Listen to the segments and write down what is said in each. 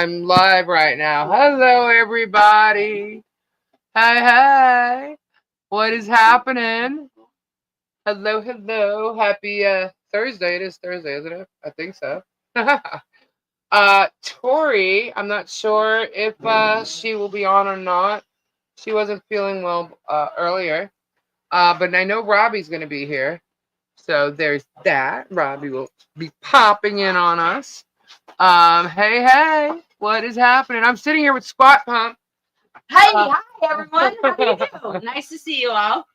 I'm live right now. Hello, everybody. Hey, hey. What is happening? Hello, hello. Happy Thursday. It is Thursday, isn't it? I think so. Tori, I'm not sure if she will be on or not. She wasn't feeling well earlier. But I know Robbie's going to be here. So there's that. Robbie will be popping in on us. Hey, hey, what is happening? I'm sitting here with Squat Pump. Hey, hi everyone. How do you do? Nice to see you all.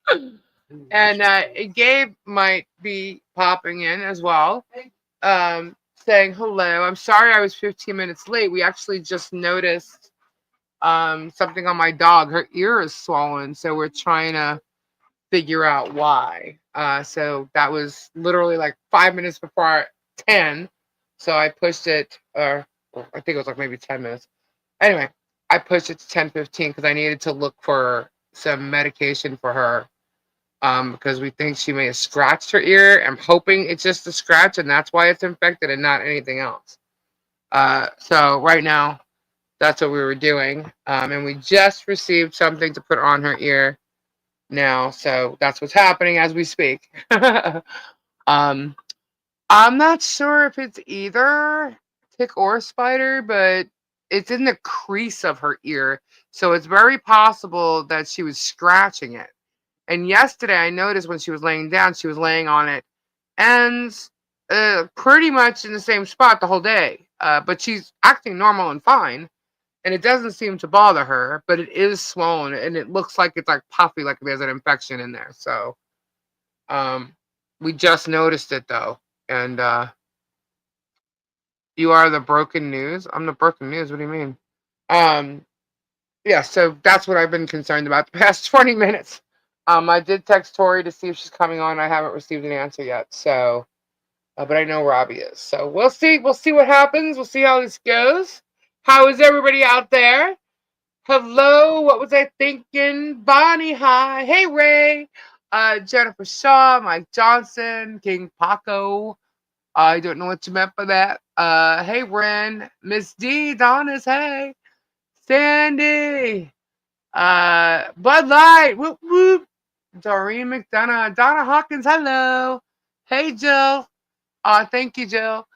And Gabe might be popping in as well, saying hello. I'm sorry I was 15 minutes late. We actually just noticed something on my dog. Her ear is swollen, so we're trying to figure out why. So that was literally like 5 minutes before 10. So I pushed it, or I think it was like maybe 10 minutes. Anyway, I pushed it to 10:15 because I needed to look for some medication for her because we think she may have scratched her ear. I'm hoping it's just a scratch and that's why it's infected and not anything else. So right now, that's what we were doing. And we just received something to put on her ear now. So that's what's happening as we speak. um, I'm not sure if it's either tick or spider, but it's in the crease of her ear. So it's very possible that she was scratching it. And yesterday I noticed when she was laying down, she was laying on it and pretty much in the same spot the whole day. But she's acting normal and fine. And it doesn't seem to bother her, but it is swollen and it looks like it's like puffy, like there's an infection in there. So we just noticed it though. And you are the broken news? I'm the broken news. What do you mean? Um, yeah, so that's what I've been concerned about the past 20 minutes. I did text Tori to see if she's coming on. I haven't received an answer yet. So, but I know Robbie is. So we'll see. We'll see what happens. We'll see how this goes. How is everybody out there? Hello, what was I thinking? Bonnie, hi. Hey, Ray. Jennifer Shaw, Mike Johnson, King Paco. I don't know what you meant by that. Hey, Ren. Miss D, Donna's, hey. Sandy. Bud Light, whoop, whoop. Doreen McDonough. Donna Hawkins, hello. Hey, Jill. Thank you, Jill.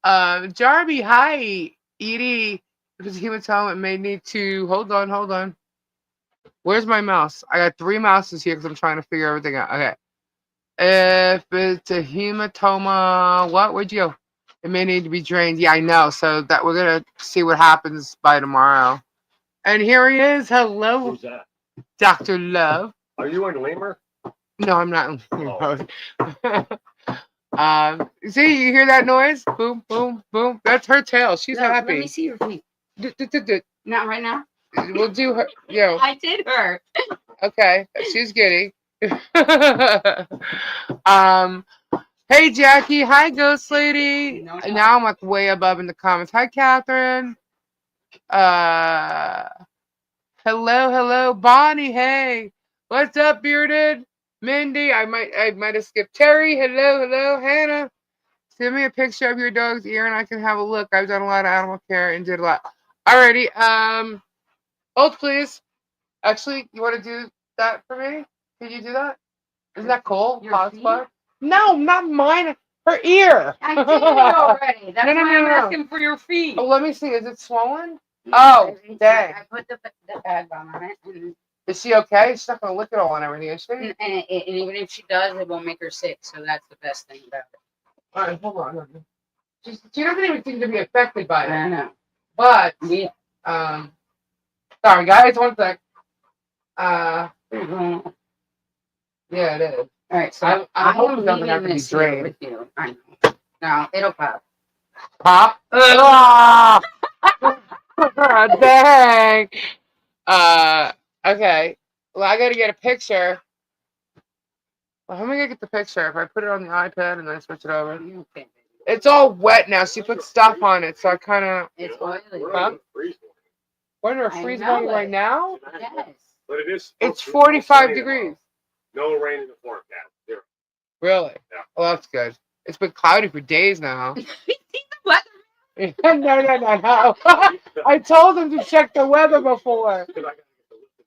Jarby, hi. Edie. If it's hematoma, it may need to. Hold on. Where's my mouse? I got 3 mouses here because I'm trying to figure everything out. Okay. If it's a hematoma, what? Where'd you go? It may need to be drained. Yeah, I know. So that we're gonna see what happens by tomorrow. And here he is. Hello. Who's that? Dr. Love. Are you in lemur? No, I'm not in lemur mode. See, you hear that noise? Boom, boom, boom. That's her tail. She's happy. Let me see your feet. Do. Not right now. We'll do her. Yo. I did her. Okay, she's giddy. Hey Jackie, hi Ghost Lady. No. Now I'm like way above in the comments. Hi Catherine. Hello, Bonnie. Hey, what's up, Bearded? Mindy, I might have skipped Terry. Hello, Hannah. Send me a picture of your dog's ear and I can have a look. I've done a lot of animal care and did a lot. Alrighty, hold please. Actually, you want to do that for me? Can you do that? Isn't that cool? Hotspot? No, not mine. Her ear. I did it already. That's No. why I'm asking for your feet. Oh, let me see. Is it swollen? Oh, dang. I put the bag on it. Is she okay? She's not going to lick it all and everything, is she? And even if she does, it won't make her sick. So that's the best thing about it. All right, hold on. She doesn't even seem to be affected by it. I know. But, Yeah. Sorry, guys. One sec. Yeah, Yeah, it is. all right, so I hope it am doesn't have to leaving be this here drained. with you. I know. No, it'll pop. Pop? Ah! Dang. Okay. Well, I gotta get a picture. Well, how am I gonna get the picture? If I put it on the iPad and then I switch it over. Okay. It's all wet now. She put stuff on it, so I kind of. It's oily. Huh? We're in a freeze point right now? Yes. But it is. It's 45 degrees. No rain in the forecast. Zero. Really? Yeah. Well, that's good. It's been cloudy for days now. You see the weather? No. I told him to check the weather before.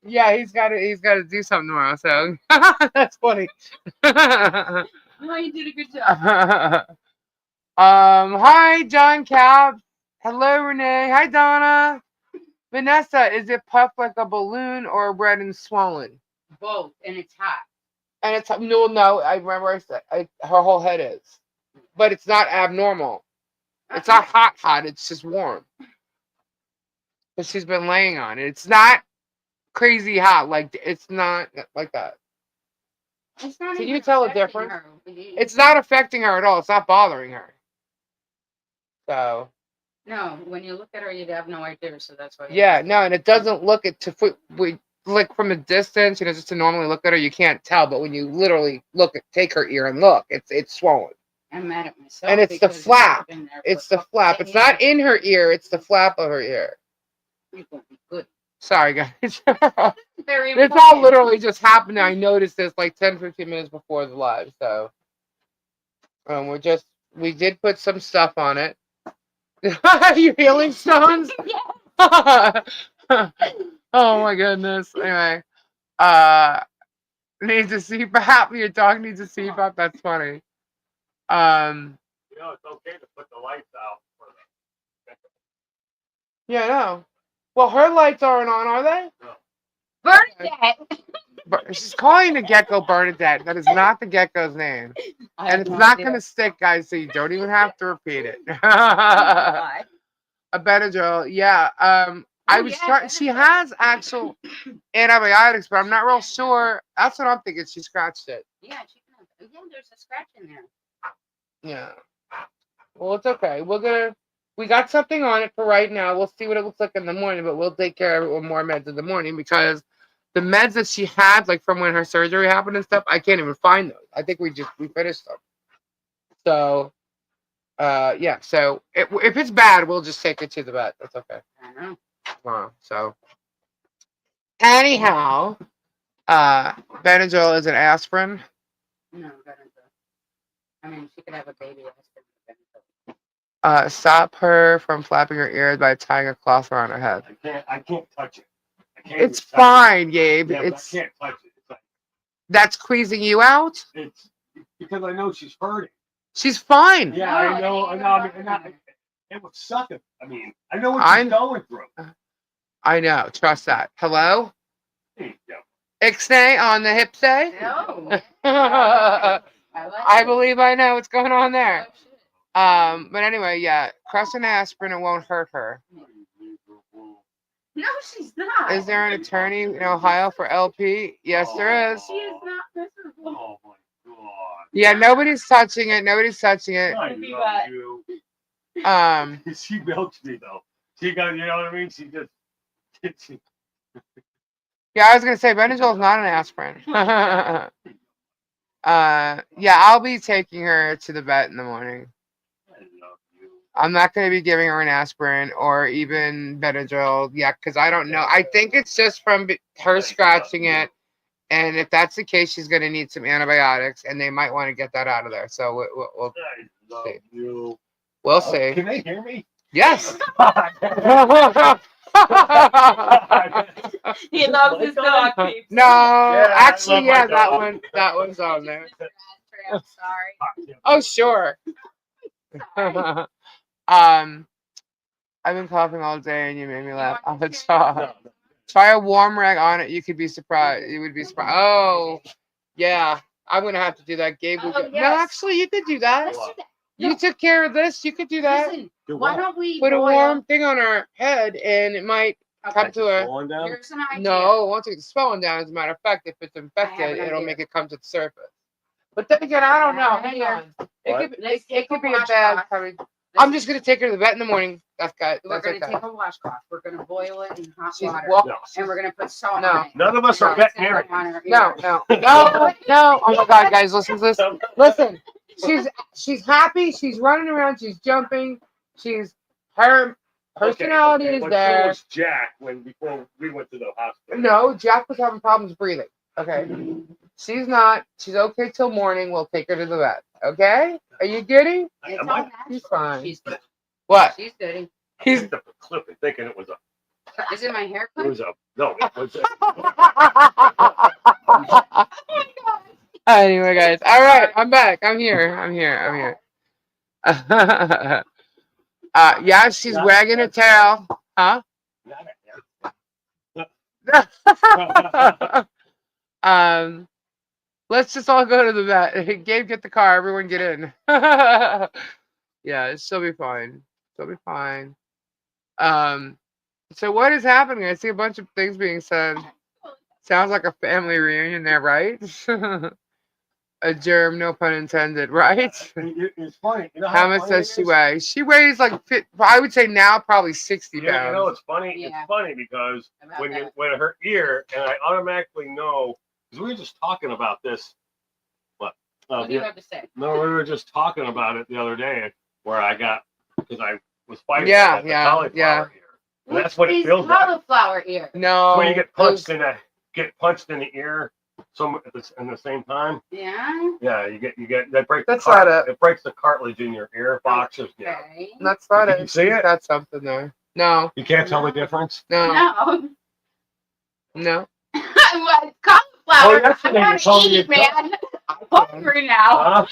Yeah, he's got to do something tomorrow. So that's funny. No, you did a good job. Hi, John Cab. Hello, Renee. Hi, Donna. Vanessa, is it puffed like a balloon or red and swollen? Both, and it's hot. And it's no. I remember I said her whole head is, but it's not abnormal. It's not hot. It's just warm. But she's been laying on it. It's not crazy hot. Like it's not like that. It's not Can even you tell a affecting difference? her. It's not affecting her at all. It's not bothering her. So. No, when you look at her, you'd have no idea. So that's why. Yeah, no, and it doesn't look it to we like from a distance, just to normally look at her, you can't tell, but when you literally take her ear and look, it's swollen. I'm mad at myself. And it's the flap. It's the flap. It's not in. in her ear, it's the flap of her ear. You're gonna be good. Sorry, guys. Very This all literally just happened. I noticed this like 10-15 minutes before the live, so we did put some stuff on it. You healing stones? Oh my goodness. Anyway, needs a CPAP. Your dog needs a CPAP. That's funny. It's okay to put the lights out for the. Yeah, no. Well, her lights aren't on, are they? No. Bernadette. She's calling the gecko Bernadette. That is not the gecko's name, and it's not gonna stick, guys. So you don't even have to repeat it. Why? A Benadryl, yeah. I was trying. She has actual antibiotics, but I'm not real sure. That's what I'm thinking. She scratched it. Yeah, there's a scratch in there. Yeah. Well, it's okay. We got something on it for right now. We'll see what it looks like in the morning, but we'll take care of it with more meds in the morning because the meds that she had, like from when her surgery happened and stuff, I can't even find those. I think we finished them. So, yeah. So if it's bad, we'll just take it to the vet. That's okay. I know. Tomorrow. So, anyhow, Benadryl is an aspirin. No, Benadryl. I mean, she could have a baby aspirin. Stop her from flapping her ears by tying a cloth around her head. I can't touch it. It's fine, Gabe. Yeah, It's I can't touch it. It's like, that's squeezing you out. it's because I know she's hurting. She's fine. Yeah, No, I know. It would suck if. I mean, I know what she's going through. I know. Trust that. Hello, Hey, yeah. Ixnay on the hip say. No. I believe I know what's going on there. Oh, shit. But anyway, yeah, crush an aspirin. It won't hurt her. No, she's not. Is there an attorney in Ohio for LP? Yes, there is. She is not miserable. Oh my god. Yeah, nobody's touching it. Nobody's touching it. I Be love back. you. She She milks me though. She got, you know what I mean? She just. Yeah, I was gonna say Benadryl is not an aspirin. Yeah, I'll be taking her to the vet in the morning. I love you. I'm not gonna be giving her an aspirin or even Benadryl. Yeah, because I don't know. I think it's just from her scratching it, and if that's the case, she's gonna need some antibiotics, and they might want to get that out of there. So we'll I love you. we'll see. Can they hear me? Yes. He loves his dog. Peeps. No, I actually, love my yeah, dog. that one's on there. I'm sorry. Oh, sure. I've been coughing all day, and you made me laugh. want to Try a warm rag on it. You could be surprised. You would be surprised. Oh, yeah. I'm gonna have to do that. Gabe would Oh, go. No, yes. actually, you could do that. Let's do that. You took care of this. You could do that. Listen, Do why what? don't we Put a boil- warm thing on her head, and it might come to her. Slowing down? Here's an idea. No, once it's swelling down, as a matter of fact, if it's infected, an it'll idea. make it come to the surface. But then again, I don't know. I have an Hang on. What? It could be a bad. washcloth. Probably. I'm just gonna take her to the vet in the morning. That's good. We're That's gonna okay. take a washcloth. We're gonna boil it in hot She's water, No. and we're gonna put salt No. on it. None of us are No. veterinarians. No. Oh my God, guys, listen to this. Listen, she's happy. She's running around. She's jumping. Her personality is but there. So was Jack before we went to the hospital. No, Jack was having problems breathing. Okay. She's not. She's okay till morning. We'll take her to the vet. Okay? Are you kidding? It's all Am I- natural. She's fine. She's good. What? She's good. I picked up a clip and thinking it was a. Is it my hair It was a no. It was a, Anyway, guys. All right, I'm back. I'm here. I'm here. I'm here. Yeah, she's wagging her tail. Huh? Let's just all go to the vet. Gabe, get the car. Everyone get in. Yeah, she'll be fine. She'll be fine. So what is happening? I see a bunch of things being said. Sounds like a family reunion there, right? A germ, no pun intended, right? It's funny. You know How much does she weigh? She weighs like, I would say now probably 60 pounds. Yeah, you know, it's funny. Yeah. It's funny because About when that. when her ear, and I automatically know, because we were just talking about this. What? What do you have to say? No, we were just talking about it the other day, where I got, because I was fighting Yeah, at the yeah, cauliflower yeah. ear. And that's what it Which feels is like. cauliflower ear. No. When you get punched those- in the ear, in the same time. Yeah. Yeah, you get that breaks. That's the not it. It breaks the cartilage in your ear boxes. Yeah. Okay. That's not Did it. you see She's it? got something there. No, You can't tell the difference. no, No. no. What? Cauliflower. yesterday I you told me eat, you man. I'm hungry now. Huh?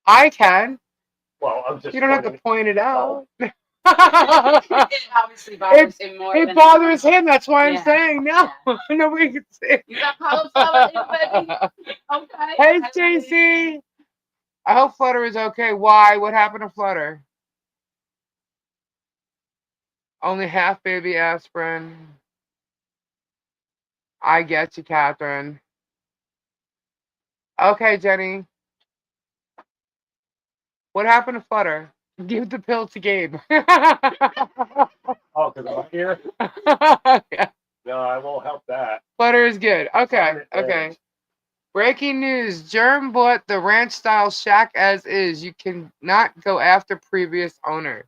I can. Well, I'm just. You don't have to pointing- point it out. It obviously bothers him more It than bothers him. That's why I'm Yeah. saying no. Nobody can see. You got cauliflower ear, baby? Okay. Hey, I like it. Stacy. I hope Flutter is okay. Why? What happened to Flutter? Only half baby aspirin. I get you, Catherine. Okay, Jenny. What happened to Flutter? Give the pill to Gabe. Oh, because I'm here. Yeah. No, I won't help that. Flutter is good. Okay, Fine, okay. thanks. Breaking news. Germ bought the ranch style shack as is. You cannot go after previous owner.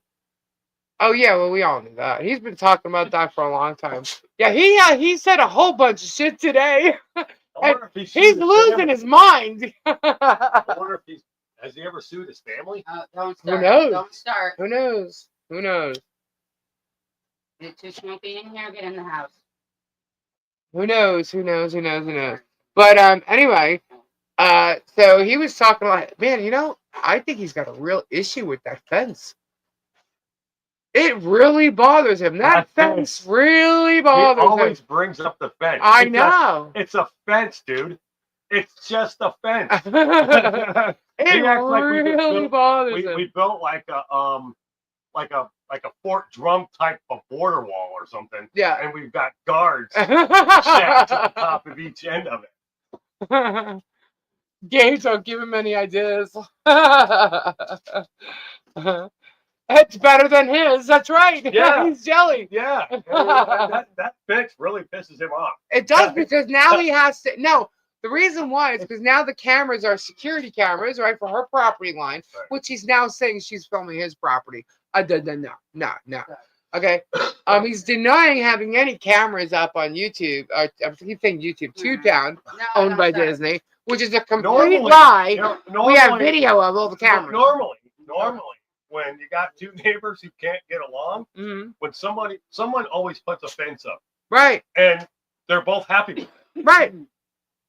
Oh yeah, well we all knew that. He's been talking about that for a long time. Yeah, he said a whole bunch of shit today. I wonder if He's sued his losing family. his mind. I wonder if has he ever sued his family? Don't Who start. knows? Don't start. Who knows? Who knows? Is it too smoky in here? Get in the house. Who knows? Who knows? Who knows? Who knows? But anyway, so he was talking like, man, you know, I think he's got a real issue with that fence. It really bothers him. That fence really He bothers always him. brings up the fence. I It's know. It's a fence, dude. It's just a fence. It He acts like we just really built- bothers we him. built like a Fort Drum type of border wall or something, Yeah. and we've got guards shacks on top of each end of it. Gabe, don't give him any ideas. It's better than his. That's right. Yeah. He's jelly. Yeah, and that fence really pisses him off. It does because now he has to. No, the reason why is because now the cameras are security cameras, right, for her property line, Right. which he's now saying she's filming his property. No. Okay. He's denying having any cameras up on YouTube. He's saying YouTube, Tube Town, No, owned don't by start. Disney, which is a complete Normally- lie. Normally, We have video of all the cameras. Normally, when you got two neighbors who can't get along, Mhm. when someone always puts a fence up, Right. and they're both happy with it Right.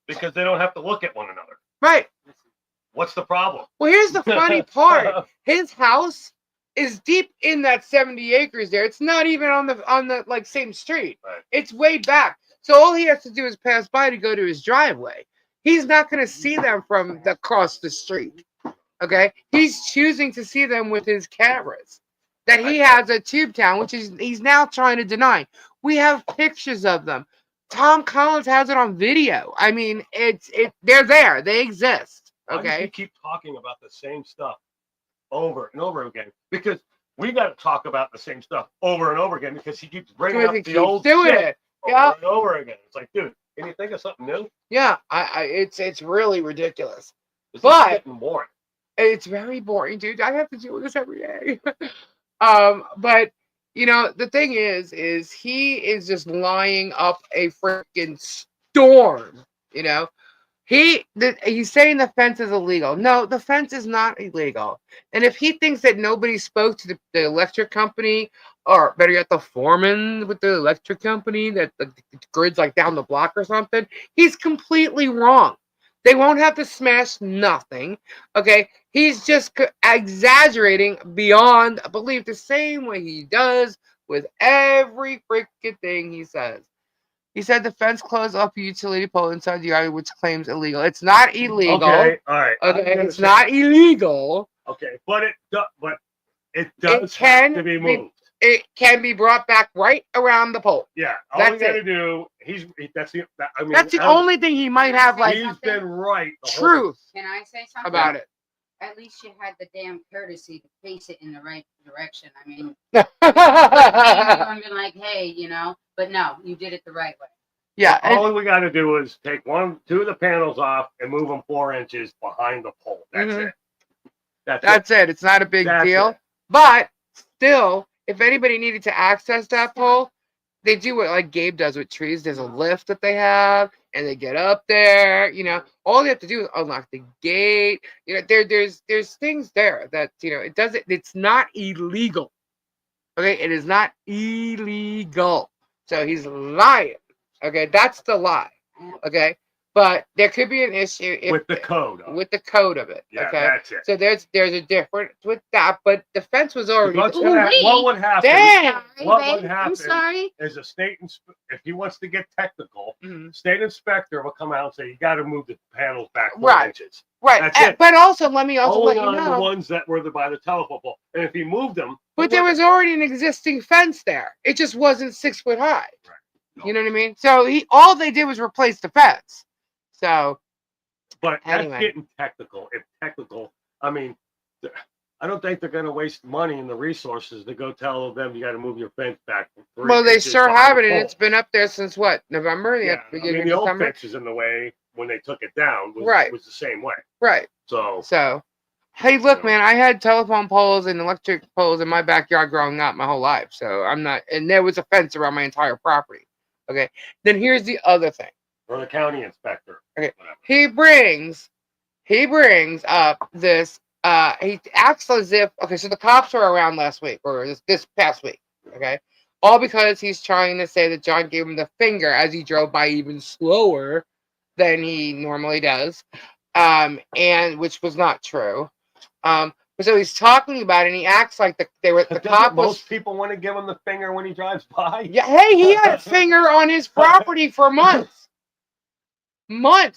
because they don't have to look at one another. Right. What's the problem? Well, here's the funny part. His house is deep in that 70 acres there. It's not even on the like same street. Right. It's way back. So all he has to do is pass by to go to his driveway. He's not going to see them from across the street. Okay? He's choosing to see them with his cameras. That he has at Tube Town, which he's now trying to deny. We have pictures of them. Tom Collins has it on video. I mean, they're there. They exist. Why does he Okay? keep talking about the same stuff over and over again? Because we got to talk about the same stuff over and over again because he keeps bringing Because up he the keeps old doing shit it. over Yeah. and over again. It's like, dude, can you think of something new? Yeah, it's really ridiculous. This is But- getting boring. It's very boring, dude. I have to deal with this every day. But you know, the thing is he is just lying up a freaking storm. You know, He's saying the fence is illegal. No, the fence is not illegal. And if he thinks that nobody spoke to the electric company, or better yet, the foreman with the electric company, that the grid's like down the block or something, he's completely wrong. They won't have to smash nothing. Okay, he's just exaggerating beyond belief, the same way he does with every freaking thing he says. He said the fence closed off a utility pole inside the yard, which claims illegal. It's not illegal. Okay, all right. Okay, it's not illegal. Okay, but it does have to be moved. It can be brought back right around the pole. Yeah, all we got to do. That's the only thing he might have like he's been right. Truth. Can I say something about it? At least you had the damn courtesy to face it in the right direction. I mean, I'm been like, hey, but no, you did it the right way. Yeah. All we got to do is take two of the panels off and move them 4 inches behind the pole. That's it. That's it. It's not a big deal. But still, if anybody needed to access that pole, they do what like Gabe does with trees. There's a lift that they have, and they get up there. All they have to do is unlock the gate. There's things there that it doesn't. It's not illegal. Okay, it is not illegal. So he's lying. Okay, that's the lie. Okay, but there could be an issue with the code. With the code of it. Yeah, okay, that's it. So there's a difference with that, but the fence was already. What would happen? Damn. What would happen? I'm sorry. Is a state if he wants to get technical, Mm-hmm. state inspector will come out and say you got to move the panels back 4 inches. Right. That's it. But also, let me also only let you on know the ones that were by the telephone pole, and if he moved them. But there was already an existing fence there. It just wasn't 6 foot high. Right. You know what I mean? So all they did was replace the fence. So. But anyway. That's getting technical. If technical, I mean, I don't think they're going to waste money and the resources to go tell them you got to move your fence back. Well, they sure haven't, and it's been up there since what, November? Yeah, the old fence is in the way when they took it down. Was the same way. Right. So. Hey, look, man, I had telephone poles and electric poles in my backyard growing up my whole life. So I'm not, and there was a fence around my entire property. Okay. Then here's the other thing. Or the county inspector. Okay. He brings up this. He acts as if, okay, so the cops were around last week or this past week. Okay. All because he's trying to say that John gave him the finger as he drove by even slower than he normally does. And which was not true. So he's talking about it, and he acts like the cop. Most people want to give him the finger when he drives by. Yeah, hey, he had a finger on his property for months,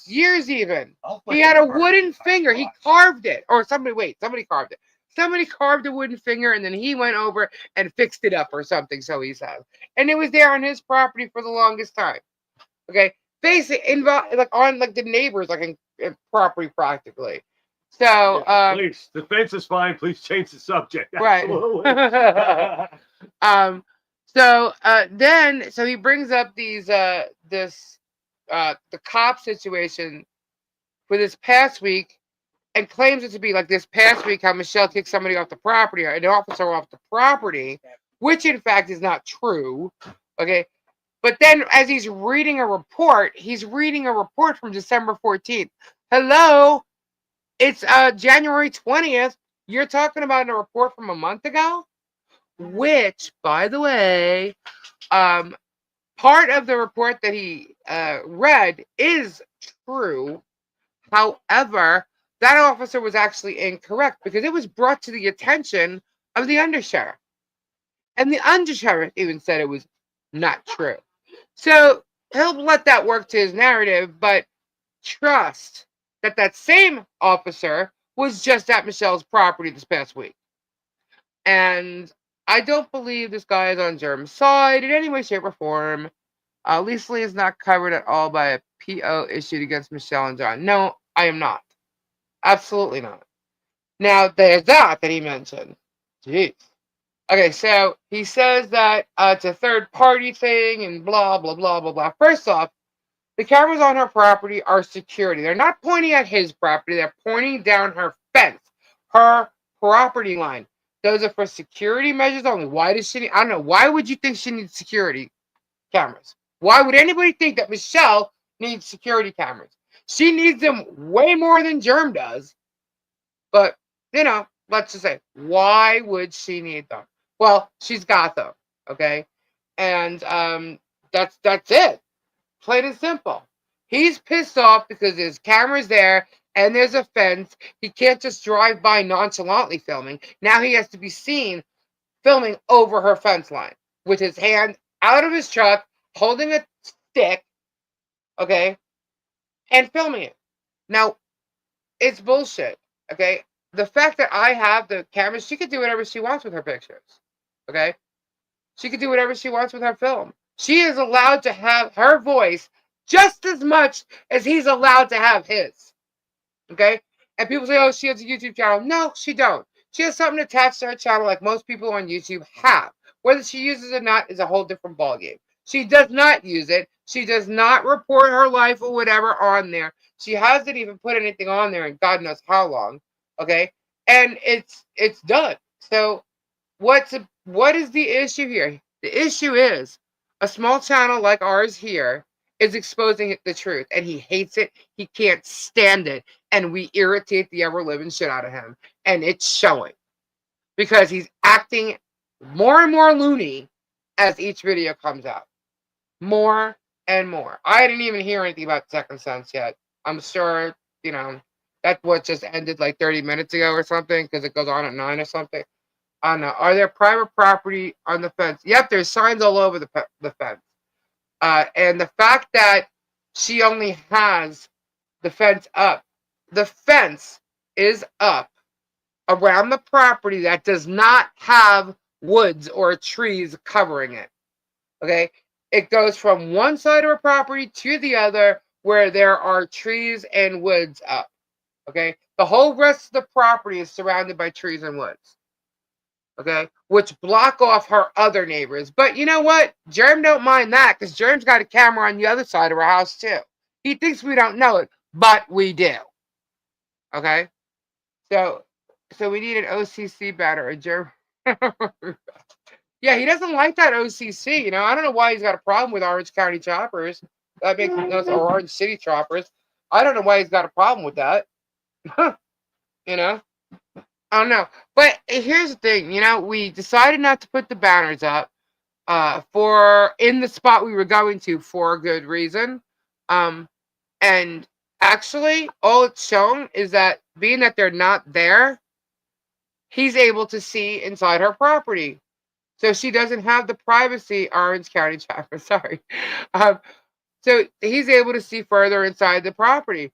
years even. He had a wooden finger. He carved it, or somebody carved it. Somebody carved a wooden finger, and then he went over and fixed it up or something. So he says, and it was there on his property for the longest time. Okay, basically, on the neighbors, in property practically. So, please, the fence is fine. Please change the subject. Absolutely. Right. So he brings up the cop situation for this past week and claims it to be like this past week how Michelle kicked somebody off the property, or an officer off the property, which in fact is not true. Okay. But then as he's reading a report from December 14th. Hello. It's January 20th. You're talking about a report from a month ago? Which, by the way, part of the report that he read is true. However, that officer was actually incorrect because it was brought to the attention of the undersheriff. And the undersheriff even said it was not true. So he'll let that work to his narrative, but trust that same officer was just at Michelle's property this past week. And I don't believe this guy is on Germ's side in any way, shape, or form. Lisa Lee is not covered at all by a PO issued against Michelle and John. No, I am not. Absolutely not. Now, there's that he mentioned. Jeez. Okay, so he says that it's a third-party thing and blah, blah, blah, blah, blah. First off, the cameras on her property are security. They're not pointing at his property. They're pointing down her fence, her property line. Those are for security measures only. Why does she need, I don't know. Why would you think she needs security cameras? Why would anybody think that Michelle needs security cameras? She needs them way more than Germ does. But, let's just say, why would she need them? Well, she's got them, okay? And that's it. Plain and simple. He's pissed off because his camera's there and there's a fence. He can't just drive by nonchalantly filming. Now he has to be seen filming over her fence line with his hand out of his truck, holding a stick, okay, and filming it. Now, it's bullshit, okay? The fact that I have the camera, she could do whatever she wants with her pictures, okay? She could do whatever she wants with her film. She is allowed to have her voice just as much as he's allowed to have his, okay? And people say, oh, she has a YouTube channel. No, she don't. She has something attached to her channel like most people on YouTube have. Whether she uses it or not is a whole different ballgame. She does not use it. She does not report her life or whatever on there. She hasn't even put anything on there in God knows how long. Okay? And it's done. So what is the issue here? The issue is a small channel like ours here is exposing the truth, and he hates it. He can't stand it, and we irritate the ever living shit out of him, and it's showing because he's acting more and more loony as each video comes out, more and more. I didn't even hear anything about Second Sense yet. I'm sure that what just ended like 30 minutes ago or something because it goes on at 9 or something. I don't know. Are there private property on the fence? Yep, there's signs all over the fence. And the fact that she only has the fence up, the fence is up around the property that does not have woods or trees covering it. Okay? It goes from one side of a property to the other where there are trees and woods up. Okay? The whole rest of the property is surrounded by trees and woods. Okay, which block off her other neighbors. But you know what? Germ don't mind that because Germ's got a camera on the other side of her house too. He thinks we don't know it, but we do. Okay, so we need an OCC banner. Germ. Yeah, he doesn't like that OCC. I don't know why he's got a problem with Orange County choppers. That makes or Orange City choppers. I don't know why he's got a problem with that. I don't know. But here's the thing, we decided not to put the banners up for in the spot we were going to for a good reason. And actually all it's shown is that being that they're not there, he's able to see inside her property. So she doesn't have the privacy, Orange County chapter, sorry. So he's able to see further inside the property.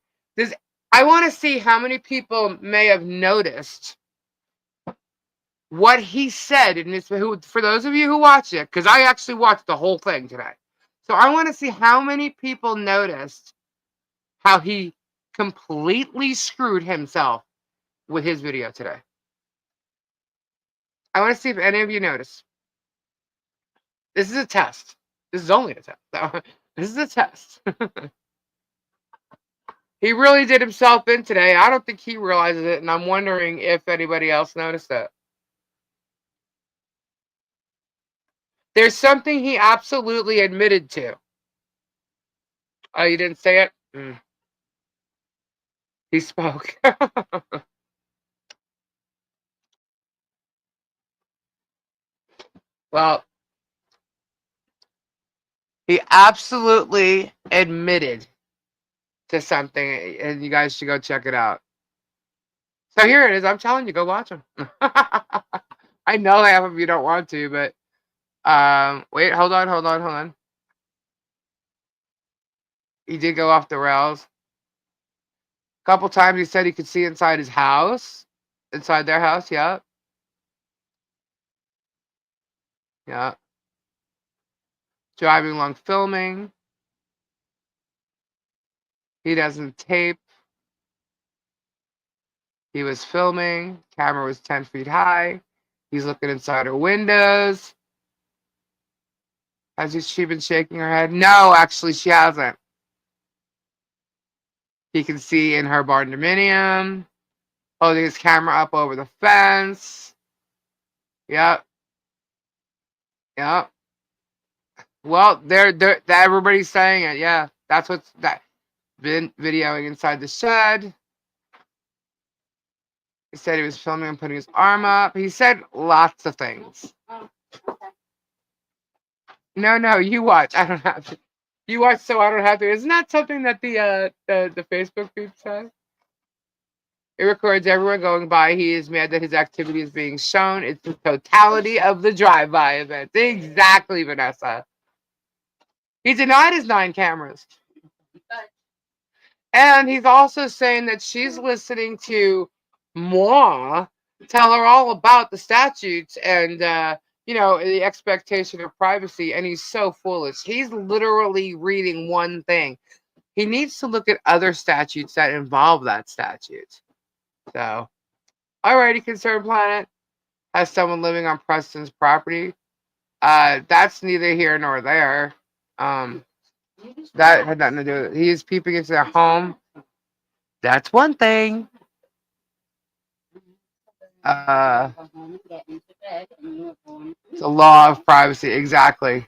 I want to see how many people may have noticed what he said in this, for those of you who watch it, because I actually watched the whole thing today. So I want to see how many people noticed how he completely screwed himself with his video today. I want to see if any of you noticed. This is a test. This is only a test. This is a test. He really did himself in today. I don't think he realizes it, and I'm wondering if anybody else noticed it. There's something he absolutely admitted to. Oh, you didn't say it? He spoke. Well, he absolutely admitted to something, and you guys should go check it out. So here it is. I'm telling you, go watch him. I know half of you don't want to, but wait, hold on. He did go off the rails. A couple times he said he could see inside his house, inside their house. Yeah. Driving along filming. He doesn't tape. He was filming. Camera was 10 feet high. He's looking inside her windows. Has she been shaking her head? No, actually, she hasn't. He can see in her barndominium. Holding his camera up over the fence. Yep. Well, everybody's saying it. Yeah, that's what's that. been videoing inside the shed. He said he was filming and putting his arm up. He said lots of things. Oh, okay. No, you watch. I don't have to. You watch, so I don't have to. Isn't that something that the Facebook feed says? It records everyone going by. He is mad that his activity is being shown. It's the totality of the drive-by event. Exactly, Vanessa. He denied his 9 cameras. And he's also saying that she's listening to moi tell her all about the statutes and, the expectation of privacy. And he's so foolish. He's literally reading one thing. He needs to look at other statutes that involve that statute. So, alrighty, Concerned Planet has someone living on Preston's property. That's neither here nor there. That had nothing to do with it. He is peeping into their home. That's one thing. It's a law of privacy, exactly.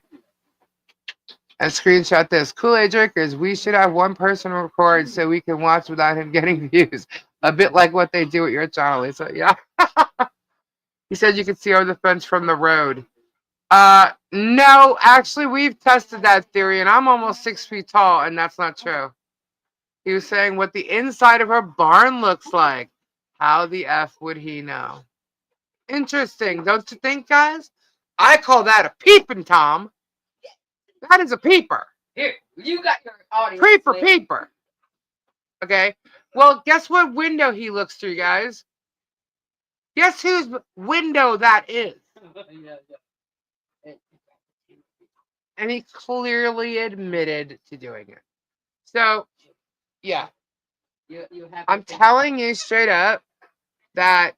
And screenshot this. Kool-Aid drinkers, we should have one person record so we can watch without him getting views. A bit like what they do at your channel, Lisa. Yeah. He said you could see over the fence from the road. No, actually, we've tested that theory, and I'm almost 6 feet tall, and that's not true. He was saying what the inside of her barn looks like. How the F would he know? Interesting, don't you think, guys? I call that a peeping Tom. That is a peeper. Here, you got your audio. Peeper. Okay. Well, guess what window he looks through, guys? Guess whose window that is? And he clearly admitted to doing it. So, yeah. I'm telling you straight up that,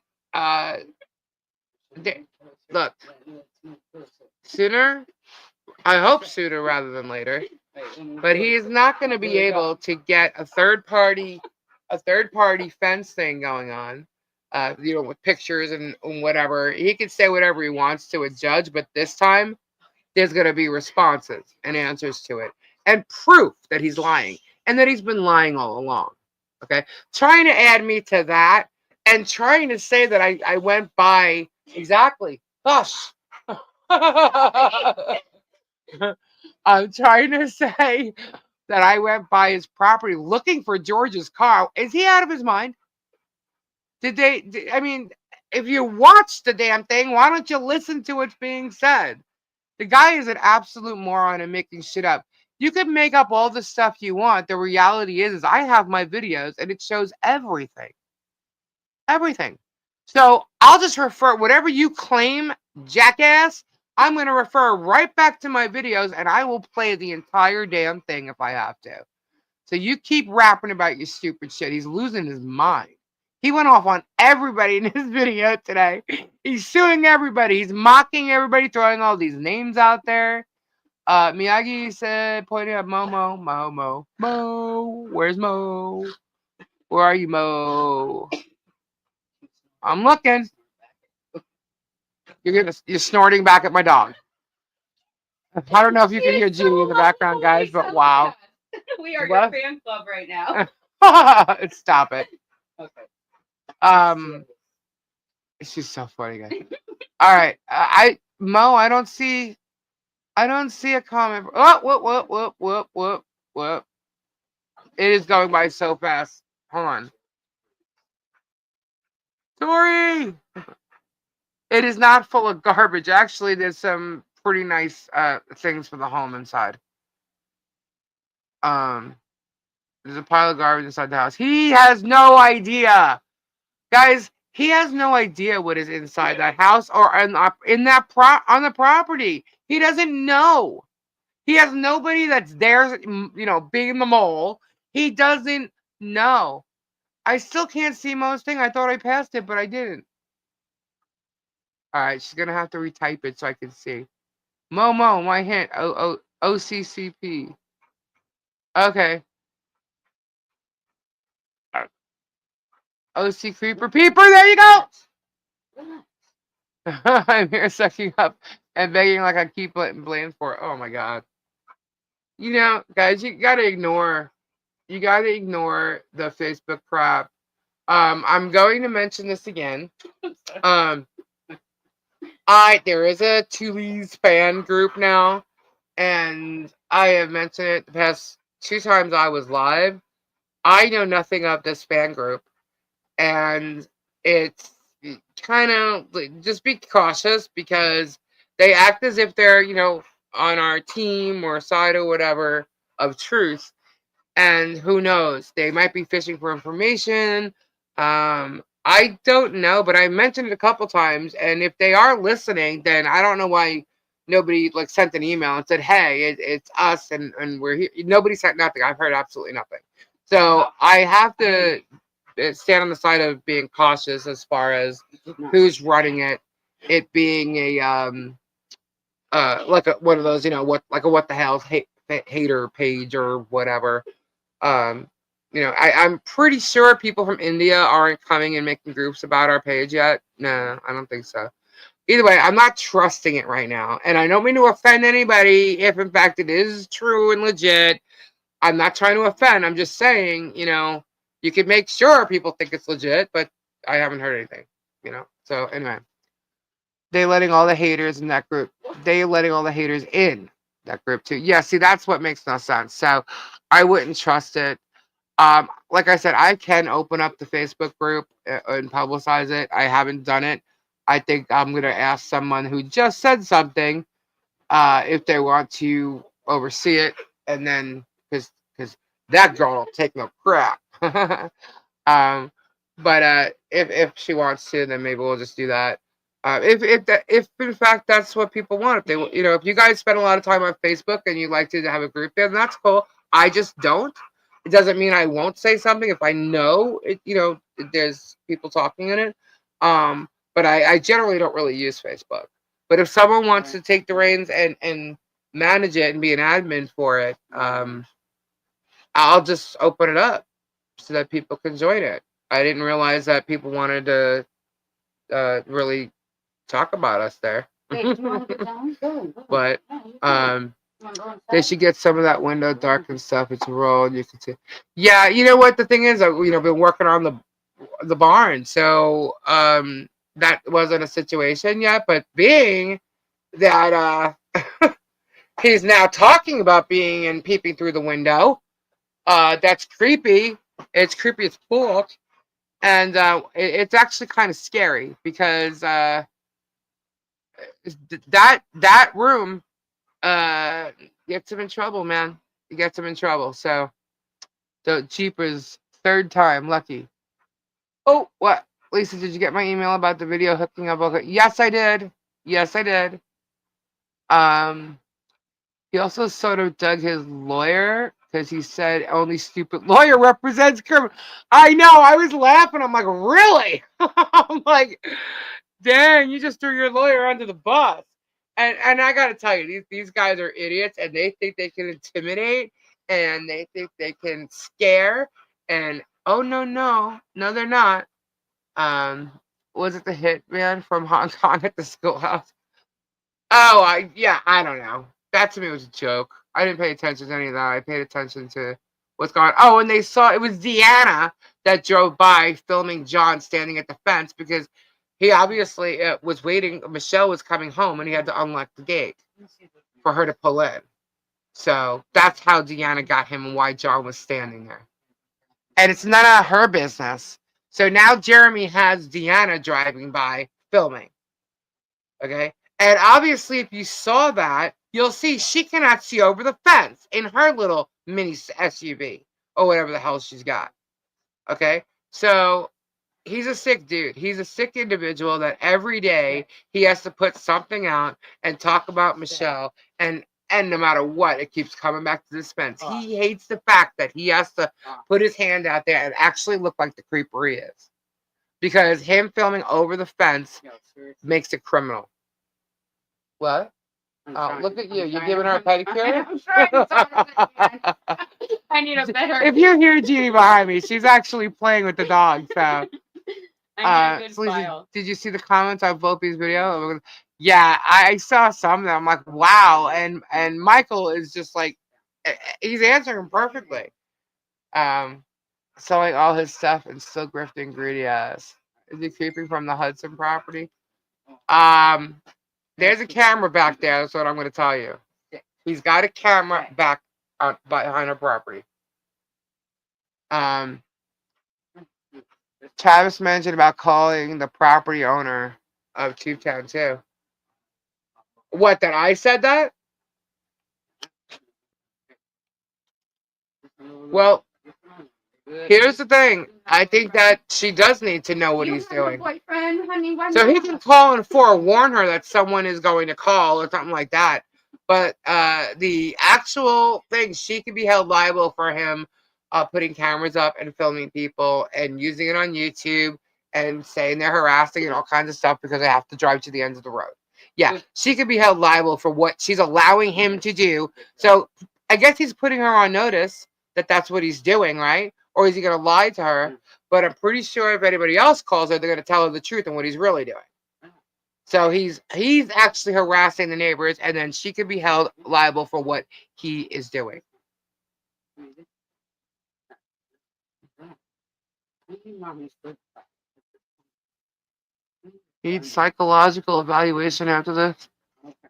look, sooner, I hope sooner rather than later, but he is not going to be able to get a third party fence thing going on, with pictures and whatever. He can say whatever he wants to a judge, but this time there's going to be responses and answers to it and proof that he's lying and that he's been lying all along. Okay. Trying to add me to that and trying to say that I went by exactly. Hush. I'm trying to say that I went by his property looking for George's car. Is he out of his mind? If you watch the damn thing, why don't you listen to what's being said? The guy is an absolute moron and making shit up. You can make up all the stuff you want. The reality is I have my videos and it shows everything. Everything. So I'll just refer whatever you claim, jackass, I'm going to refer right back to my videos and I will play the entire damn thing if I have to. So you keep rapping about your stupid shit. He's losing his mind. He went off on everybody in his video today. He's suing everybody. He's mocking everybody, throwing all these names out there. Miyagi said, pointing at Mo. Where's Mo? Where are you, Mo? I'm looking. You're snorting back at my dog. I don't know if you can hear Judy in the background, guys, but wow. We are your fan club right now. Stop it. Okay. She's so funny, guys. All right, Mo, I don't see a comment. Oh, whoop. It is going by so fast. Hold on. Tori! It is not full of garbage. Actually, there's some pretty nice things for the home inside. There's a pile of garbage inside the house. He has no idea. Guys, he has no idea what is inside that house or on the property. He doesn't know. He has nobody that's there, being the mole. He doesn't know. I still can't see most thing. I thought I passed it, but I didn't. All right, she's gonna have to retype it so I can see. Momo, my hint. OCCP. Okay. OC Creeper Peeper. There you go. I'm here sucking up and begging like I keep blamed for it. Oh my god. Guys, you gotta ignore you gotta ignore the Facebook crap. I'm going to mention this again. Um, there is a Tully's fan group now, and I have mentioned it the past 2 times I was live. I know nothing of this fan group, and it's kind of just be cautious because they act as if they're, on our team or side or whatever of truth. And who knows? They might be fishing for information. I don't know, but I mentioned it a couple times, and if they are listening, then I don't know why nobody like sent an email and said, "Hey, it's us, and we're here." Nobody sent nothing. I've heard absolutely nothing. So I have to stand on the side of being cautious as far as who's running it. It being a like one of those, what the hell hater page or whatever. Um, I'm pretty sure people from India aren't coming and making groups about our page yet. No, I don't think so. Either way, I'm not trusting it right now. And I don't mean to offend anybody if, in fact, it is true and legit. I'm not trying to offend. I'm just saying, you can make sure people think it's legit, but I haven't heard anything, So, anyway, they letting all the haters in that group. They letting all the haters in that group, too. Yeah, see, that's what makes no sense. So, I wouldn't trust it. Like I said, I can open up the Facebook group and publicize it. I haven't done it. I think I'm gonna ask someone who just said something if they want to oversee it, and then because that girl don't take no crap. um, but if she wants to, then maybe we'll just do that. If in fact that's what people want, if they if you guys spend a lot of time on Facebook and you like to have a group there, then that's cool. I just don't. It doesn't mean I won't say something if I know it. There's people talking in it. But I generally don't really use Facebook. But if someone wants to take the reins and manage it and be an admin for it, I'll just open it up so that people can join it. I didn't realize that people wanted to really talk about us there. Hey, do you want to get down? Go. But No, you go. they should get some of that window dark and stuff. It's rolled. You can see. Yeah, you know what the thing is? Been working on the barn, so that wasn't a situation yet. But being that he's now talking about being and peeping through the window, that's creepy. It's creepy as fuck, and it's actually kind of scary because that room gets him in trouble, man. It gets him in trouble. So the Jeepers, third time lucky. Oh, what? Lisa, did you get my email about the video hooking up? Okay. Yes, I did. Yes, I did. He also sort of dug his lawyer because he said only stupid lawyer represents criminal. I know. I was laughing. I'm like, really? I'm like, dang, you just threw your lawyer under the bus. And I gotta tell you, these guys are idiots, and they think they can intimidate, and they think they can scare, and oh no, they're not. Was it the hitman from Hong Kong at the schoolhouse? Oh, I don't know. That to me was a joke. I didn't pay attention to any of that. I paid attention to what's going on. Oh, and they saw it was Deanna that drove by filming John standing at the fence because he obviously was waiting. Michelle was coming home and he had to unlock the gate for her to pull in. So that's how Deanna got him and why John was standing there. And it's none of her business. So now Jeremy has Deanna driving by filming. Okay. And obviously, if you saw that, you'll see she cannot see over the fence in her little mini SUV or whatever the hell she's got. Okay. So he's a sick dude. He's a sick individual that every day he has to put something out and talk about Michelle. And no matter what, it keeps coming back to this fence. He hates the fact that he has to put his hand out there and actually look like the creeper he is. Because him filming over the fence makes it criminal. What? Oh, look at you. You're giving her a pedicure? I need a better. If you hear Jeannie behind me, she's actually playing with the dog. So, I need a good Lisa, file. did you see the comments on Volpe's video? Yeah, I saw some of them. I'm like, wow. And Michael is just like, he's answering perfectly. Selling all his stuff and still grifting greedy ass. Is he creeping from the Hudson property? Um, there's a camera back there. That's what I'm going to tell you. He's got a camera back behind our property. Travis mentioned about calling the property owner of Tubetown too. What, that I said that? Well, here's the thing. I think that she does need to know what he's doing. So he can call and forewarn her that someone is going to call or something like that. But the actual thing, she could be held liable for him putting cameras up and filming people and using it on YouTube and saying they're harassing and all kinds of stuff because they have to drive to the end of the road. Yeah, she could be held liable for what she's allowing him to do. So I guess he's putting her on notice that that's what he's doing, right? Or is he going to lie to her? But I'm pretty sure if anybody else calls her, they're going to tell her the truth and what he's really doing. So he's actually harassing the neighbors, and then she could be held liable for what he is doing. Need psychological evaluation after this.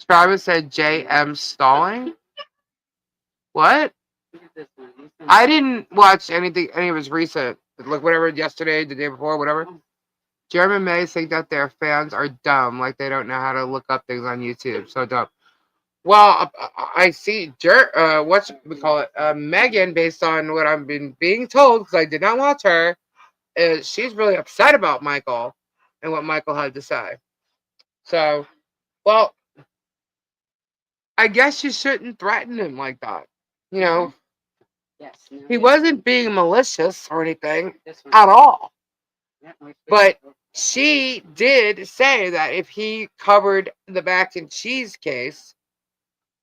Travis said J.M. stalling. What? I didn't watch any of his recent, like whatever, yesterday, the day before, whatever. German may think that their fans are dumb, like they don't know how to look up things on YouTube. So dumb. Well, I see what we call it, Megan, based on what I've been being told, because I did not watch her, is she's really upset about Michael and what Michael had to say. So, well, I guess you shouldn't threaten him like that. You know, he wasn't being malicious or anything at all. But she did say that if he covered the mac and cheese case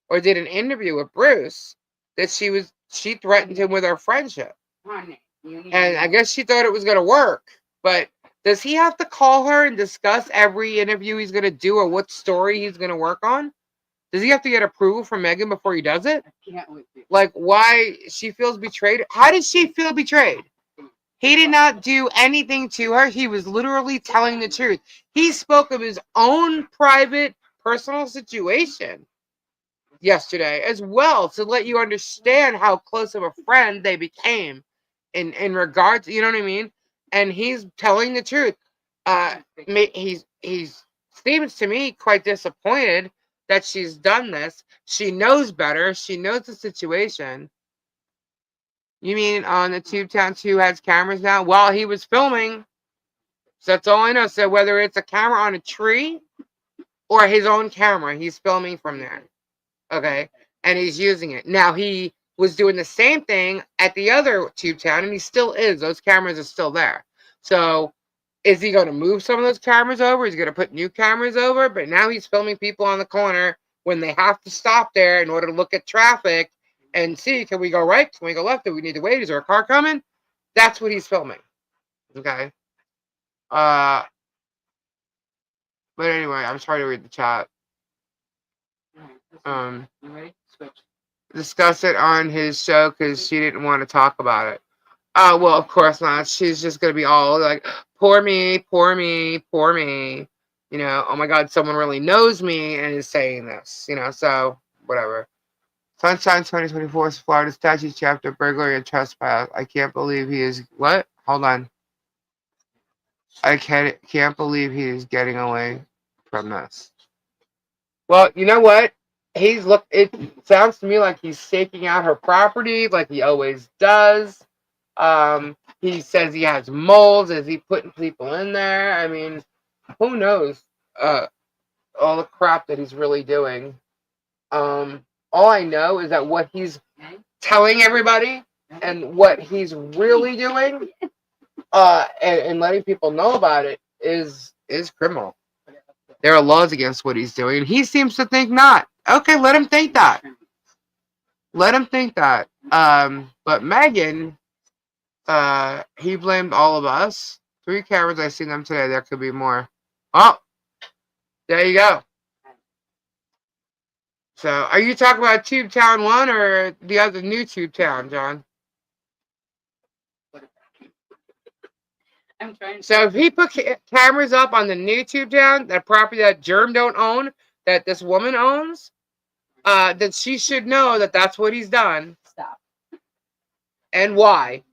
or did an interview with Bruce, that she threatened him with her friendship. And I guess she thought it was going to work. But does he have to call her and discuss every interview he's going to do or what story he's going to work on? Does he have to get approval from Megan before he does it? Like, why she feels betrayed? How did she feel betrayed? He did not do anything to her. He was literally telling the truth. He spoke of his own private, personal situation yesterday as well to let you understand how close of a friend they became in regards, you know what I mean? And he's telling the truth. He's seems to me quite disappointed that she's done this. She knows better. She knows the situation. You mean on the Tubetown 2 has cameras now? While he was filming. So that's all I know. So whether it's a camera on a tree or his own camera, he's filming from there. Okay? And he's using it. Now, he was doing the same thing at the other Tubetown, and he still is. Those cameras are still there. So is he going to move some of those cameras over? He's going to put new cameras over? But now he's filming people on the corner when they have to stop there in order to look at traffic and see, can we go right? Can we go left? Do we need to wait? Is there a car coming? That's what he's filming. Okay. But anyway, I'm trying to read the chat. Discuss it on his show because she didn't want to talk about it. Well, of course not. She's just gonna be all like, poor me, poor me, poor me. You know, oh my God, someone really knows me and is saying this. You know, so whatever. Sunshine 2024 Florida Statute Chapter Burglary and Trespass. I can't believe he is what? Hold on. I can't believe he is getting away from this. Well, you know what? It sounds to me like he's staking out her property like he always does. He says he has moles. Is he putting people in there? I mean, who knows? All the crap that he's really doing. All I know is that what he's telling everybody and what he's really doing, and letting people know about it is criminal. There are laws against what he's doing, and he seems to think not. Okay, let him think that. Let him think that. But Megan, he blamed all of us. 3 cameras, I seen them today. There could be more. Oh, there you go. So, are you talking about Tubetown 1 or the other new Tubetown, John? I'm trying to. So if he put cameras up on the YouTube town, that property that Germ don't own, that this woman owns, then she should know that that's what he's done Stop. and why.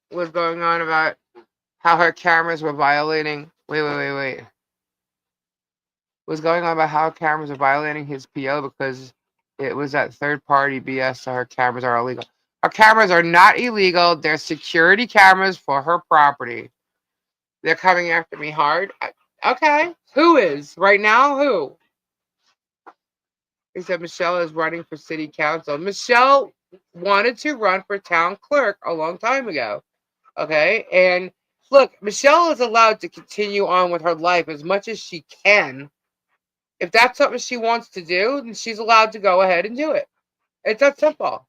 What's going on about how her cameras were violating? Wait. What's going on about how cameras are violating his PO because it was that third-party BS, so her cameras are illegal. Her cameras are not illegal. They're security cameras for her property. They're coming after me hard. Okay. Who is? Right now, who? He said Michelle is running for city council. Michelle wanted to run for town clerk a long time ago. Okay. And look, Michelle is allowed to continue on with her life as much as she can. If that's something she wants to do, then she's allowed to go ahead and do it. It's that simple.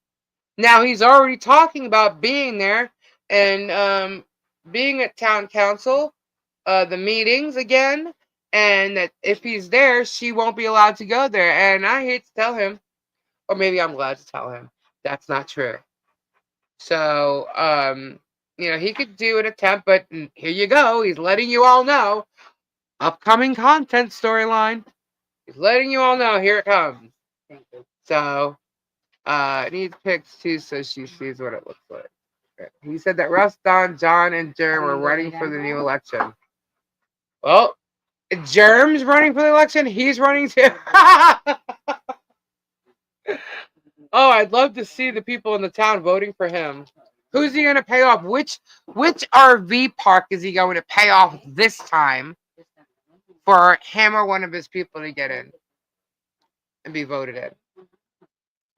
Now he's already talking about being there and being at town council, the meetings again, and that if he's there, she won't be allowed to go there. And I hate to tell him, or maybe I'm glad to tell him, that's not true. So, he could do an attempt, but here you go. He's letting you all know. Upcoming content storyline. He's letting you all know. Here it comes. Thank you. So, needs pics too, so she sees what it looks like. He said that Russ, Don, John, and Germ were running for the new election. Well, Germ's running for the election. He's running too. Oh, I'd love to see the people in the town voting for him. Who's he going to pay off? Which RV park is he going to pay off this time for him or one of his people to get in and be voted in?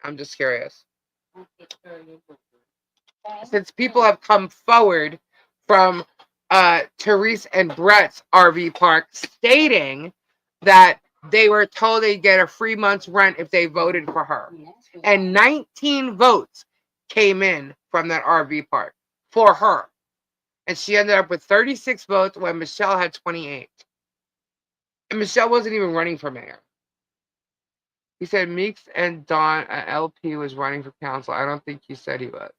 I'm just curious. Since people have come forward from Therese and Brett's RV park stating that they were told they'd get a free month's rent if they voted for her. And 19 votes came in from that RV park for her. And she ended up with 36 votes when Michelle had 28. And Michelle wasn't even running for mayor. He said Meeks and Don LP was running for council. I don't think he said he was.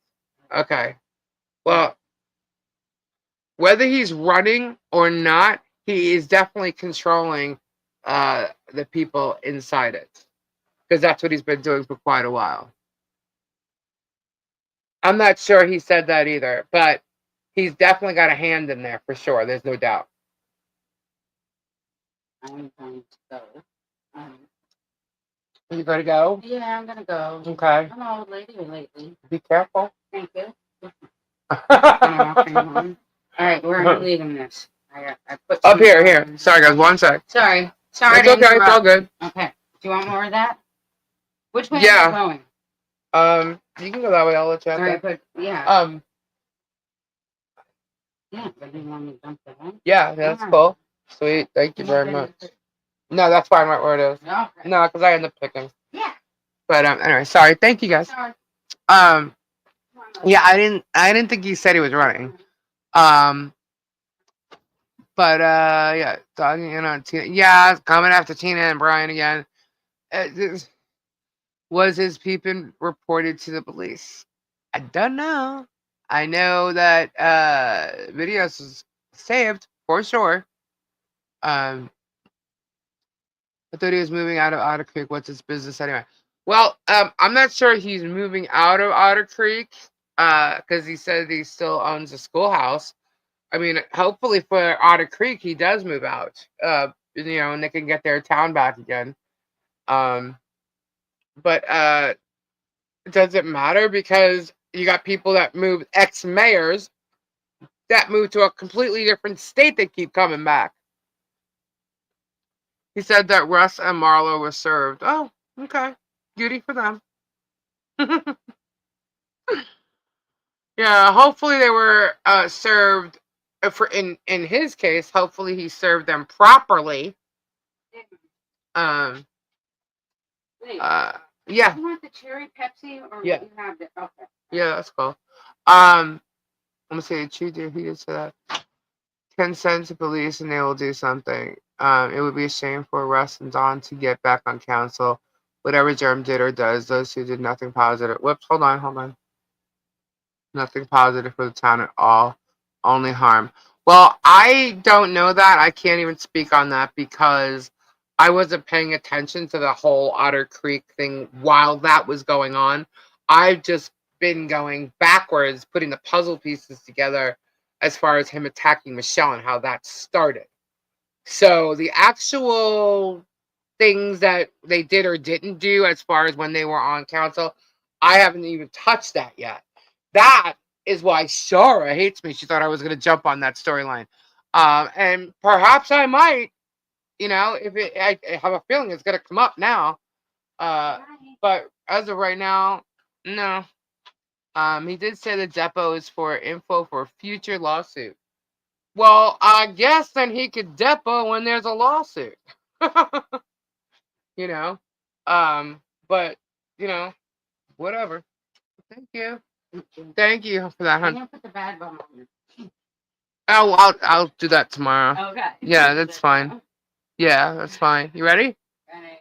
Okay. Well, whether he's running or not, he is definitely controlling the people inside it. Because that's what he's been doing for quite a while. I'm not sure he said that either, but he's definitely got a hand in there for sure. There's no doubt. I'm going to go. You gotta go? Yeah, I'm going to go. Okay. I'm an old lady lately. Be careful. Thank you. All right, where am I leaving this? I put Up here. Sorry, guys. 1 sec. Sorry. It's okay. It's all good. Okay. Do you want more of that? Which way Yeah. am I going? You can go that way. I'll let you have All right, that. but yeah. Yeah, but you want me to dump that in? Yeah, that's cool. Sweet. Thank you very much. No, that's fine right where it is. Okay. No, because I end up picking. Yeah. But anyway, sorry. Thank you guys. Sorry. Yeah, I didn't think he said he was running. But yeah, talking on Tina. Yeah, coming after Tina and Brian again. Was his peeping reported to the police? I don't know. I know that videos was saved for sure. I thought he was moving out of Otter Creek. What's his business anyway? Well, I'm not sure he's moving out of Otter Creek because he said he still owns a schoolhouse. I mean, hopefully for Otter Creek, he does move out, and they can get their town back again. But does it matter because you got people that move, ex-mayors that move to a completely different state that keep coming back. He said that Russ and Marlo were served. Oh, okay. Beauty for them. Yeah, hopefully they were served. In his case, hopefully he served them properly. Wait, Yeah. you want the cherry Pepsi or Yeah. you have it? Okay. Yeah, that's cool. I'm gonna say he did say that. 10 cents to police and they will do something. It would be a shame for Russ and Don to get back on council. Whatever Germ did or does, those who did nothing positive. Whoops, hold on. Nothing positive for the town at all. Only harm. Well, I don't know that. I can't even speak on that because I wasn't paying attention to the whole Otter Creek thing while that was going on. I've just been going backwards, putting the puzzle pieces together as far as him attacking Michelle and how that started. So the actual things that they did or didn't do as far as when they were on council, I haven't even touched that yet. That is why Shara hates me. She thought I was going to jump on that storyline. And perhaps I might, if I have a feeling it's going to come up now. But as of right now, no. He did say the depot is for info for a future lawsuit. Well, I guess then he could depot when there's a lawsuit. you know. But whatever. Thank you. Thank you for that, I'm hon. gonna put the bad bum on you. Oh, I'll do that tomorrow. Okay. Yeah, that's fine. Yeah, that's fine. You ready? Ready.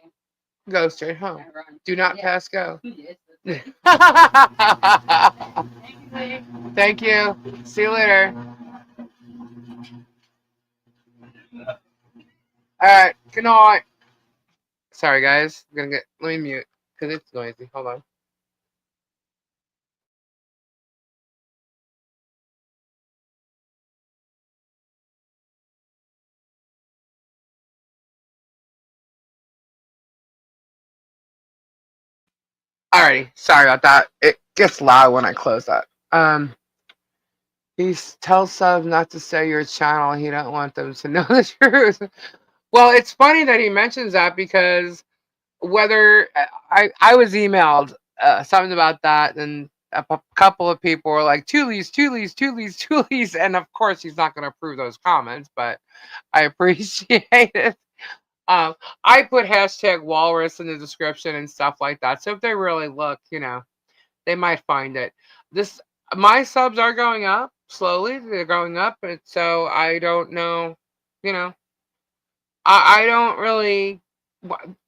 Go straight home. And run. Do not Yeah. pass go. Yes. Thank you. See you later. All right. Good night. Sorry, guys. Let me mute because it's noisy. Hold on. Alrighty. Sorry about that. It gets loud when I close that. He tells subs not to say your channel. He don't want them to know the truth. Well, it's funny that he mentions that because whether I was emailed something about that, and a couple of people were like, Toolies, Toolies, Toolies, Toolies. And of course, he's not going to approve those comments, but I appreciate it. I put hashtag walrus in the description and stuff like that. So if they really look, they might find it. My subs are going up slowly. They're going up. And so I don't know, you know, I don't really.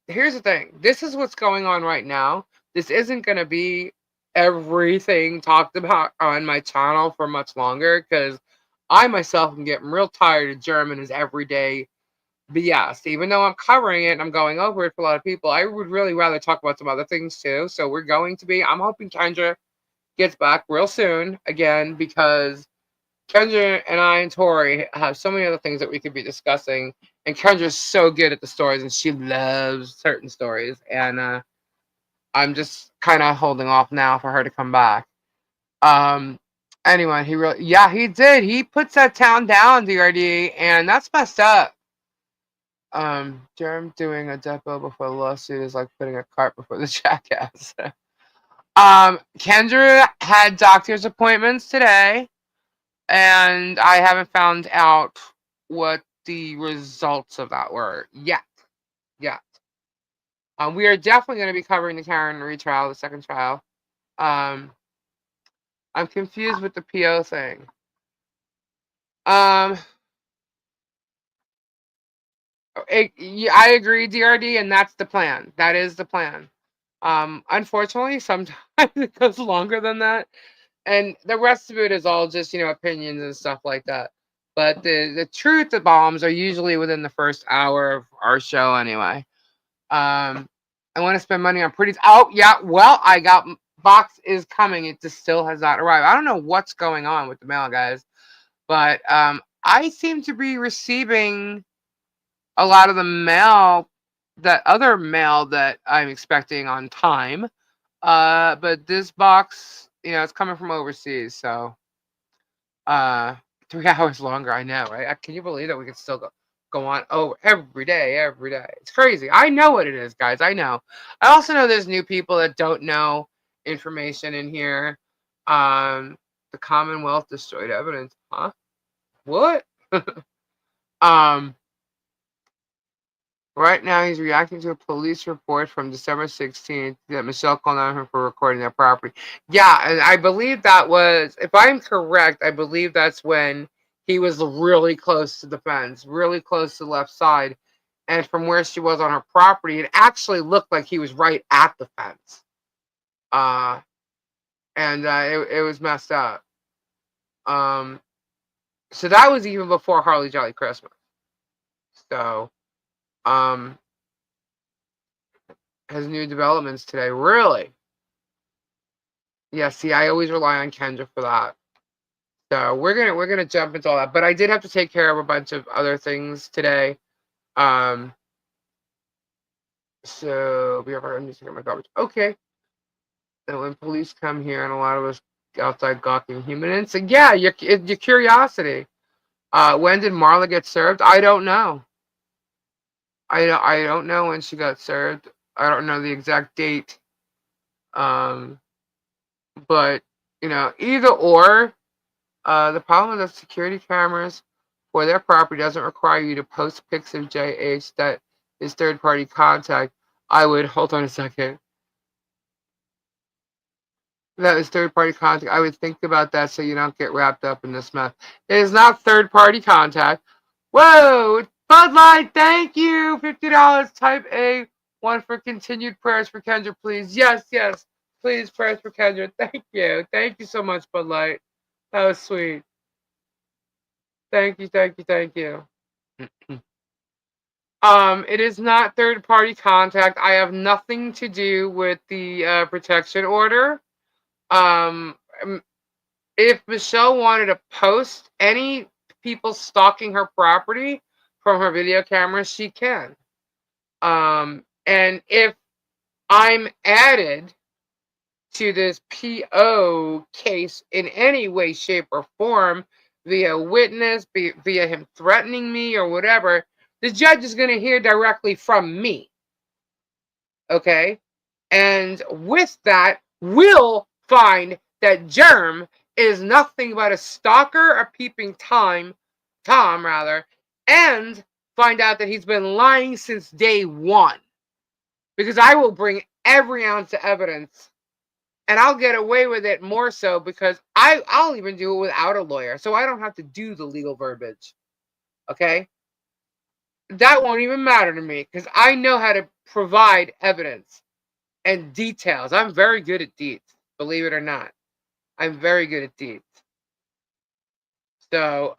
Here's the thing. This is what's going on right now. This isn't going to be everything talked about on my channel for much longer because I myself am getting real tired of Germ and his everyday BS. Even though I'm covering it and I'm going over it for a lot of people, I would really rather talk about some other things too. So we're going to be. I'm hoping Kendra gets back real soon again because Kendra and I and Tori have so many other things that we could be discussing. And Kendra's so good at the stories and she loves certain stories. And I'm just kind of holding off now for her to come back. Anyway, he did. He puts that town down, DRD, and that's messed up. Germ doing a depot before the lawsuit is like putting a cart before the jackass. Kendra had doctor's appointments today. And I haven't found out what the results of that were yet. We are definitely going to be covering the Karen retrial, the second trial. I'm confused with the PO thing. I agree, DRD, and that's the plan. That is the plan. Unfortunately, sometimes it goes longer than that. And the rest of it is all just, opinions and stuff like that. But the truth of bombs are usually within the first hour of our show anyway. I want to spend money on pretties. Oh, yeah. Well, I got box is coming. It just still has not arrived. I don't know what's going on with the mail, guys. But I seem to be receiving a lot of the mail, that other mail that I'm expecting on time. But this box, it's coming from overseas, so 3 hours longer. I know, right? Can you believe that we can still go on every day? It's crazy. I know what it is, guys. I know. I also know there's new people that don't know information in here. The Commonwealth destroyed evidence, huh? What? Right now, he's reacting to a police report from December 16th that Michelle called on him for recording their property. Yeah, and I believe that was, if I'm correct, I believe that's when he was really close to the fence, really close to the left side. And from where she was on her property, it actually looked like he was right at the fence. and it was messed up. So that was even before Harley Jolly Christmas. So, has new developments today. Really? Yeah. See, I always rely on Kendra for that. So we're gonna jump into all that. But I did have to take care of a bunch of other things today. So be right back. I'm just taking my garbage. Okay. And when police come here, and a lot of us outside gawking human, and say, yeah, your curiosity. When did Marla get served? I don't know. I don't know when she got served. I don't know the exact date. But either or. The problem with the security cameras for their property doesn't require you to post pics of JH that is third-party contact. I would hold on a second. That is third-party contact. I would think about that so you don't get wrapped up in this mess. It is not third-party contact. Whoa! Bud Light, thank you. $50. Type A. One for continued prayers for Kendra, please. Yes, yes. Please, prayers for Kendra. Thank you. Thank you so much, Bud Light. That was sweet. Thank you, thank you, thank you. It is not third-party contact. I have nothing to do with the protection order. If Michelle wanted to post any people stalking her property from her video camera, she can. And if I'm added to this PO case in any way, shape, or form, via witness, via him threatening me or whatever, the judge is going to hear directly from me. Okay? And with that, we'll find that Germ is nothing but a stalker, a peeping Tom, and find out that he's been lying since day one. Because I will bring every ounce of evidence. And I'll get away with it more so because I'll even do it without a lawyer. So I don't have to do the legal verbiage. Okay? That won't even matter to me because I know how to provide evidence and details. I'm very good at deeds, believe it or not. I'm very good at deeds. So,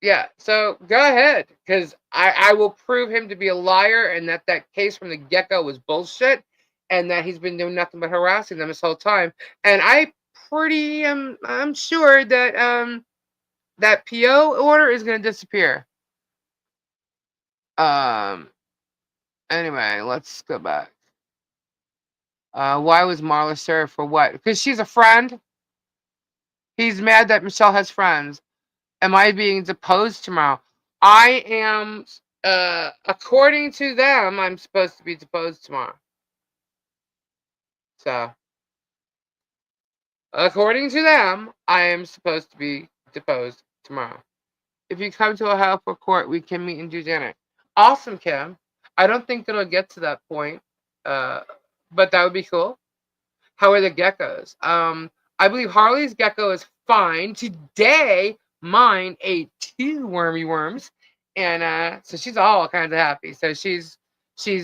yeah. So go ahead because I will prove him to be a liar and that case from the get-go was bullshit. And that he's been doing nothing but harassing them this whole time. And I'm sure that that PO order is gonna disappear. Anyway, let's go back. Why was Marla served for what? Because she's a friend. He's mad that Michelle has friends. Am I being deposed tomorrow? I am according to them, I'm supposed to be deposed tomorrow. So according to them, I am supposed to be deposed tomorrow. If you come to Ohio for court, we can meet and do dinner. Awesome, Kim. I don't think it'll get to that point, but that would be cool. How are the geckos? I believe Harley's gecko is fine. Today, mine ate 2 wormy worms, and so she's all kinds of happy. So she's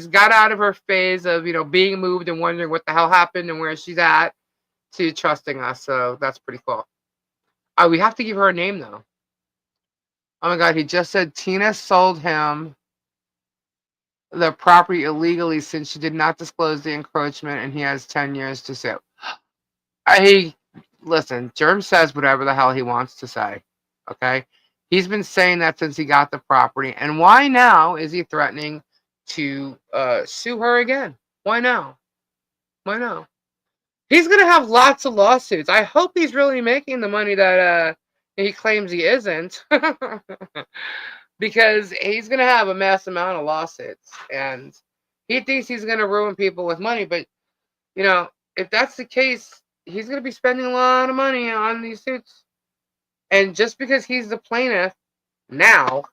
got out of her phase of being moved and wondering what the hell happened and where she's at to trusting us. So that's pretty cool. We have to give her a name though. Oh my God, he just said Tina sold him the property illegally since she did not disclose the encroachment and he has 10 years to sue. Listen, Germ says whatever the hell he wants to say. Okay? He's been saying that since he got the property. And why now is he threatening to sue her again? Why now? Why now? He's going to have lots of lawsuits. I hope he's really making the money that he claims he isn't. Because he's going to have a mass amount of lawsuits. And he thinks he's going to ruin people with money. But, if that's the case, he's going to be spending a lot of money on these suits. And just because he's the plaintiff now,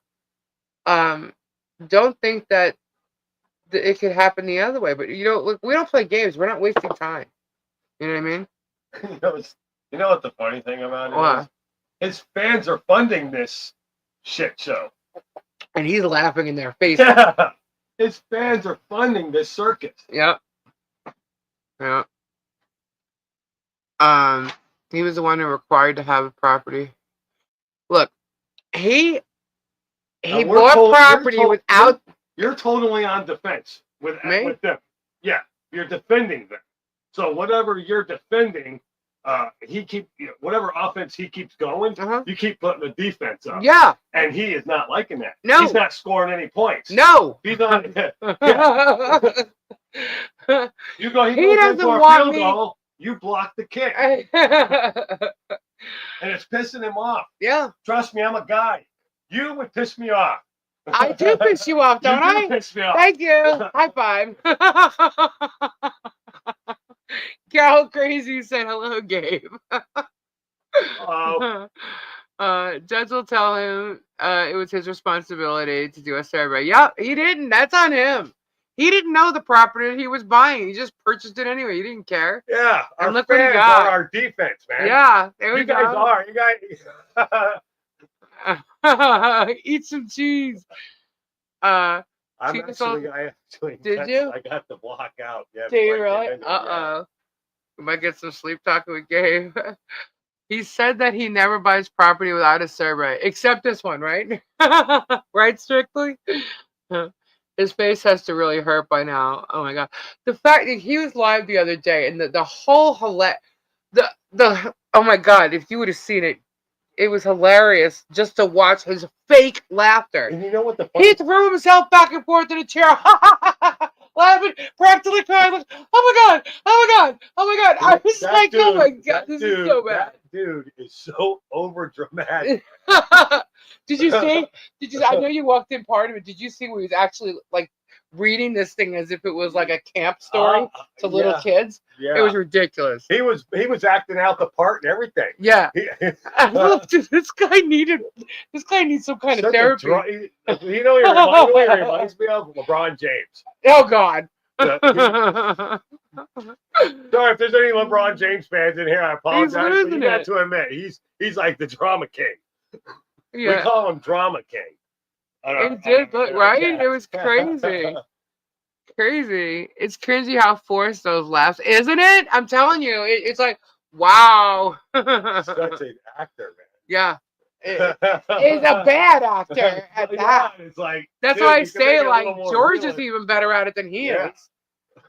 don't think that it could happen the other way. But, look, we don't play games. We're not wasting time. You know what I mean? You know what the funny thing about it What? is? His fans are funding this shit show. And he's laughing in their face. Yeah. His fans are funding this circus. Yep. Yeah. He was the one who required to have a property. Look, he We're bought told- property without You're totally on defense with Me? them. Yeah, you're defending them. So whatever you're defending, whatever offense he keeps going, Uh-huh. you keep putting the defense up. Yeah. And he is not liking that. No. He's not scoring any points. No. He's not. You go. He He goes doesn't in for a want field me- goal. You block the kick, and it's pissing him off. Yeah. Trust me, I'm a guy. You would piss me off. I do piss you off, don't you do I? piss me off. Thank you. High five. Carol Crazy said hello, Gabe. Oh, Judge will tell him it was his responsibility to do a survey. Yeah, he didn't. That's on him. He didn't know the property he was buying. He just purchased it anyway. He didn't care. yeah. Our And look what he fans got. are our defense, man. Yeah, there we You guys go. are. You guys. Eat some cheese. I I actually. Did you? I got the block out. Yeah. do you before I came really? in here, We might get some sleep talking with Gabe. He said that he never buys property without a survey, except this one, right? Right, Strictly? His face has to really hurt by now. Oh my god. The fact that he was live the other day and the whole oh my god, if you would have seen it, it was hilarious just to watch his fake laughter. And you know what the He threw himself back and forth in a chair, laughing, practically crying, like, oh my god, oh my god, oh my god. I was like, oh my god, this is so bad. That dude is so over dramatic. Did you see? I know you walked in part of it. Did you see where he was actually like reading this thing as if it was like a camp story to little kids? Yeah. It was ridiculous. He was acting out the part and everything. Yeah. Dude, this guy needs some kind of therapy. You know, he reminds me of LeBron James. Oh God. Sorry if there's any LeBron James fans in here. I apologize. But you got to admit, he's like the drama king. Yeah. We call him Drama King. It did look right. It was crazy. Crazy. It's crazy how forced those laughs, isn't it? I'm telling you, it's like, wow. Such an actor, man. Yeah. He's a bad actor at that. It's like that's why I say, like, George is even better at it than he is.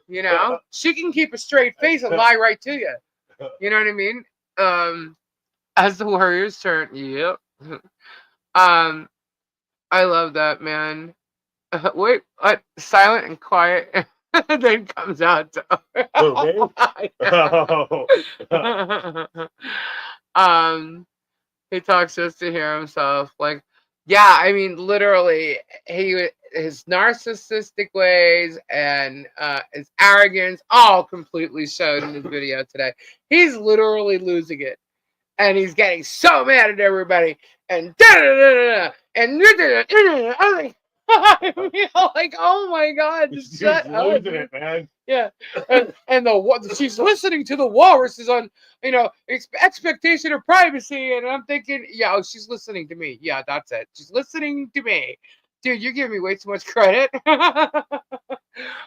You know, she can keep a straight face and lie right to you. You know what I mean? As the Warriors turn, yep. I love that, man. Wait, what? Silent and quiet, and then comes out. He talks just to hear himself. Like, yeah, I mean, literally, his narcissistic ways and his arrogance all completely showed in this video today. He's literally losing it. And he's getting so mad at everybody, and and I'm like, oh my god, just shut up. Losing it, man. Yeah, and she's listening to the walruses on, expectation of privacy, and I'm thinking, yeah, she's listening to me. Yeah, that's it. She's listening to me, dude. You're giving me way too much credit.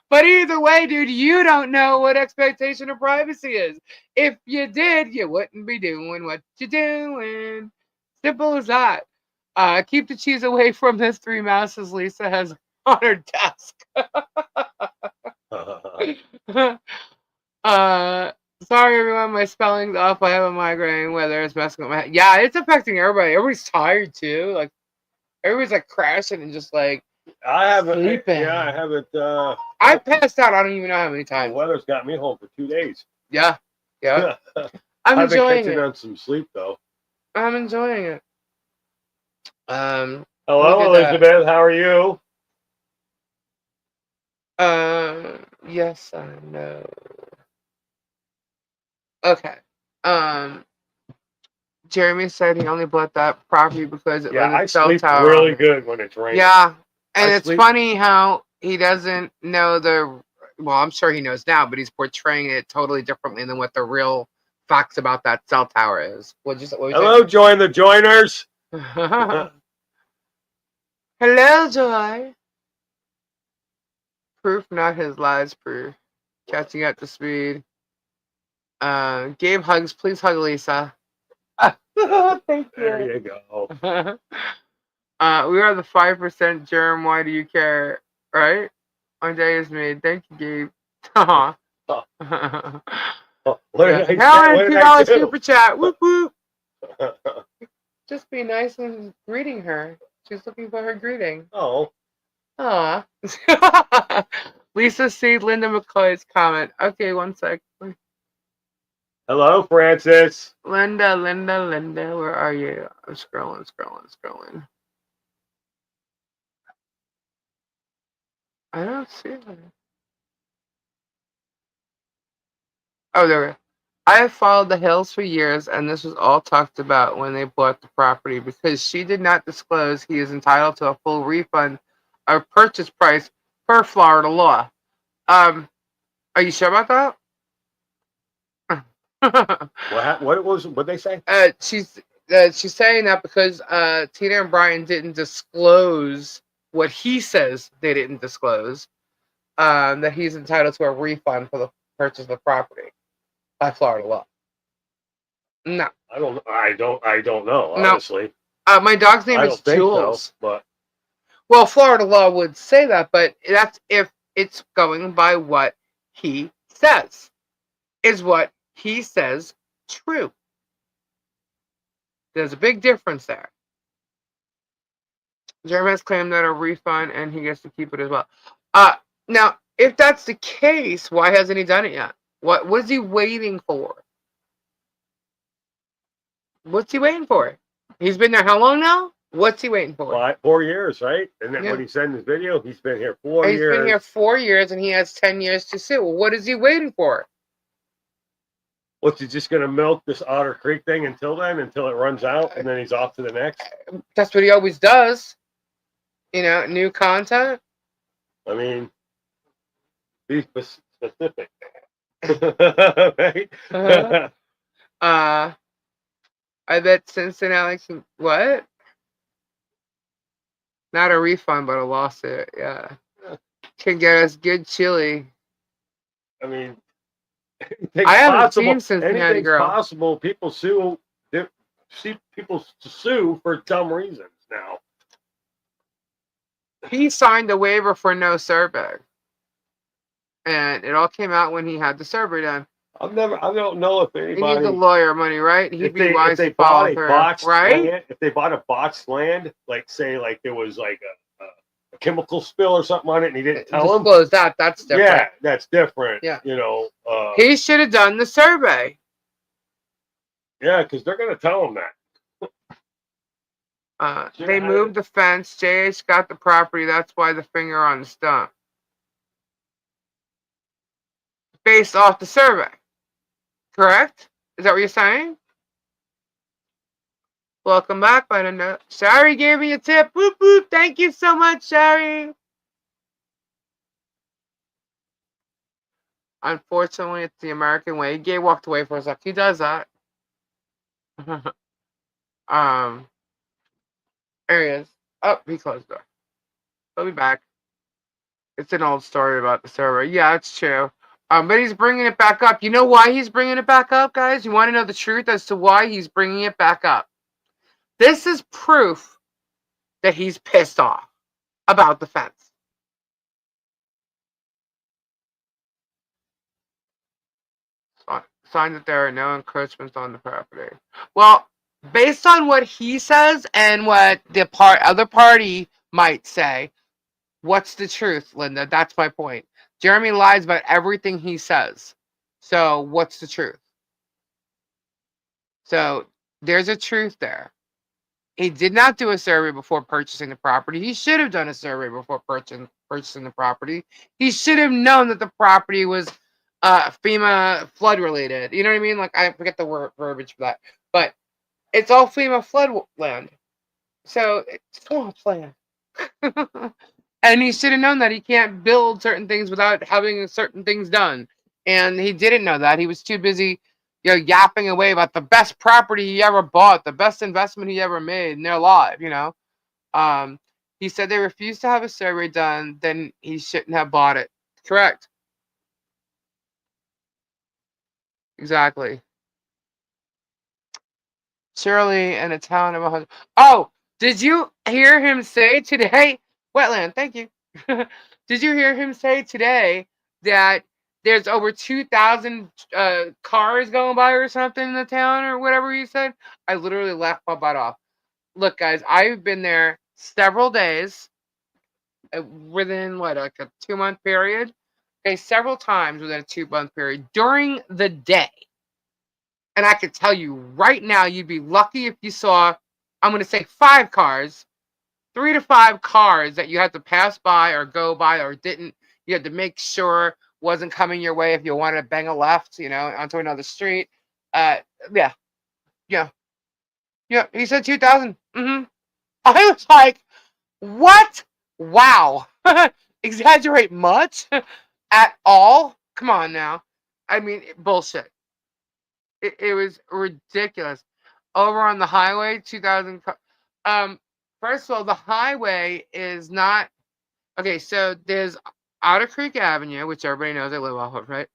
But either way, dude, you don't know what expectation of privacy is. If you did, you wouldn't be doing what you're doing. Simple as that. Keep the cheese away from this 3 mouses Lisa has on her desk. Sorry, everyone. My spelling's off. I have a migraine. Weather is messing with my head. Yeah, it's affecting everybody. Everybody's tired, too. Like, everybody's, like, crashing and just, like, I haven't. sleeping. Yeah, I haven't. I passed out. I don't even know how many The times. weather's got me home for 2 days. Yeah. I'm I've been enjoying catching it. on some sleep though. I'm enjoying it. Hello, Look at Elizabeth. How are you? Yes, I know. Okay. Jeremy said he only bought that property because it was I a cell sleep tower. really good when it's raining. Yeah, and I it's sleep- funny how he doesn't know well, I'm sure he knows now, but he's portraying it totally differently than what the real facts about that cell tower is. What Hello, join the joiners. Hello, Joy. Proof, not his lies proof. Catching up to speed. Gabe hugs. Please hug Lisa. Thank There you. you go. We are the 5% germ. Why do you care? Right? My day is made. Thank you, Gabe. Aw. What Yeah. did I say? Helen, What did I $2 do? super chat. Whoop whoop. Just be nice and greeting her. She's looking for her greeting. Oh, Aw. Lisa C. Linda McCoy's comment. Okay, one sec. hello, Francis. Linda, where are you? I'm scrolling. I don't see her. Oh, there we go. I have followed the Hills for years, and this was all talked about when they bought the property because she did not disclose he is entitled to a full refund of purchase price per Florida law. Are you sure about that? What they say? She's saying that because Tina and Brian didn't disclose what he says they didn't disclose, that he's entitled to a refund for the purchase of the property by Florida law. No, I don't know. no. Honestly, My dog's name I is don't think Jules. so. But Well, Florida law would say that, but that's if it's going by what he says. Is what he says true? There's a big difference there. Germ has claimed that a refund and he gets to keep it as well. Now, if that's the case, why hasn't he done it yet? What was he waiting for? What's he waiting for? He's been there how long now? What's he waiting for? 4 years, right? And then Yeah. what he said in his video, he's been here 4 He's years. been here 4 years and he has 10 years to sue. Well, what is he waiting for? What's he just gonna milk this Otter Creek thing until it runs out, and then he's off to the next? That's what he always does. You know, new content. I mean, be specific. Right? I bet Cincinnati can what? Not a refund, but a lawsuit. Yeah, can get us good chili. I mean, I haven't possible. seen Cincinnati Anything's Girl. possible. People see people sue for dumb reasons now. He signed a waiver for no survey, and it all came out when he had the survey done. I don't know if He anybody. needs the lawyer money, right? He'd be wise to follow through, right? Land, if they bought a botched land, like say, like there was like a chemical spill or something on it, and he didn't tell them. Disclose that. That's different. Yeah, that's different. Yeah. You know. He should have done the survey. Yeah, because they're gonna tell him that. They moved the fence. JH got the property. That's why the finger on the stump. Based off the survey. Correct? Is that what you're saying? Welcome back. I don't know. Shari gave me a tip. Whoop whoop. Thank you so much, Shari. Unfortunately, it's the American way. Gay walked away for a sec. He does that. There he is. Oh, he closed the door. He'll be back. It's an old story about the server. Yeah, it's true. But he's bringing it back up. You know why he's bringing it back up, guys? You want to know the truth as to why he's bringing it back up? This is proof that he's pissed off about the fence. Sign that there are no encroachments on the property. Well, based on what he says and what the other party might say, what's the truth, Linda? That's my point. Jeremy lies about everything he says. So what's the truth? So there's a truth there. He did not do a survey before purchasing the property. He should have done a survey before purchasing the property. He should have known that the property was FEMA flood related. You know what I mean? Like, I forget the verbiage for that. But it's all FEMA flood land. So it's swampland. And he should have known that he can't build certain things without having certain things done. And he didn't know that. He was too busy, yapping away about the best property he ever bought, the best investment he ever made in their life, He said they refused to have a survey done, then he shouldn't have bought it. Correct. Exactly. Shirley and a town of 100. Oh, did you hear him say today? Wetland, thank you. Did you hear him say today that there's over 2,000 cars going by or something in the town or whatever he said? I literally laughed my butt off. Look, guys, I've been there several days within what, like a 2-month period? Okay, several times within a 2-month period during the day. And I could tell you right now, you'd be lucky if you saw, I'm going to say 5 cars, 3 to 5 cars that you had to pass by or go by or didn't. You had to make sure wasn't coming your way if you wanted to bang a left, onto another street. Uh, yeah, yeah, yeah. He said 2,000. I was like, what? Wow. Exaggerate much at all? Come on now. I mean, bullshit. It was ridiculous. Over on the highway, 2,000. First of all, the highway is not okay. So there's Otter Creek Avenue, which everybody knows I live off of, right?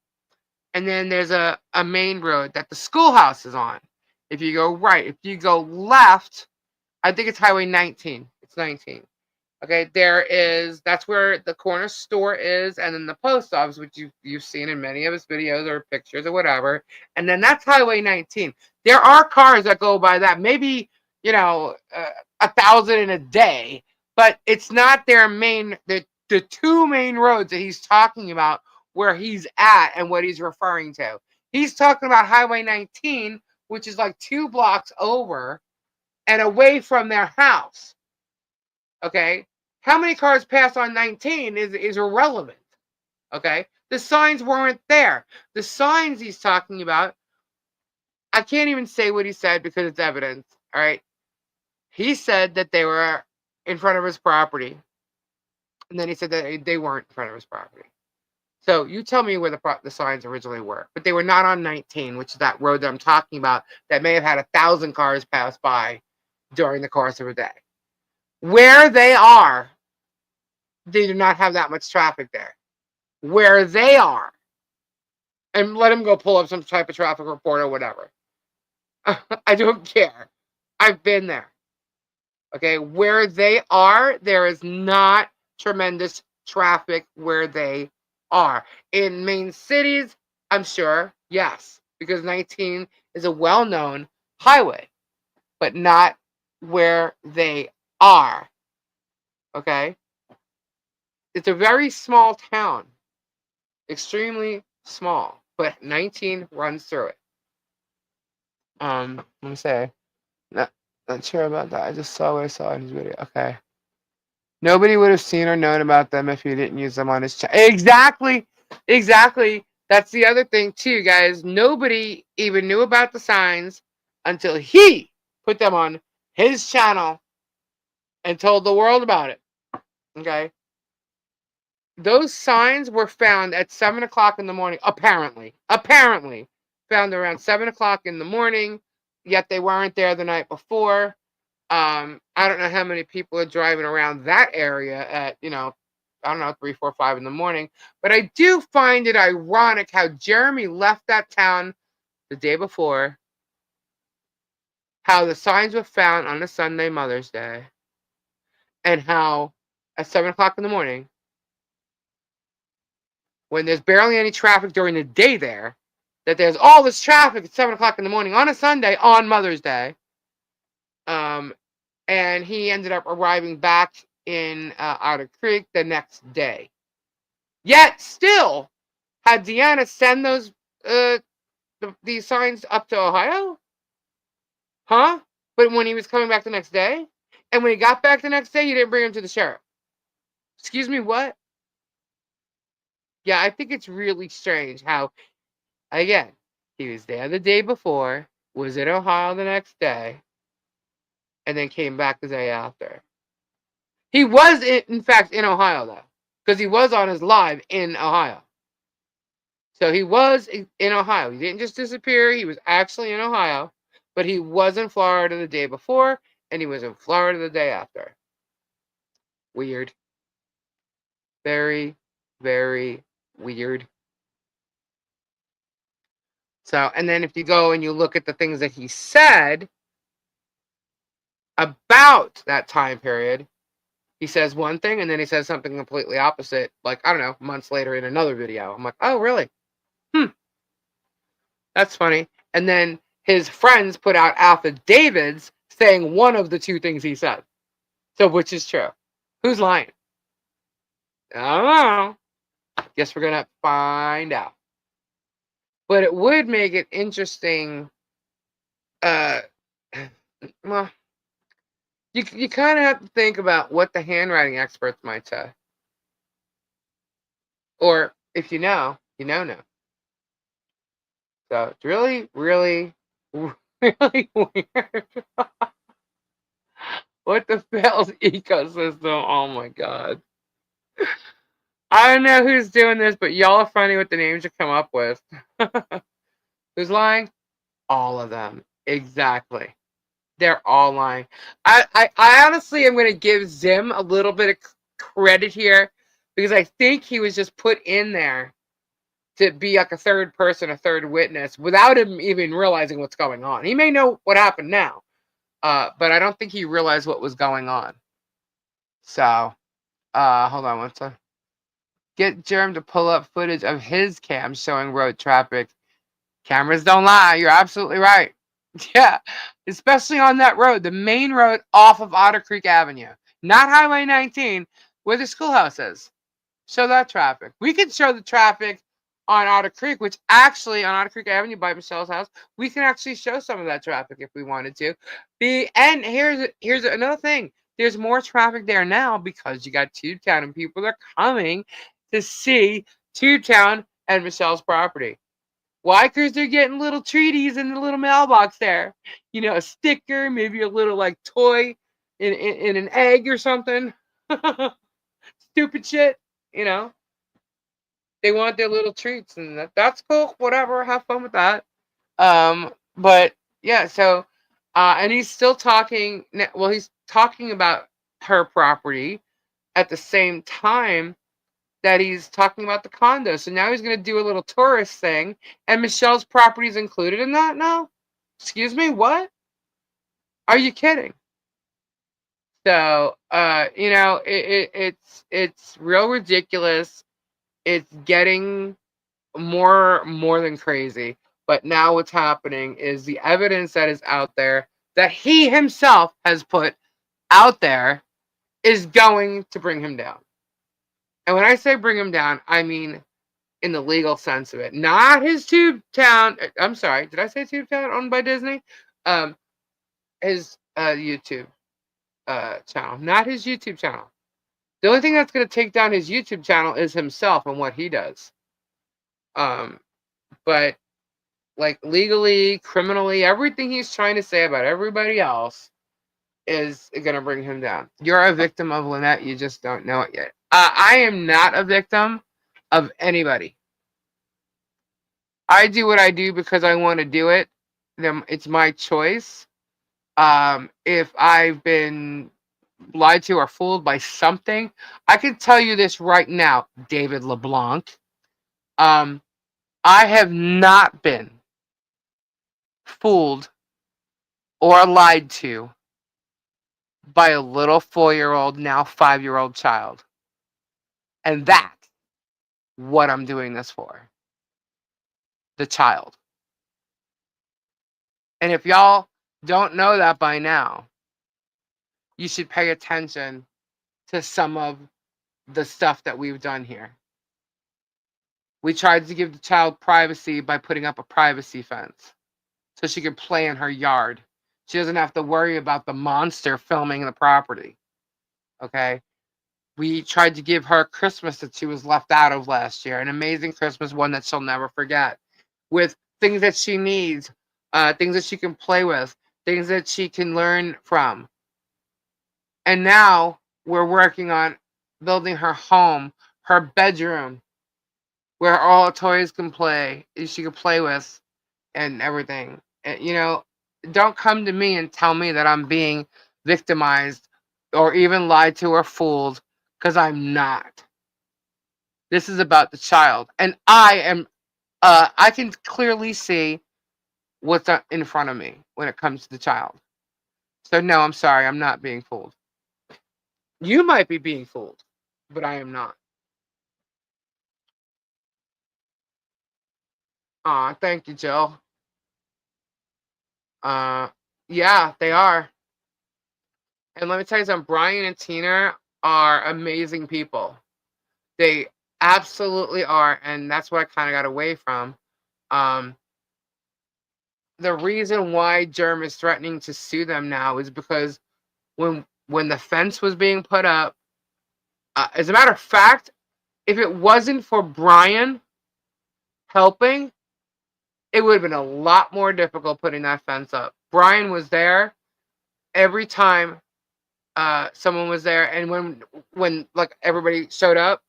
And then there's a main road that the schoolhouse is on. If you go right, if you go left, I think it's Highway 19. It's 19. Okay, that's where the corner store is, and then the post office, which you've seen in many of his videos or pictures or whatever, and then that's Highway 19. There are cars that go by that, maybe 1,000 in a day, but it's not their main. The 2 main roads that he's talking about, where he's at and what he's referring to. He's talking about Highway 19, which is like 2 blocks over and away from their house. Okay, how many cars pass on 19 is irrelevant. Okay, the signs weren't there. The signs he's talking about, I can't even say what he said because it's evidence. All right, he said that they were in front of his property, and then he said that they weren't in front of his property. So you tell me where the signs originally were, but they were not on 19, which is that road that I'm talking about that may have had 1,000 cars pass by during the course of a day. Where they are, they do not have that much traffic there. Where they are, and let him go pull up some type of traffic report or whatever. I don't care. I've been there. Okay, where they are, there is not tremendous traffic where they are. In main cities, I'm sure, yes, because 19 is a well-known highway, but not where they are. Okay? It's a very small town. Extremely small, but 19 runs through it. Let me say, not sure about that. I just saw what I saw in his video. Okay. Nobody would have seen or known about them if he didn't use them on his channel. Exactly. Exactly. That's the other thing too, guys. Nobody even knew about the signs until he put them on his channel and told the world about it. Okay. Those signs were found at 7 o'clock in the morning, apparently. Apparently. Found around 7 o'clock in the morning, yet they weren't there the night before. I don't know how many people are driving around that area at, I don't know, 3, 4, 5 in the morning. But I do find it ironic how Jeremy left that town the day before, how the signs were found on a Sunday, Mother's Day, and how at 7 o'clock in the morning, when there's barely any traffic during the day there, that there's all this traffic at 7 o'clock in the morning on a Sunday on Mother's Day. And he ended up arriving back in Otter Creek the next day. Yet still, had Deanna send these signs up to Ohio? Huh? But when he was coming back the next day? And when he got back the next day, he didn't bring them to the sheriff. Excuse me, what? Yeah, I think it's really strange how, again, he was there the day before, was in Ohio the next day, and then came back the day after. He was, in fact, in Ohio, though, because he was on his live in Ohio. So he was in Ohio. He didn't just disappear. He was actually in Ohio, but he was in Florida the day before, and he was in Florida the day after. Weird. Very, very weird. So, and then if you go and you look at the things that he said about that time period, he says one thing and then he says something completely opposite, like, I don't know, months later in another video. I'm like, oh, really? That's funny. And then his friends put out affidavits saying one of the two things he said. So, which is true? Who's lying? I don't know. Guess we're going to find out. But it would make it interesting. Well, you kind of have to think about what the handwriting experts might say. Or if you know, you know. So it's really, really, really weird. What the failed ecosystem? Oh my god. I don't know who's doing this, but y'all are funny with the names you come up with. Who's lying? All of them. Exactly. They're all lying. I honestly am going to give Zim a little bit of credit here because I think he was just put in there to be like a third person, a third witness, without him even realizing what's going on. He may know what happened now, but I don't think he realized what was going on. So, hold on one second. Get Germ to pull up footage of his cam showing road traffic. Cameras don't lie. You're absolutely right. Yeah, especially on that road, the main road off of Otter Creek Avenue, not Highway 19, where the schoolhouse is. Show that traffic. We could show the traffic on Otter Creek, which actually on Otter Creek Avenue by Michelle's house, we can actually show some of that traffic if we wanted to. And here's another thing. There's more traffic there now because you got Tubetown and people are coming to see Tubetown and Michelle's property. Why? Because they're getting little treaties in the little mailbox there. You know, a sticker, maybe a little like toy in an egg or something. Stupid shit, you know. They want their little treats, and that's cool. Whatever, have fun with that. But yeah, so and he's still talking. Well, he's talking about her property at the same time that he's talking about the condo. So now he's going to do a little tourist thing, and Michelle's property is included in that now. Excuse me, what? Are you kidding? So, you know, it's real ridiculous. It's getting more than crazy. But now what's happening is the evidence that is out there that he himself has put out there is going to bring him down. And when I say bring him down, I mean in the legal sense of it. Not his Tubetown. I'm sorry, did I say Tubetown owned by Disney? His YouTube channel, not his YouTube channel. The only thing that's going to take down his YouTube channel is himself and what he does. But like legally, criminally, everything he's trying to say about everybody else is going to bring him down. You're a victim of Lynette. You just don't know it yet. I am not a victim of anybody. I do what I do because I want to do it. It's my choice. If I've been lied to or fooled by something, I can tell you this right now, David LeBlanc. I have not been fooled or lied to by a little 4-year-old, now 5-year-old child. And that's what I'm doing this for. The child. And if y'all don't know that by now, you should pay attention to some of the stuff that we've done here. We tried to give the child privacy by putting up a privacy fence so she could play in her yard. She doesn't have to worry about the monster filming the property. Okay? We tried to give her Christmas that she was left out of last year, an amazing Christmas, one that she'll never forget, with things that she needs, things that she can play with, things that she can learn from. And now we're working on building her home, her bedroom, where all toys can play, she can play with, and everything. And, you know, don't come to me and tell me that I'm being victimized or even lied to or fooled, because I'm not. This is about the child, and I am I can clearly see what's in front of me when it comes to the child. So no, I'm sorry, I'm not being fooled. You might be being fooled, but I am not. Aw, thank you, Jill. Uh, yeah, they are. And let me tell you something, Brian and Tina are amazing people. They absolutely are, and that's what I kind of got away from. Um, the reason why Germ is threatening to sue them now is because when the fence was being put up, as a matter of fact, if it wasn't for Brian helping, it would have been a lot more difficult putting that fence up. Brian was there every time someone was there, and when like everybody showed up,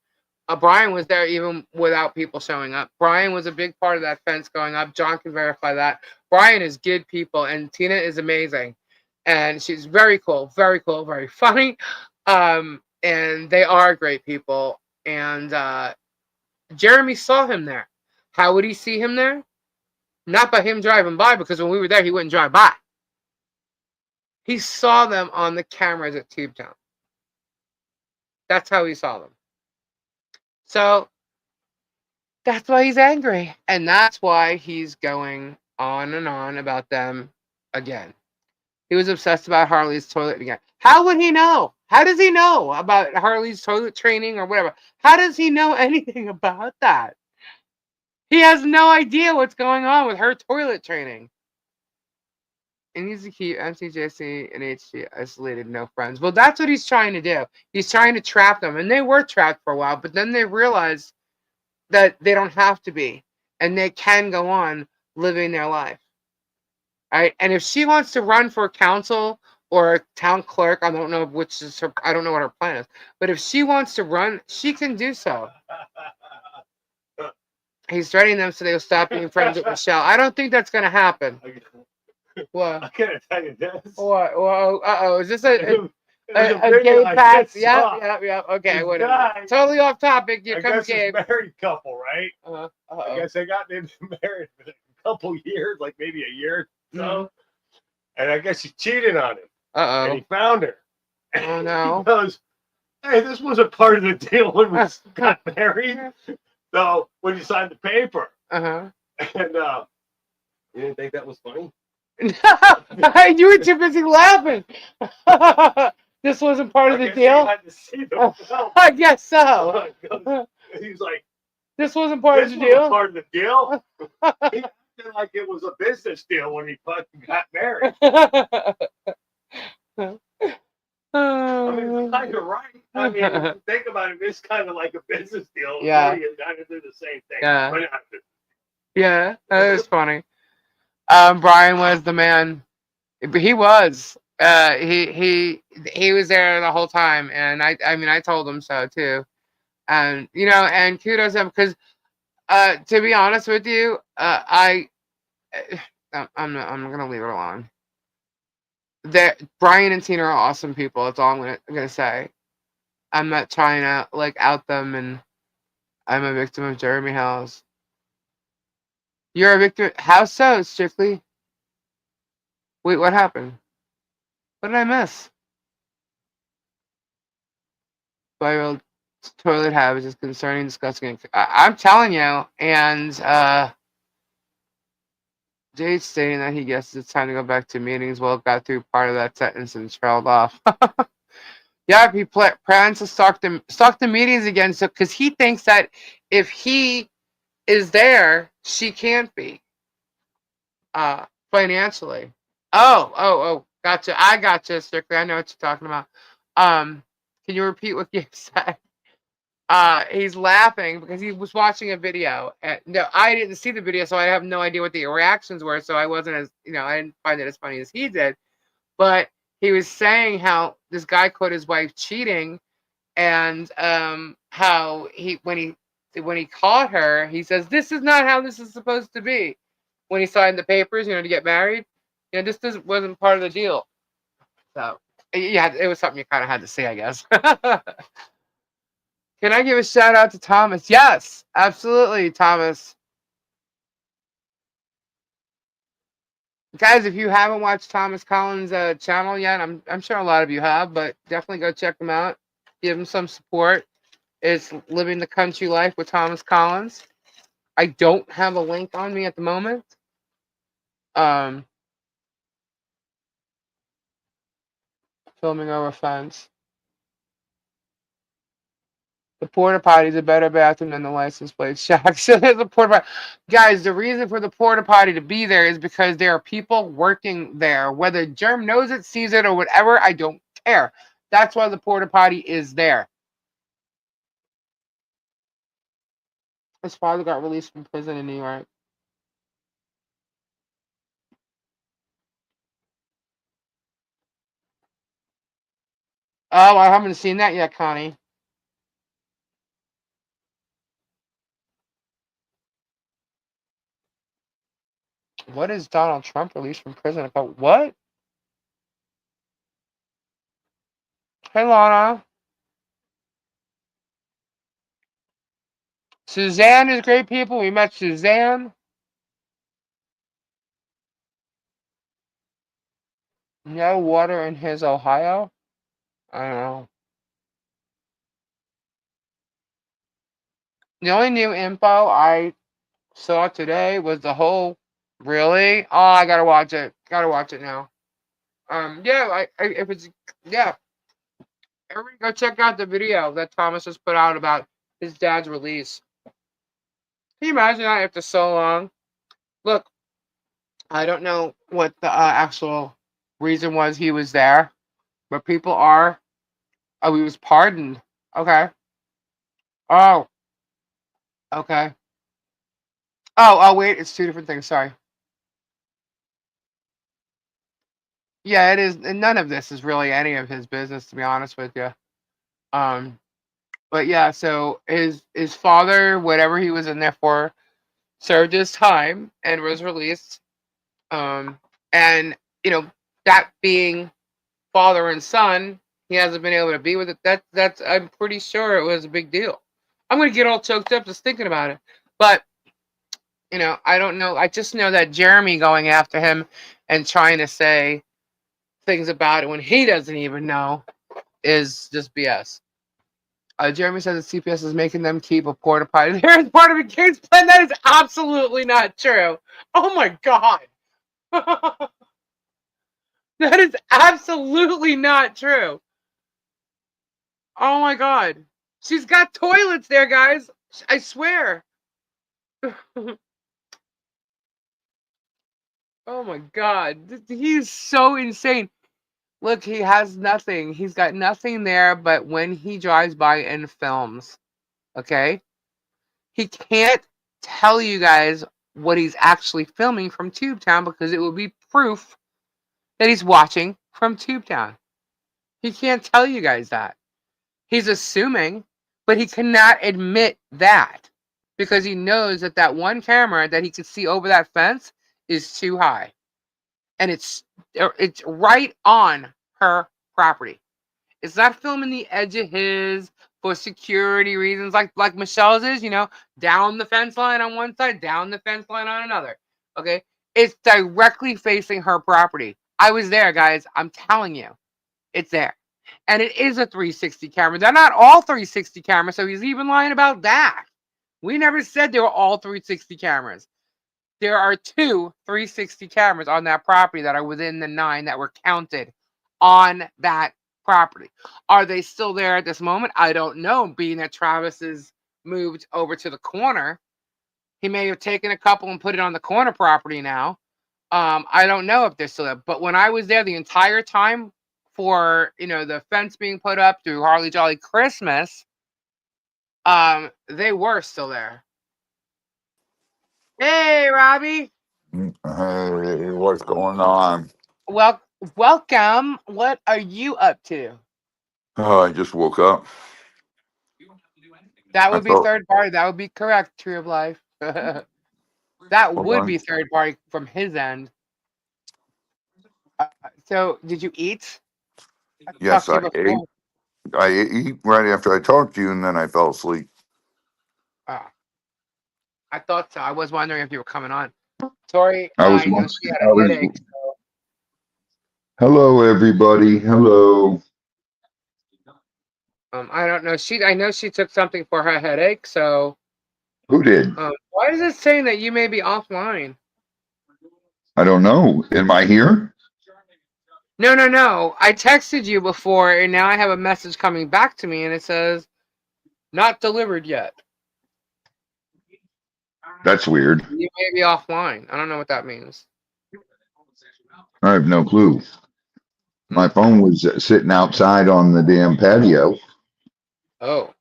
Brian was there even without people showing up. Brian was a big part of that fence going up. John can verify that. Brian is good people, and Tina is amazing, and she's very cool, very funny, and they are great people. And Jeremy saw him there. How would he see him there? Not by him driving by, because when we were there, he wouldn't drive by. He saw them on the cameras at Tubetown. That's how he saw them. So that's why he's angry. And that's why he's going on and on about them again. He was obsessed about Harley's toilet again. How would he know? How does he know about Harley's toilet training or whatever? How does he know anything about that? He has no idea what's going on with her toilet training. It needs to keep MCJC and HG isolated, no friends. Well, that's what he's trying to do. He's trying to trap them. And they were trapped for a while, but then they realized that they don't have to be. And they can go on living their life. Right? And if she wants to run for council or a town clerk, I don't know which is her, I don't know what her plan is. But if she wants to run, she can do so. He's threatening them so they'll stop being friends with Michelle. I don't think that's going to happen. What? I gotta tell you this. What? Well, Is this a It was gay video I pass? just Yeah, saw. yeah. Okay, This whatever. guy- Totally off topic. Here I comes guess Gabe. it's a married couple, right? I Uh-oh. guess they got married for a couple years, like maybe a year or so. Mhm. And I guess he cheated on him. And Uh-oh. he found her. Oh, no. He goes, hey, this wasn't part of the deal when we got married. So when you signed the paper. Uh-huh. And you didn't think that was funny? You were too busy laughing. This wasn't part of the guess you deal? had to see the film. I guess so. He's like, this wasn't part this of the wasn't deal? part of the deal. He acted like it was a business deal when he fucking got married. I mean, it's kind of right. I mean, if you think about it, it's kind of like a business deal. Yeah. You kind of do the same thing. Yeah. But not Yeah, that was funny. Brian was the man. He was. He was there the whole time, and I mean I told him so too. And and kudos to him because to be honest with you, I'm gonna leave it alone. Brian and Tina are awesome people. That's all I'm gonna say. I'm not trying to like out them, and I'm a victim of Jeremy House. You're a victim. How so, Strictly? Wait, what happened? What did I miss? Viral toilet habits is concerning, disgusting. I'm telling you, and Jade's stating that he guesses it's time to go back to meetings. Well, got through part of that sentence and trailed off. Yeah, he plans to stalk the meetings again. So, because he thinks that if he is there, she can't be. Financially. Oh, gotcha. I gotcha, Strictly. I know what you're talking about. Can you repeat what you said? He's laughing because he was watching a video. And, no, I didn't see the video, so I have no idea what the reactions were. So I wasn't as, I didn't find it as funny as he did. But he was saying how this guy caught his wife cheating, and how when he caught her, he says, "This is not how this is supposed to be." When he signed the papers, to get married, this wasn't part of the deal. So yeah, it was something you kind of had to see, I guess. Can I give a shout out to Thomas? Yes, absolutely, Thomas. Guys, if you haven't watched Thomas Collins' channel yet, I'm sure a lot of you have, but definitely go check him out. Give him some support. It's Living the Country Life with Thomas Collins. I don't have a link on me at the moment. Filming over fence. The porta potty is a better bathroom than the license plate shack. So there's a porta potty. Guys, the reason for the porta potty to be there is because there are people working there. Whether Germ knows it, sees it, or whatever, I don't care. That's why the porta potty is there. His father got released from prison in New York. Oh, I haven't seen that yet, Connie. What is Donald Trump released from prison about? What? Hey, Lana. Suzanne is great people. We met Suzanne. No water in his Ohio. I don't know. The only new info I saw today was the whole. Really? Oh, I gotta watch it. Gotta watch it now. Yeah. If it's yeah, everybody go check out the video that Thomas has put out about his dad's release. Can you imagine that after so long? Look, I don't know what the actual reason was he was there, but people are. Oh, he was pardoned. Okay. Oh, okay. Oh, wait, it's two different things. Sorry. Yeah, it is. And none of this is really any of his business, to be honest with you. Um, but yeah, so his father, whatever he was in there for, served his time and was released. Um, and you know that being father and son, he hasn't been able to be with it. That's I'm pretty sure it was a big deal. I'm gonna get all choked up just thinking about it. But I don't know. I just know that Jeremy going after him and trying to say things about it when he doesn't even know is just BS. Jeremy says that CPS is making them keep a porta potty there as part of a case plan. That is absolutely not true. Oh my god. That is absolutely not true. Oh my god. She's got toilets there, guys. I swear. Oh my god. He's so insane. Look, he has nothing. He's got nothing there but when he drives by and films. Okay? He can't tell you guys what he's actually filming from Tubetown because it would be proof that he's watching from Tubetown. He can't tell you guys that. He's assuming, but he cannot admit that because he knows that that one camera that he could see over that fence is too high. And it's right on her property. It's not filming the edge of his for security reasons like Michelle's is, down the fence line on one side, down the fence line on another. Okay? It's directly facing her property. I was there, guys. I'm telling you. It's there. And it is a 360 camera. They're not all 360 cameras, so he's even lying about that. We never said they were all 360 cameras. There are 2 360 cameras on that property that are within the 9 that were counted on that property. Are they still there at this moment? I don't know, being that Travis has moved over to the corner. He may have taken a couple and put it on the corner property now. I don't know if they're still there. But when I was there the entire time for, the fence being put up through Harley Jolly Christmas, they were still there. Hey, Robbie. Hey, what's going on? Welcome. What are you up to? Oh, I just woke up. That I would be felt. third party. That would be correct, Tree of Life. That Hold would on. be third party from his end. So, did you eat? I talked Yes, to you I ate. before. I ate right after I talked to you, and then I fell asleep. I thought so. I was wondering if you were coming on. Tori, I was you know, once. she had I a was. headache. So, Hello, everybody. Hello. I don't know. I know she took something for her headache. So, Who did? why is it saying that you may be offline? I don't know. Am I here? No, no, no. I texted you before, and now I have a message coming back to me, and it says not delivered yet. That's weird. You may be offline. I don't know what that means. I have no clue. My phone was sitting outside on the damn patio. Oh.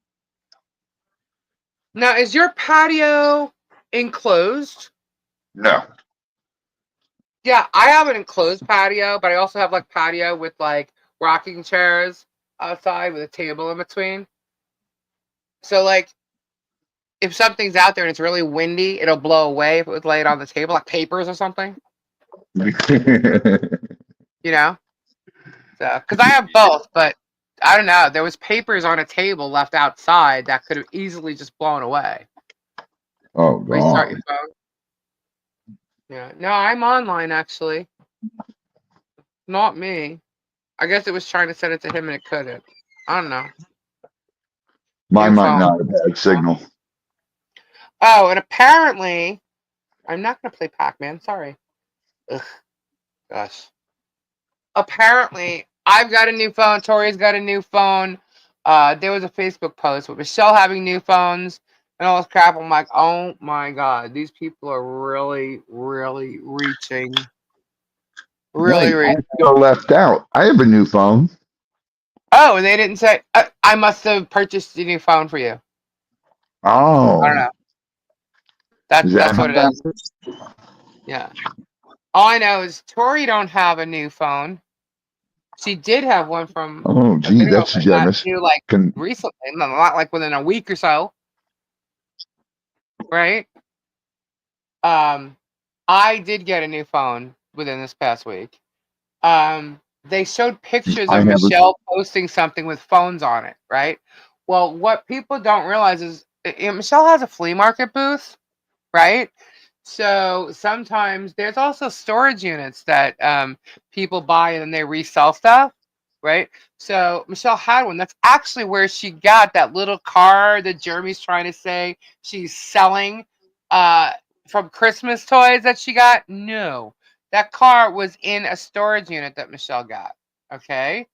Now, is your patio enclosed? No. Yeah, I have an enclosed patio, but I also have like patio with like rocking chairs outside with a table in between. So like if something's out there and it's really windy, it'll blow away if it was laid on the table, like papers or something, you know? So, because I have both, but I don't know. There was papers on a table left outside that could have easily just blown away. Oh, Restart your God. phone. Yeah. No, I'm online actually. Not me. I guess it was trying to send it to him and it couldn't. I don't know. Mine New might phone. not have had signal. Oh, and apparently, I'm not going to play Pac-Man. Sorry. Ugh, gosh. Apparently, I've got a new phone. Tori's got a new phone. There was a Facebook post with Michelle having new phones and all this crap. I'm like, oh my God, these people are really, really reaching. Really Wait, I reaching. feel left out. I have a new phone. Oh, and they didn't say, I must have purchased a new phone for you. I don't Oh. know. Is that That's how what it that is. works? Yeah. All I know is Tori don't have a new phone. She did have one from Oh, a gee, bit ago, that's but not generous. new like Can recently, not like within a week or so, right? I did get a new phone within this past week. They showed pictures I of have a Michelle posting something with phones on it, right? Well, what people don't realize is Michelle has a flea market booth, right? So sometimes there's also storage units that people buy and then they resell stuff, right? So Michelle had one. That's actually where she got that little car that Jeremy's trying to say she's selling from Christmas toys that she got. No, that car was in a storage unit that Michelle got. Okay.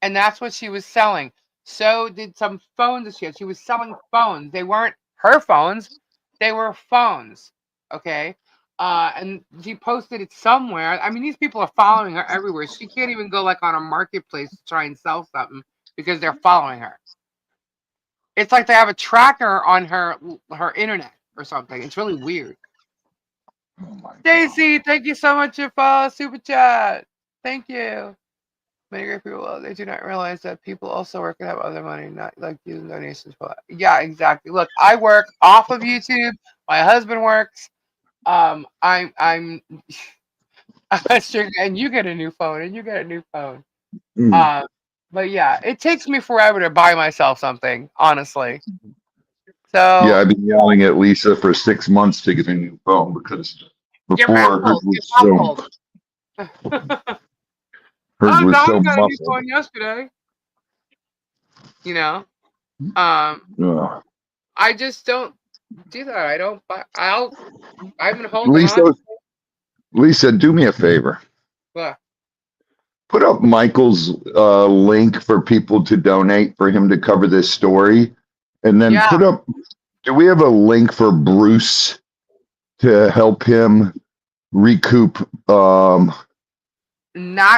And that's what she was selling. So did some phones that she had. She was selling phones. They weren't her phones, they were phones. Okay. And she posted it somewhere. I mean, these people are following her everywhere. She can't even go like on a marketplace to try and sell something because they're following her. It's like they have a tracker on her internet or something. It's really weird. oh my Stacy, thank you so much for super chat. Thank you. Many great people, they do not realize that people also work and have other money, not like using donations for that. Yeah, exactly. Look, I work off of YouTube. My husband works. I'm and you get a new phone, and you get a new phone. God. But yeah, it takes me forever to buy myself something, honestly. Yeah, So I've been yelling at Lisa for 6 months to get a new phone because your mouth before hold, your mouth hold. hers Oh, was Don so got a new muffled. phone yesterday. You know, um, Ugh. I just don't do that. I don't buy. I've been holding on. Lisa, do me a favor. Well, Put up Michael's link for people to donate for him to cover this story. And then yeah, put up, do we have a link for Bruce to help him recoup not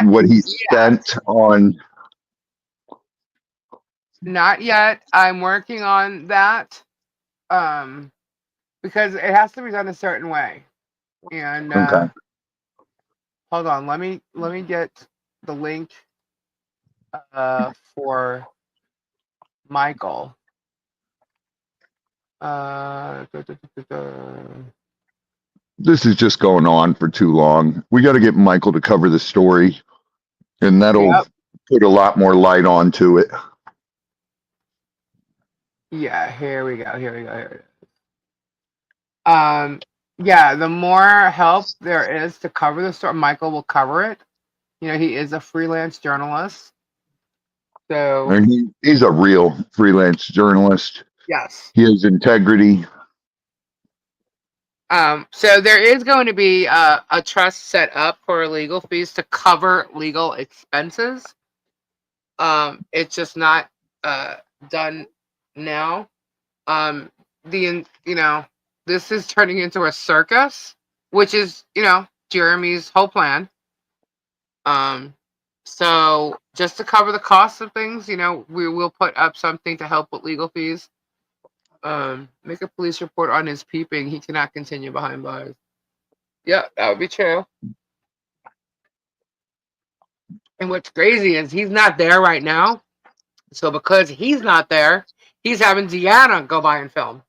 what he yet. spent on? Not yet. I'm working on that. Because it has to be done a certain way. And Okay. hold on, let me get the link for Michael. Da, da, da, da, da. This is just going on for too long. We got to get Michael to cover the story, and that'll Yep. put a lot more light onto it. Yeah, here we go. Here we go. Here we go. Yeah, the more help there is to cover the story, Michael will cover it. You know, he is a freelance journalist. So, And he's a real freelance journalist. yes. He has integrity. So there is going to be a trust set up for legal fees to cover legal expenses. It's just not done now. This is turning into a circus, which is, Jeremy's whole plan. So just to cover the cost of things, we will put up something to help with legal fees. Make a police report on his peeping. He cannot continue behind bars. Yeah, that would be true. And what's crazy is he's not there right now. So because he's not there, he's having Deanna go by and film.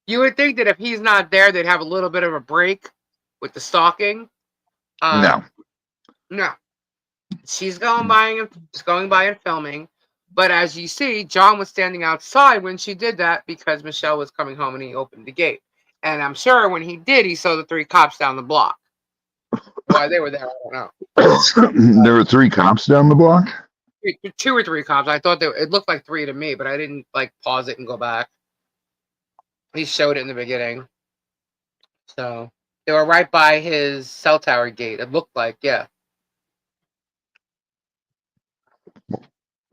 You would think that if he's not there, they'd have a little bit of a break with the stalking. No. No. She's going by and filming. But as you see, John was standing outside when she did that because Michelle was coming home and he opened the gate. And I'm sure when he did, he saw the 3 cops down the block. Why they were there, I don't know. There were 3 cops down the block? 2 or 3 cops. I thought it looked like 3 to me, but I didn't pause it and go back. He showed it in the beginning. So they were right by his cell tower gate. It looked like, yeah.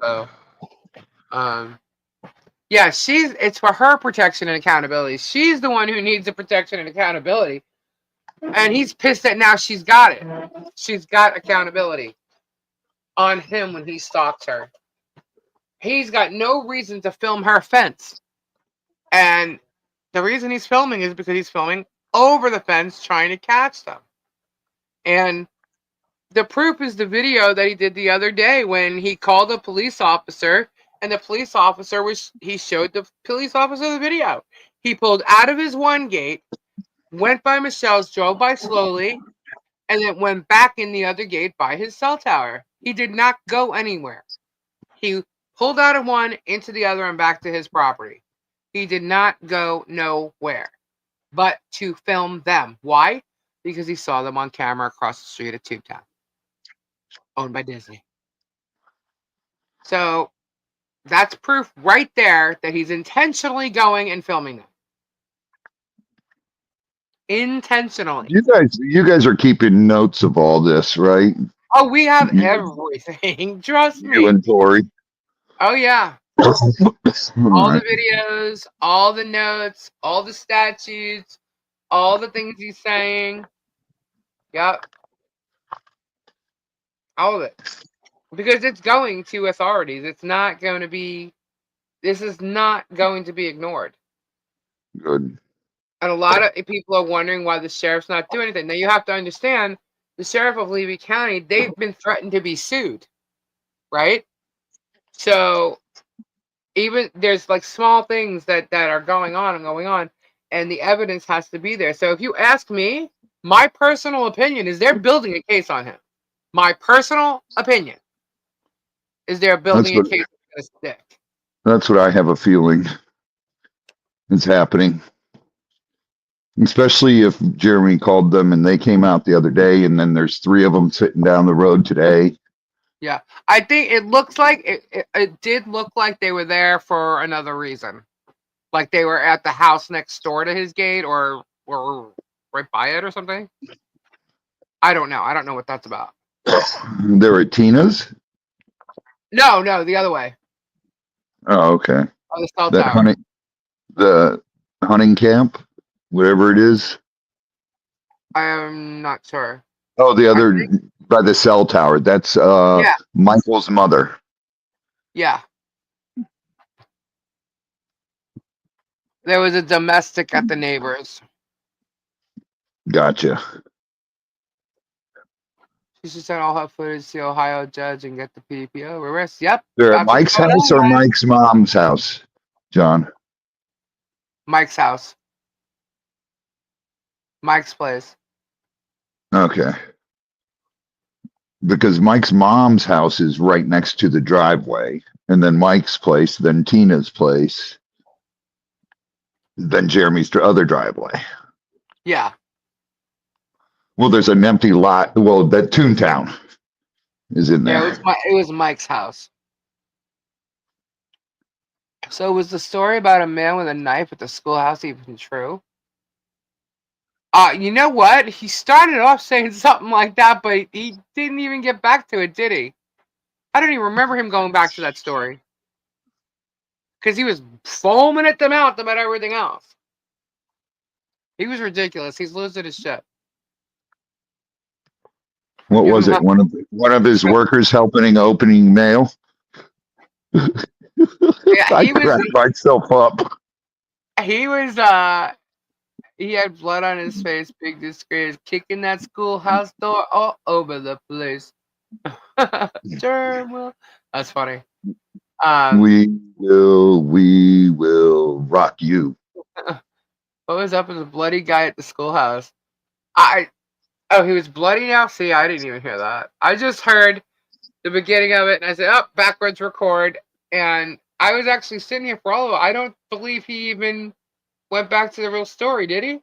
So, yeah, it's for her protection and accountability. She's the one who needs the protection and accountability. And he's pissed that now she's got it. She's got accountability on him when he stalked her. He's got no reason to film her fence. And the reason he's filming is because he's filming over the fence trying to catch them. And the proof is the video that he did the other day when he called a police officer, and the police officer he showed the police officer the video. He pulled out of his one gate, went by Michelle's, drove by slowly, and then went back in the other gate by his cell tower. He did not go anywhere. He pulled out of one, into the other, and back to his property. He did not go nowhere but to film them. Why? Because he saw them on camera across the street at Tube Town, owned by Disney. So that's proof right there that he's intentionally going and filming them. Intentionally. You guys are keeping notes of all this, right? Oh, we have everything. Trust me. You and Tori. Oh, yeah. All the videos, all the notes, all the statutes, all the things he's saying. Yep. All of it. Because it's going to authorities. This is not going to be ignored. Good. And a lot of people are wondering why the sheriff's not doing anything. Now, you have to understand, the sheriff of Levy County, they've been threatened to be sued, right? So even there's small things that are going on, and the evidence has to be there. So if you ask me, my personal opinion is they're building a case on him. My personal opinion is they're building a case on his stick. That's what I have a feeling is happening. Especially if Jeremy called them and they came out the other day, and then there's 3 of them sitting down the road today. Yeah, I think it looks like it did look like they were there for another reason. Like they were at the house next door to his gate or right by it or something. I don't know. I don't know what that's about. They were at Tina's? No, the other way. Oh, okay. On the cell tower. The hunting camp, whatever it is. I am not sure. Oh, the other by the cell tower. That's Michael's mother. Yeah. There was a domestic at the neighbors. Gotcha. She should send all her footage to the Ohio judge and get the PDPO arrest. Yep. They're at Mike's house or Mike's mom's house, John? Mike's house. Mike's place. Okay. Because Mike's mom's house is right next to the driveway, and then Mike's place, then Tina's place. Then Jeremy's other driveway. Yeah. Well, there's an empty lot. Well, that Toontown is in Yeah, there. it was Mike's house. So was the story about a man with a knife at the schoolhouse even true? You know what? He started off saying something like that, but he didn't even get back to it, did he? I don't even remember him going back to that story. Because he was foaming at the mouth about everything else. He was ridiculous. He's losing his shit. What was it? One of his workers helping opening mail. Yeah, I cracked myself up. he was he had blood on his face, big disgrace, kicking that schoolhouse door all over the place. Germ will. That's funny. We will rock you. What was up with the bloody guy at the schoolhouse? He was bloody now? See, I didn't even hear that. I just heard the beginning of it and I said, oh, backwards record. And I was actually sitting here for all of it. I don't believe he even went back to the real story, did he?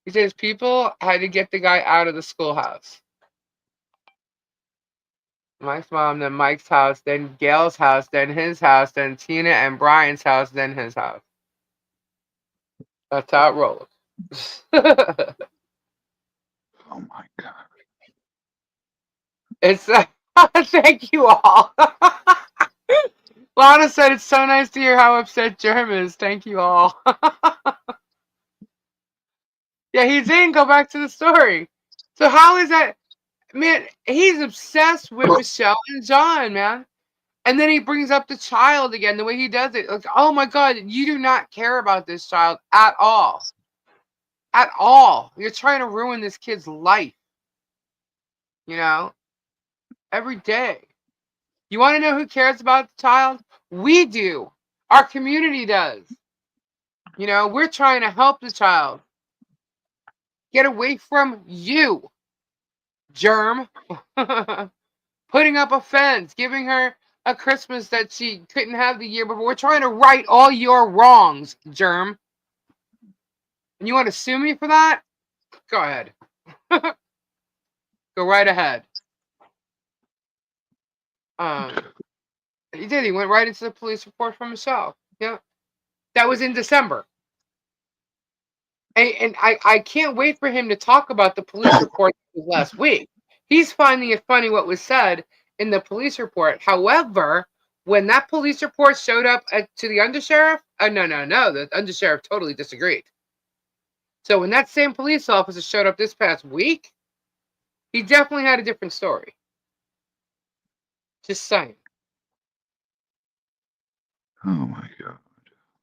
He says people had to get the guy out of the schoolhouse. Mike's mom, then Mike's house, then Gail's house, then his house, then Tina and Brian's house, then his house. That's how it rolls. Oh my God. It's thank you all. Lana said it's so nice to hear how upset Germ is. Thank you all. Yeah, he didn't go back to the story. So how is that? Man, he's obsessed with Michelle and John, man. And then he brings up the child again, the way he does it. Like, oh my God, you do not care about this child at all. At all. You're trying to ruin this kid's life. You know? Every day. You want to know who cares about the child? We do. Our community does. You know, we're trying to help the child. Get away from you, Germ. Putting up a fence, giving her a Christmas that she couldn't have the year before. We're trying to right all your wrongs, Germ. And you want to sue me for that? Go ahead. Go right ahead. He did. He went right into the police report for himself. Yeah. That was in December. And I can't wait for him to talk about the police report last week. He's finding it funny what was said in the police report. However, when that police report showed up to the undersheriff, no, the undersheriff totally disagreed. So when that same police officer showed up this past week, he definitely had a different story. Just saying. Oh my God.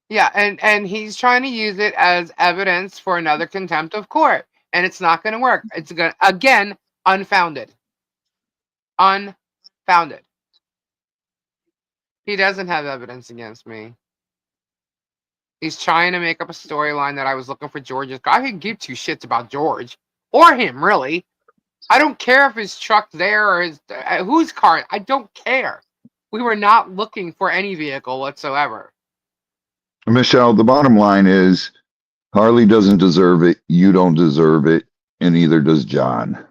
Yeah, and he's trying to use it as evidence for another contempt of court. And it's not going to work. It's going to, again, unfounded. Unfounded. He doesn't have evidence against me. He's trying to make up a storyline that I was looking for George's car. I could give two shits about George. Or him, really. I don't care if his truck's there or his whose car. I don't care. We were not looking for any vehicle whatsoever. Michelle, the bottom line is Harley doesn't deserve it. You don't deserve it. And neither does John.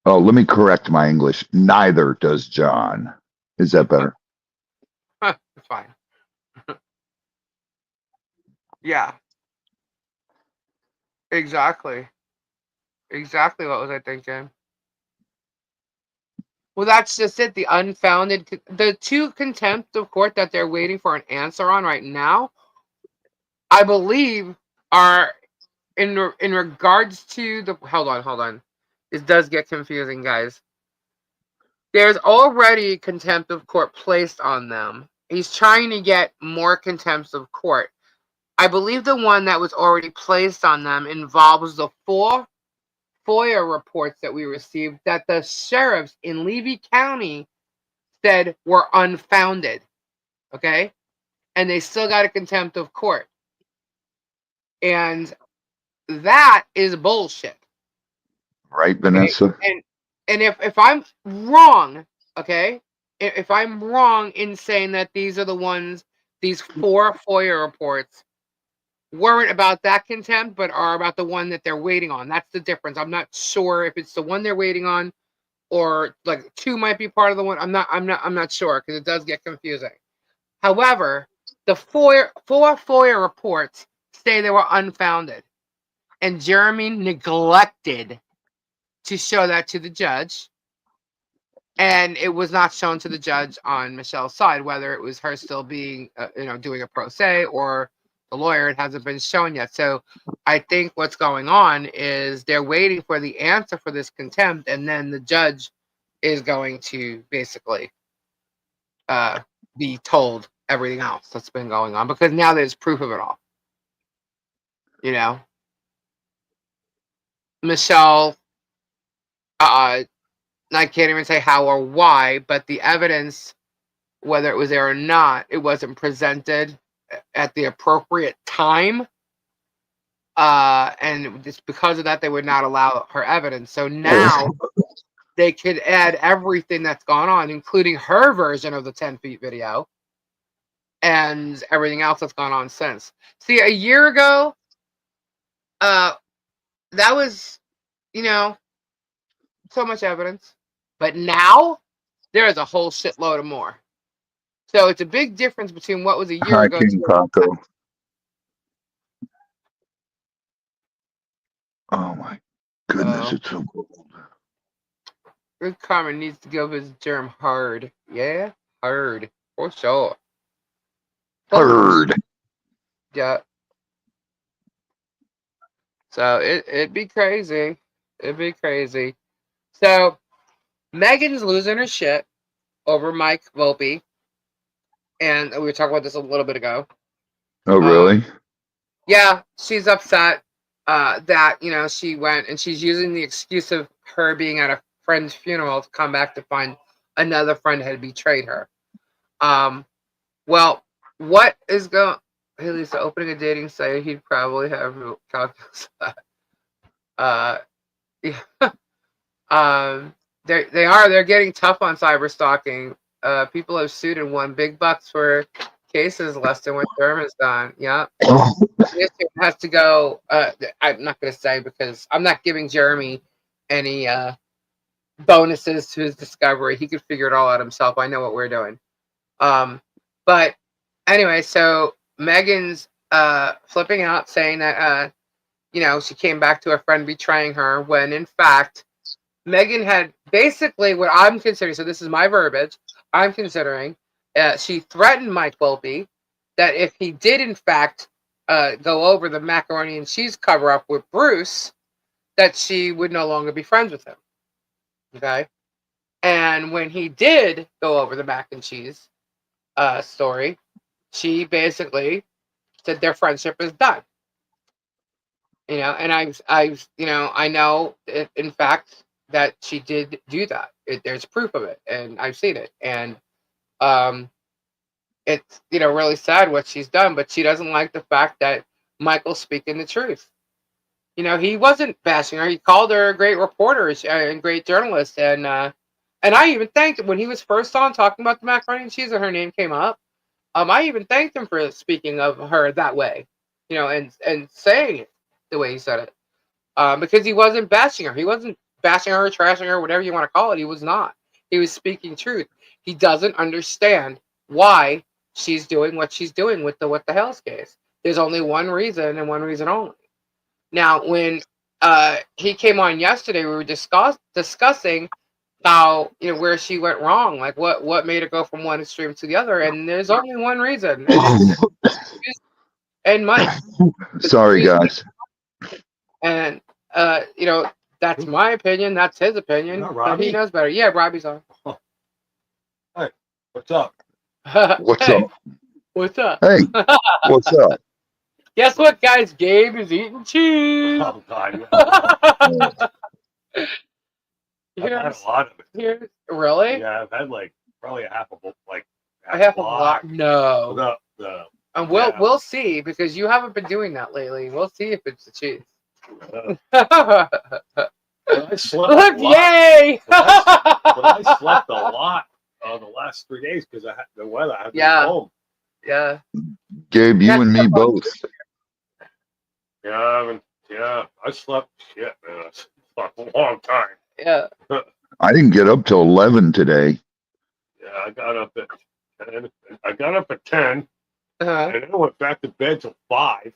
Oh, let me correct my English. Neither does John. Is that better? Fine. Yeah. Exactly. Exactly what was I thinking? Well, that's just it. The unfounded, the two contempt of court that they're waiting for an answer on right now, I believe, are in regards to the. Hold on. This does get confusing, guys. There's already contempt of court placed on them. He's trying to get more contempt of court. I believe the one that was already placed on them involves the four FOIA reports that we received that the sheriffs in Levy County said were unfounded. Okay? And they still got a contempt of court. And that is bullshit. Right, Vanessa? Okay? And if I'm wrong, okay? If I'm wrong in saying that these are the ones these 4 FOIA reports weren't about that contempt, but are about the one that they're waiting on. That's the difference. I'm not sure if it's the one they're waiting on, or like 2 might be part of the one. I'm not sure, because it does get confusing. However, the 4 FOIA reports say they were unfounded, and Jeremy neglected to show that to the judge, and it was not shown to the judge on Michelle's side, whether it was her still being, doing a pro se, or the lawyer. It hasn't been shown yet. So I think what's going on is they're waiting for the answer for this contempt, and then the judge is going to basically be told everything else that's been going on, because now there's proof of it all. Michelle, I can't even say how or why, but the evidence, whether it was there or not, it wasn't presented at the appropriate time. And just because of that, they would not allow her evidence. So now they could add everything that's gone on, including her version of the 10 feet video and everything else that's gone on since. See, a year ago, that was, so much evidence. But now there is a whole shitload of more. So it's a big difference between what was a year Hi, ago. King Taco. Oh my goodness, it's so cold. Good Carmen needs to go visit Germ hard. Yeah, hard. For sure. Hard. Yeah. So it'd be crazy. It'd be crazy. So Megan's losing her shit over Mike Volpe. And we were talking about this a little bit ago. Oh, really? Yeah, she's upset that, she went, and she's using the excuse of her being at a friend's funeral to come back to find another friend had betrayed her. Well, what is going? Hey, Lisa, opening a dating site, he'd probably have calculus. Yeah. They're getting tough on cyber stalking. People have sued and won big bucks for cases less than what Germ has done. Yeah. This has to go. I'm not going to say, because I'm not giving Jeremy any bonuses to his discovery. He could figure it all out himself. I know what we're doing. But anyway, so Megan's flipping out, saying that she came back to a friend betraying her, when in fact Megan had basically what I'm considering. So this is my verbiage. I'm considering she threatened Mike Volpe that if he did in fact go over the macaroni and cheese cover up with Bruce, that she would no longer be friends with him. Okay. And when he did go over the mac and cheese story, she basically said their friendship is done. And I know in fact that she did do that. There's proof of it, and I've seen it. And it's really sad what she's done, but she doesn't like the fact that Michael's speaking the truth. He wasn't bashing her. He called her a great reporter and great journalist, and I even thanked him when he was first on talking about the macaroni and cheese and her name came up. I even thanked him for speaking of her that way, and saying it the way he said it, because he wasn't bashing her. He wasn't bashing her, trashing her, whatever you want to call it. He was not. He was speaking truth. He doesn't understand why she's doing what she's doing with the what the hell's case. There's only one reason, and one reason only. Now, when he came on yesterday, we were discussing how where she went wrong, like what made her go from one extreme to the other, and there's only one reason, and Mike. Sorry, guys. And that's my opinion. That's his opinion. But he knows better. Yeah, Robbie's on. Hey, what's up? What's Hey, up? What's up? Hey, what's up? Guess what, guys? Gabe is eating cheese. Oh God! Yeah. I've had a lot of it. Really? Yeah, I've had probably a half a block. No. The And we'll see, because you haven't been doing that lately. We'll see if it's the cheese. I slept Look, a lot. yay! But I slept a lot the last 3 days because I had the weather. I had to go home. Yeah. Gabe, you That's and me both. Yeah, I slept shit, man. I slept a long time. Yeah. I didn't get up till 11 today. Yeah, I got up at 10. I got up at 10, Uh-huh. and then I went back to bed till 5.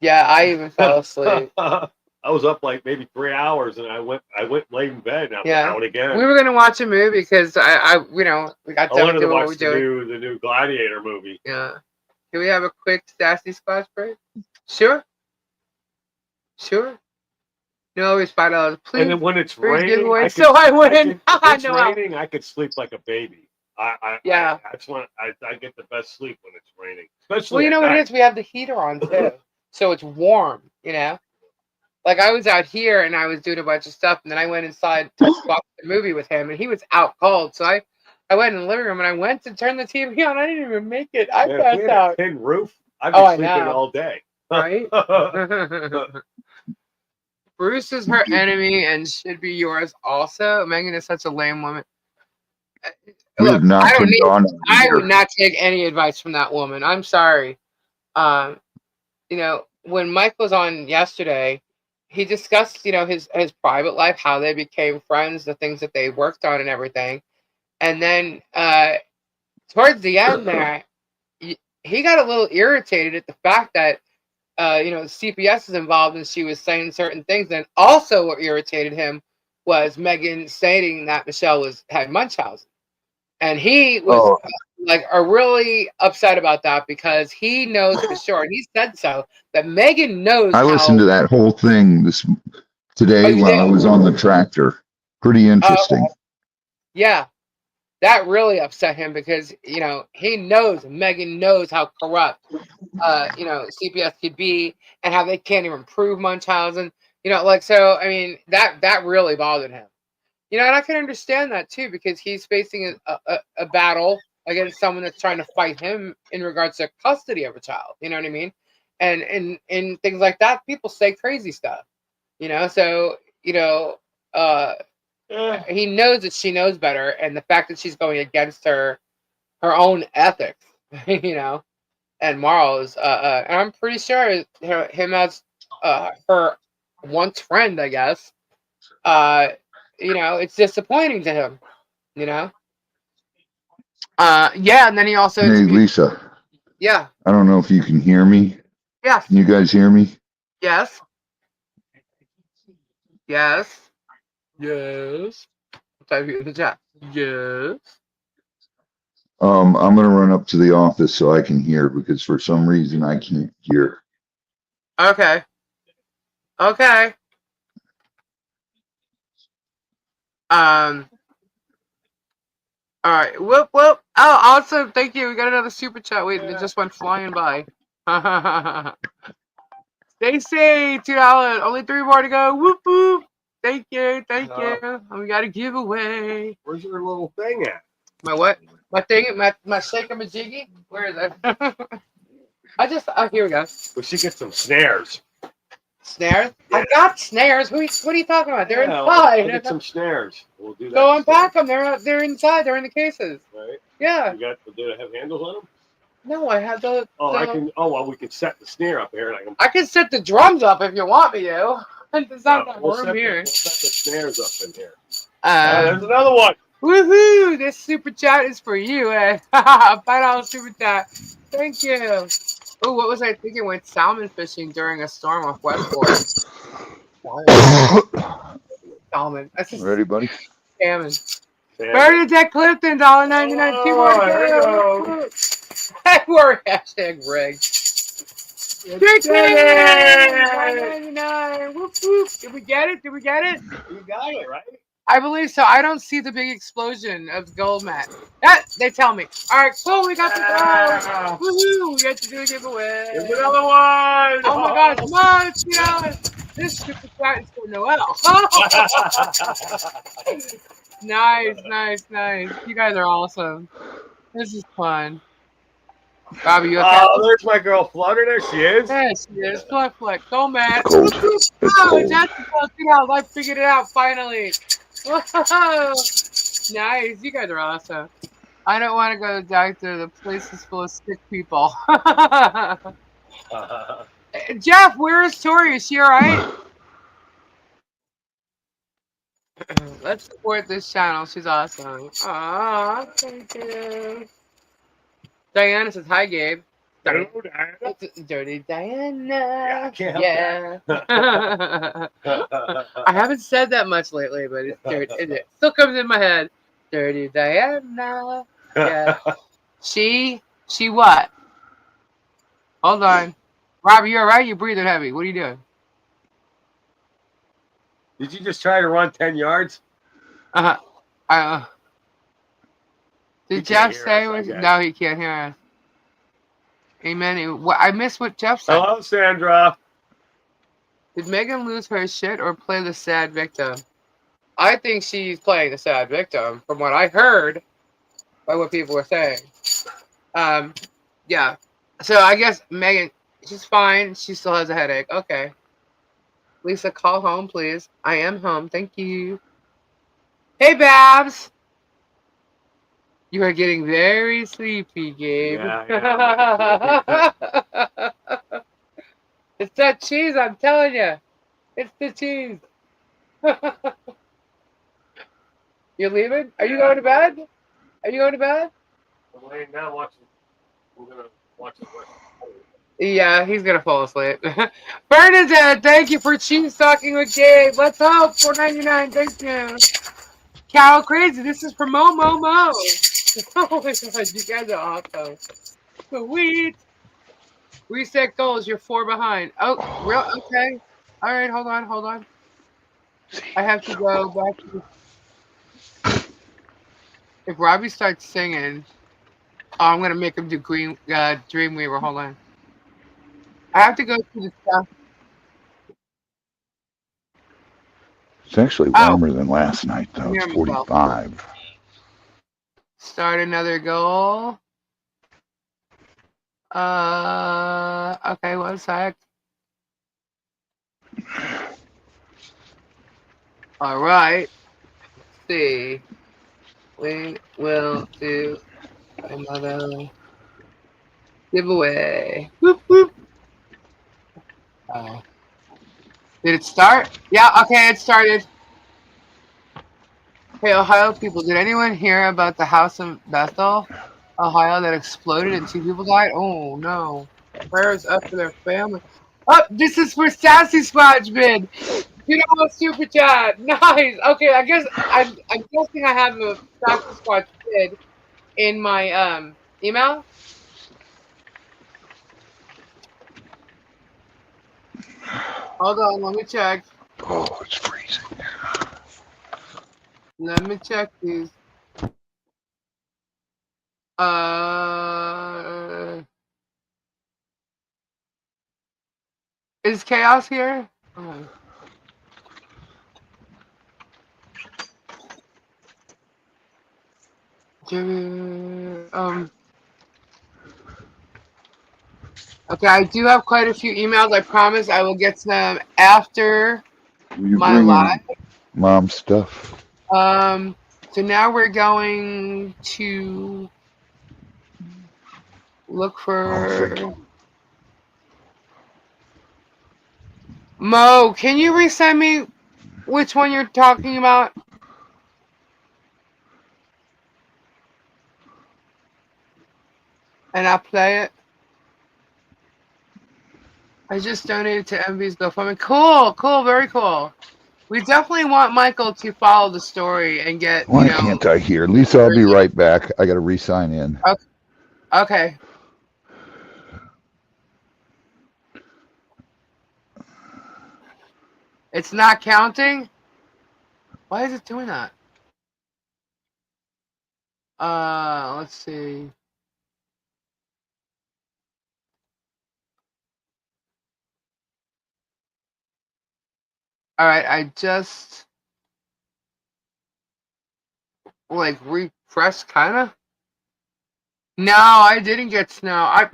Yeah, I even fell asleep. I was up like maybe 3 hours, and I went late in bed, and I was Yeah. out again. We were gonna watch a movie because we got I done wanted to doing what watch we're the doing. new Gladiator movie. Yeah. Can we have a quick sassy splash break? Sure. Sure. You always $5, please. And then when it's Free raining, giveaway. So I win. if it's No, Al. raining, I could sleep like a baby. Yeah. That's when I get the best sleep when it's raining. Especially Well, you at know what it night. is? We have the heater on too, so it's warm. You know, like I was out here and I was doing a bunch of stuff, and then I went inside to watch the movie with him, and he was out cold. So I went in the living room and I went to turn the TV on. I didn't even make it. I Man, if we passed had out. a tin roof, I'd be Oh, I sleeping know. all day. Right? Bruce is her enemy and should be yours also. Megan is such a lame woman. We Look, have not I don't been need. gone I would here. not take any advice from that woman. I'm sorry. You know, when Mike was on yesterday, he discussed, you know, his private life, how they became friends, the things that they worked on, and everything. And then towards the end, there, he got a little irritated at the fact that you know, CPS is involved, and she was saying certain things. And also, what irritated him was Megan stating that Michelle had Munchausen, and he was like really upset about that because he knows for sure, and he said so, that Megan knows I listened to that whole thing today you while I did? was on the tractor. Pretty interesting. Yeah, that really upset him because, you know, he knows, Megan knows how corrupt you know, CPS could be, and how they can't even prove Munchausen. You know, like, so I mean, that really bothered him. You know, and I can understand that too, because he's facing a battle against someone that's trying to fight him in regards to custody of a child. You know what I mean? And things like that, people say crazy stuff. You know, so you know, he knows that she knows better, and the fact that she's going against her own ethics, you know, and morals. And I'm pretty sure him as her once friend, I guess. You know, it's disappointing to him. You know. Yeah, and then he also. Hey, Lisa. Yeah. I don't know if you can hear me. Yes. Can you guys hear me? Yes. Yes. Yes. Type it in the chat. Yes. I'm gonna run up to the office so I can hear because for some reason I can't hear. Okay. Okay. All right. Whoop whoop. Oh, awesome. Thank you. We got another super chat. Wait, it just went flying by. Stacy, $2. Only 3 more to go. Whoop whoop. Thank you. Thank you. And we got a giveaway. Where's your little thing at? My what? My thing? My shaker majiggy? Where is it? Oh, here we go. We should get some snares. Snares? Yeah. I got snares. What are you talking about? They're We'll inside. get some snares. We'll do that. Go unpack them. They're inside. They're in the cases. Right. Yeah. Do they have handles on them? No, I had the. Well, we can set the snare up here. And I can set the drums up if you want me to. There's not enough room here. We'll set the snares up in here. There's another one. Woohoo! This super chat is for you. $5 super chat. Thank you. Oh, what was I thinking? Went salmon fishing during a storm off Westport. Salmon. That's just Ready, buddy? salmon. Bernadette Clifton, $1.99. 2 more to go. We're hashtag rigged. $1.99. Whoop whoop. Did we get it? You got it, right? I believe so. I don't see the big explosion of gold mat. That they tell me. All right, cool. We got the gold. Woohoo! We get to do a giveaway. There's another one. Oh my gosh! Come on, let's get on. This super chat is for Noel. Nice. You guys are awesome. This is fun. Bobby, you okay? Oh, there's my girl Flutter. There she is. Yes, there's Fleck. Go, man. Cold. Oh, Cold. Jessica, I figured it out finally. Whoa. Nice. You guys are awesome. I don't want to go to the doctor. The place is full of sick people. Jeff, where is Tori? Is she all right? Let's support this channel. She's awesome. Aw, thank you. Diana says, hi, Gabe. Hello, Diana. It's Dirty Diana. Yeah, I can't help Yeah. that. I haven't said that much lately, but it's dirty. It still comes in my head. Dirty Diana. Yeah. She what? Hold on. Robbie, you all right? You're breathing heavy. What are you doing? Did you just try to run 10 yards? Uh-huh. He Did can't Jeff hear say? us, I guess. No, he can't hear us. Amen. I missed what Jeff said. Hello, Sandra. Did Megan lose her shit or play the sad victim? I think she's playing the sad victim, from what I heard by what people were saying. Yeah. So I guess Megan, she's fine. She still has a headache. Okay. Lisa, call home, please. I am home. Thank you. Hey, Babs. You are getting very sleepy, Gabe. Yeah, It's that cheese, I'm telling you. It's the cheese. You're leaving? Are you going to bed? Are you going to bed? I'm laying down watching. I'm going to watch it. Yeah, he's going to fall asleep. Bernadette, thank you for cheese talking with Gabe. Let's hope. $4.99. Thank you. Cow Crazy, this is for Mo. Oh my God, you guys are awesome. Sweet. Reset goals, you're 4 behind. Oh, real? Okay. All right, hold on. I have to go back to if Robbie starts singing, I'm going to make him do Dreamweaver. Hold on. I have to go to the stuff. It's actually warmer than last night, though. It's 45. Start another goal. Okay, 1 sec. All right. Let's see. We will do another giveaway. Whoop, whoop. Did it start? Yeah, okay, it started. Hey, Ohio people, did anyone hear about the house in Bethel, Ohio that exploded and 2 people died? Oh, no. Prayers up for their family. Oh, this is for Sassy Spongeman. You know, super chat. Nice. Okay, I guess I'm guessing I have a Sassy Squatch bid in my email. Hold on, let me check. Oh, it's freezing. Let me check these. Is Chaos here? Oh. Okay, I do have quite a few emails. I promise I will get to them after You my bringing live. mom stuff? So now we're going to look for Mo. Can you resend me which one you're talking about? And I'll play it. I just donated to MV's GoFundMe. Cool, very cool. We definitely want Michael to follow the story and get, Why can't I hear? Lisa, I'll be right back. I got to re-sign in. Okay. It's not counting? Why is it doing that? Let's see. All right, I just refreshed, kind of. No, I didn't get snow.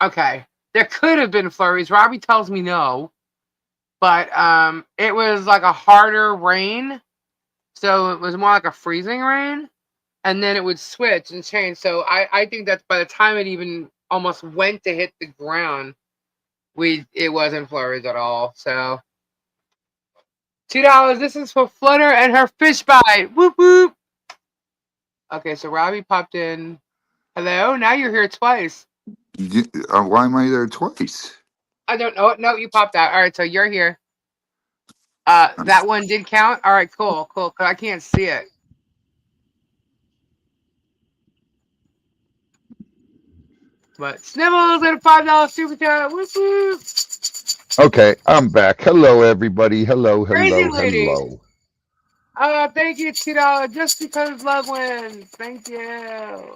Okay. There could have been flurries. Robbie tells me no, but it was like a harder rain, so it was more like a freezing rain. and then it would switch and change. So I think that by the time it even almost went to hit the ground, it wasn't flurries at all. So $2. This is for Flutter and her fish bite. Whoop whoop. Okay, so Robbie popped in. Hello, now you're here twice. Why am I there twice? I don't know. No, you popped out. All right, so you're here. That one did count. All right, cool. Cause I can't see it. But Snibbles and a $5 super chat. Whoop whoop. Okay, I'm back. Hello, everybody. Hello, Crazy hello, lady. hello. Thank you, $2. Just because love wins. Thank you.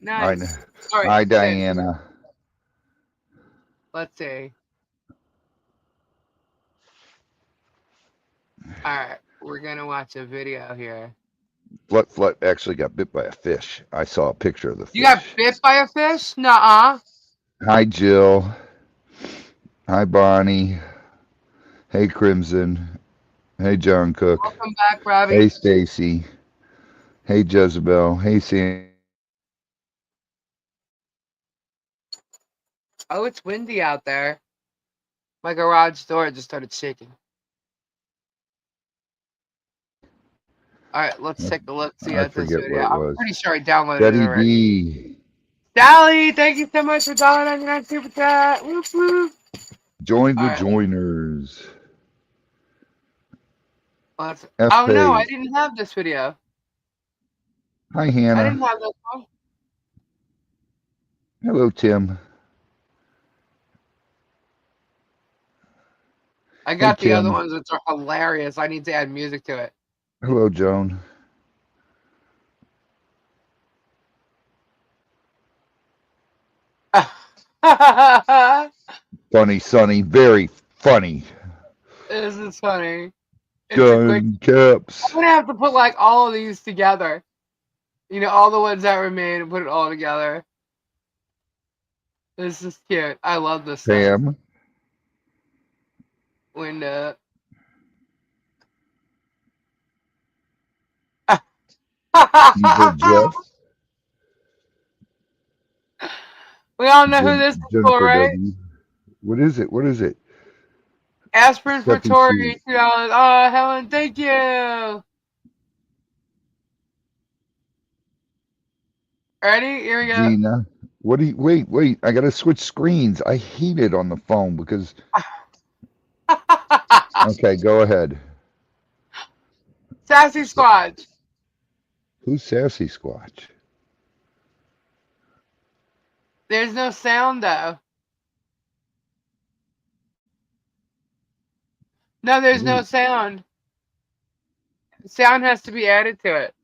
Nice. All right, Hi, sit. Diana. Let's see. All right, we're gonna watch a video here. Flut actually got bit by a fish. I saw a picture of the fish. You got bit by a fish? Nuh-uh. Hi, Jill. Hi, Bonnie. Hey, Crimson. Hey, John Cook. Welcome back, Robbie. Hey, Stacy. Hey, Jezebel. Hey, Sam. Oh, it's windy out there. My garage door just started shaking. All right, let's take a look. See I at this forget video. what it I'm was. pretty sure I downloaded it Betty already. B. Sally, thank you so much for $1.99 super chat. Whoop, whoop. Join the All right. joiners. Oh no, I didn't have this video. Hi, I Hannah. didn't have this one. Hello, Tim. I got Hey, the other Tim. ones which are hilarious. I need to add music to it. Hello, Joan. Funny, Sonny. Very funny. This is funny. It's a quick. Gun caps. I'm gonna have to put like all of these together. You know, all the ones that were made and put it all together. This is cute. I love this stuff. Pam. Window. Evil Jeff. We all know who this is for, Jennifer right? W. What is it? What is it? Aspirin for Steffi Tori, C. $2. Oh, Helen, thank you. Ready? Here we go. Gina. What do you wait, I gotta switch screens. I hate it on the phone because okay, go ahead. Sassy Squatch. Who's Sassy Squatch? There's no sound though. No, there's no sound. Sound has to be added to it.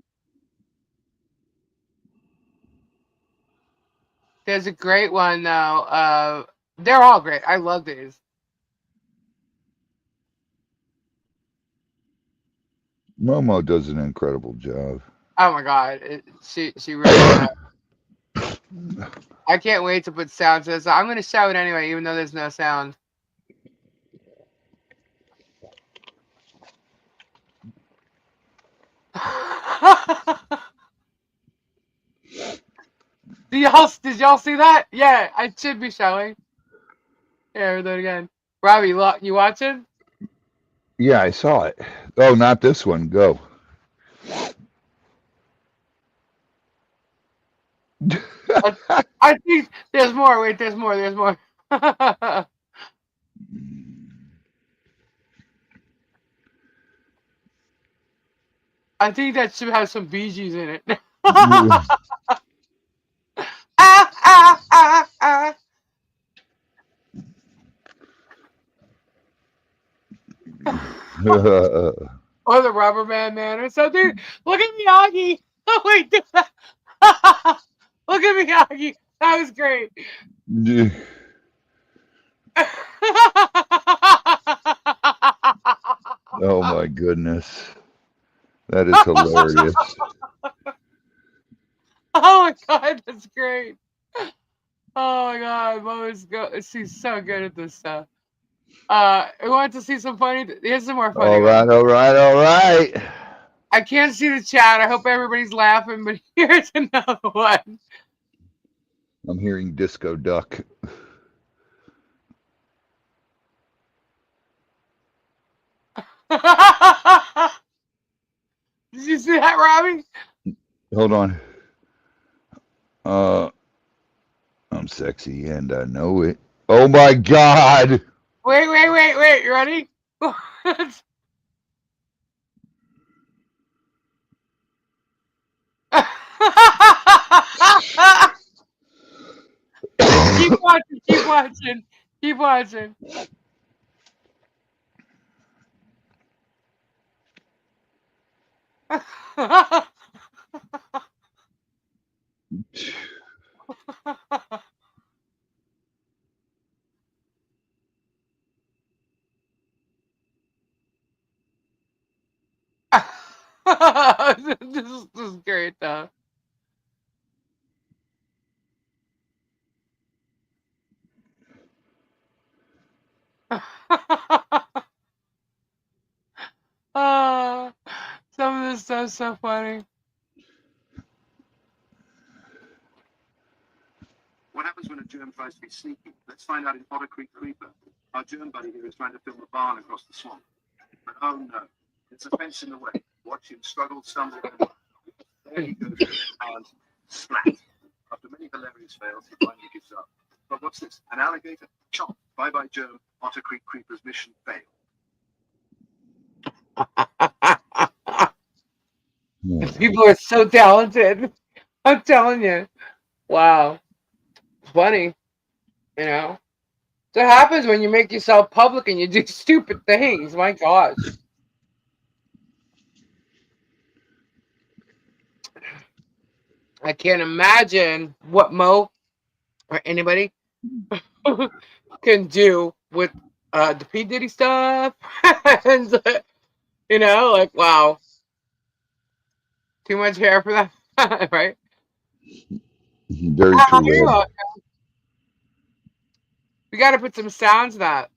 There's a great one though. They're all great. I love these. Momo does an incredible job. Oh my god, she really does. I can't wait to put sound to this. I'm gonna show it anyway, even though there's no sound. Did y'all see that? Yeah, I should be showing. Yeah, we'll do it again. Robbie, you watching? Yeah, I saw it. Oh, not this one. Go. I think there's more. Wait, there's more. There's more. I think that should have some Bee Gees in it. Or the Rubber Man or something. Look at Miyagi. Oh wait, look at Miyagi. That was great. Oh my goodness. That is hilarious. Oh my god, that's great. Oh my god, she's so good at this stuff. We want to see some funny. Here's some more funny All right, ones. all right, all right. I can't see the chat. I hope everybody's laughing, but here's another one. I'm hearing Disco Duck. Did you see that, Robbie? Hold on. I'm sexy and I know it. Oh my God. Wait. You ready? Keep watching. This is great though. Some of this stuff's so funny. What happens when a germ tries to be sneaky? Let's find out in Otter Creek Creeper. Our germ buddy here is trying to film a barn across the swamp. But oh no, it's a fence in the way. Watch him struggle, stumble, and there he goes, and splat. After many hilarious fails, he finally gives up. But what's this? An alligator? Chop. Bye-bye, germ. Otter Creek Creeper's mission failed. People are so talented. I'm telling you. Wow. Funny. You know? So it happens when you make yourself public and you do stupid things. My gosh. I can't imagine what Mo or anybody can do with the P. Diddy stuff. And, you know, like, wow. Too much hair for that, right? Very You're true. welcome. We got to put some sounds to that.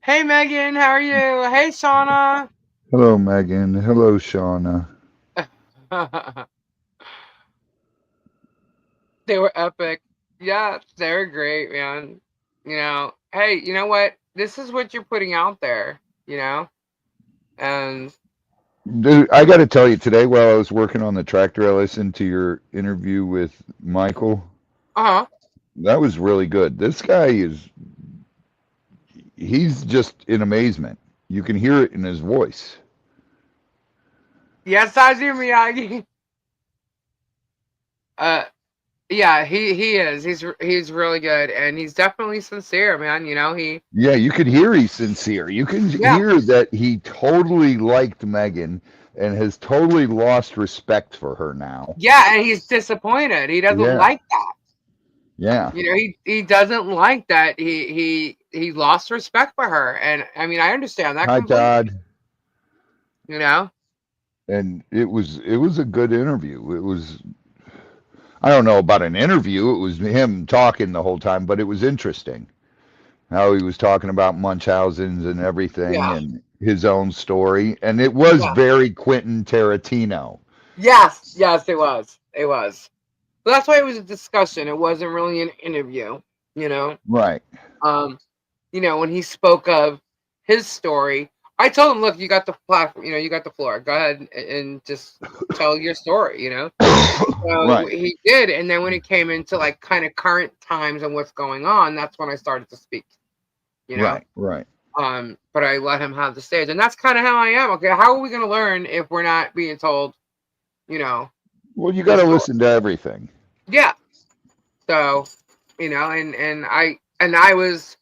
Hey, Megan, how are you? Hey, Shauna. Hello, Megan. Hello, Shauna. They were epic. Yeah, they were great, man. You know, hey, you know what? This is what you're putting out there, you know? And Dude, I got to tell you, today while I was working on the tractor, I listened to your interview with Michael. uh-huh. That was really good. This guy he's just in amazement. You can hear it in his voice. Yes, I do, Miyagi. Yeah, he is. He's really good, and he's definitely sincere, man. You know, Yeah, you could hear he's sincere. You can yeah, hear that he totally liked Megan and has totally lost respect for her now. yeah, and he's disappointed. He doesn't Yeah. like that. Yeah. You know, he doesn't like that. He lost respect for her, and I mean, I understand that Hi, completely. Todd. You know, And it was a good interview. It was, I don't know about an interview. It was him talking the whole time, but it was interesting how he was talking about Munchausen's and everything yeah, and his own story. And it was yeah, very Quentin Tarantino. yes, it was. But that's why it was a discussion. It wasn't really an interview. You know, Right. you know, when he spoke of his story, I told him, look, you got the platform, you know, you got the floor. Go ahead and just tell your story, you know. So Right. he did, and then when it came into like kind of current times and what's going on, that's when I started to speak. You know. Right. But I let him have the stage, and that's kind of how I am. Okay, how are we going to learn if we're not being told, you know? Well, you got to listen to everything. Yeah. So, you know, and I was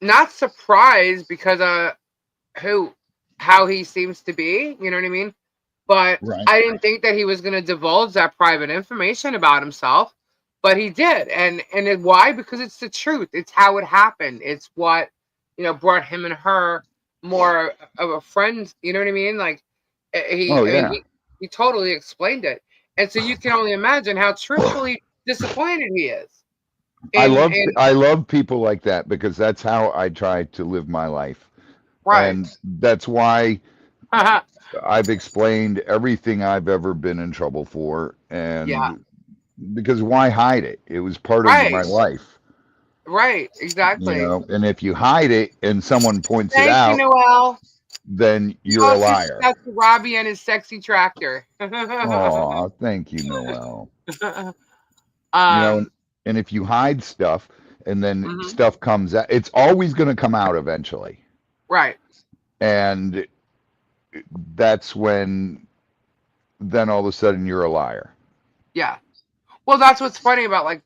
not surprised because how he seems to be, you know what I mean? But Right. I didn't think that he was going to divulge that private information about himself, but he did. Why? Because it's the truth. It's how it happened. It's what, you know, brought him and her more of a friend, you know what I mean? Like Oh, yeah. he totally explained it. And so you can only imagine how truthfully disappointed he is. I love people like that because that's how I try to live my life. Right. And that's why I've explained everything I've ever been in trouble for, Yeah. and because why hide it? It was part of my Right. life, Right. you Exactly. know. And if you hide it and someone points it Thank you, out, Noel. then You you're a all super liar. chat to Robbie and his sexy tractor. Oh, thank you, Noel. You know, um. and if you hide stuff and then Mhm. stuff comes out, it's always going to come out eventually. Right. And that's when then all of a sudden you're a liar. Yeah. Well, that's what's funny about like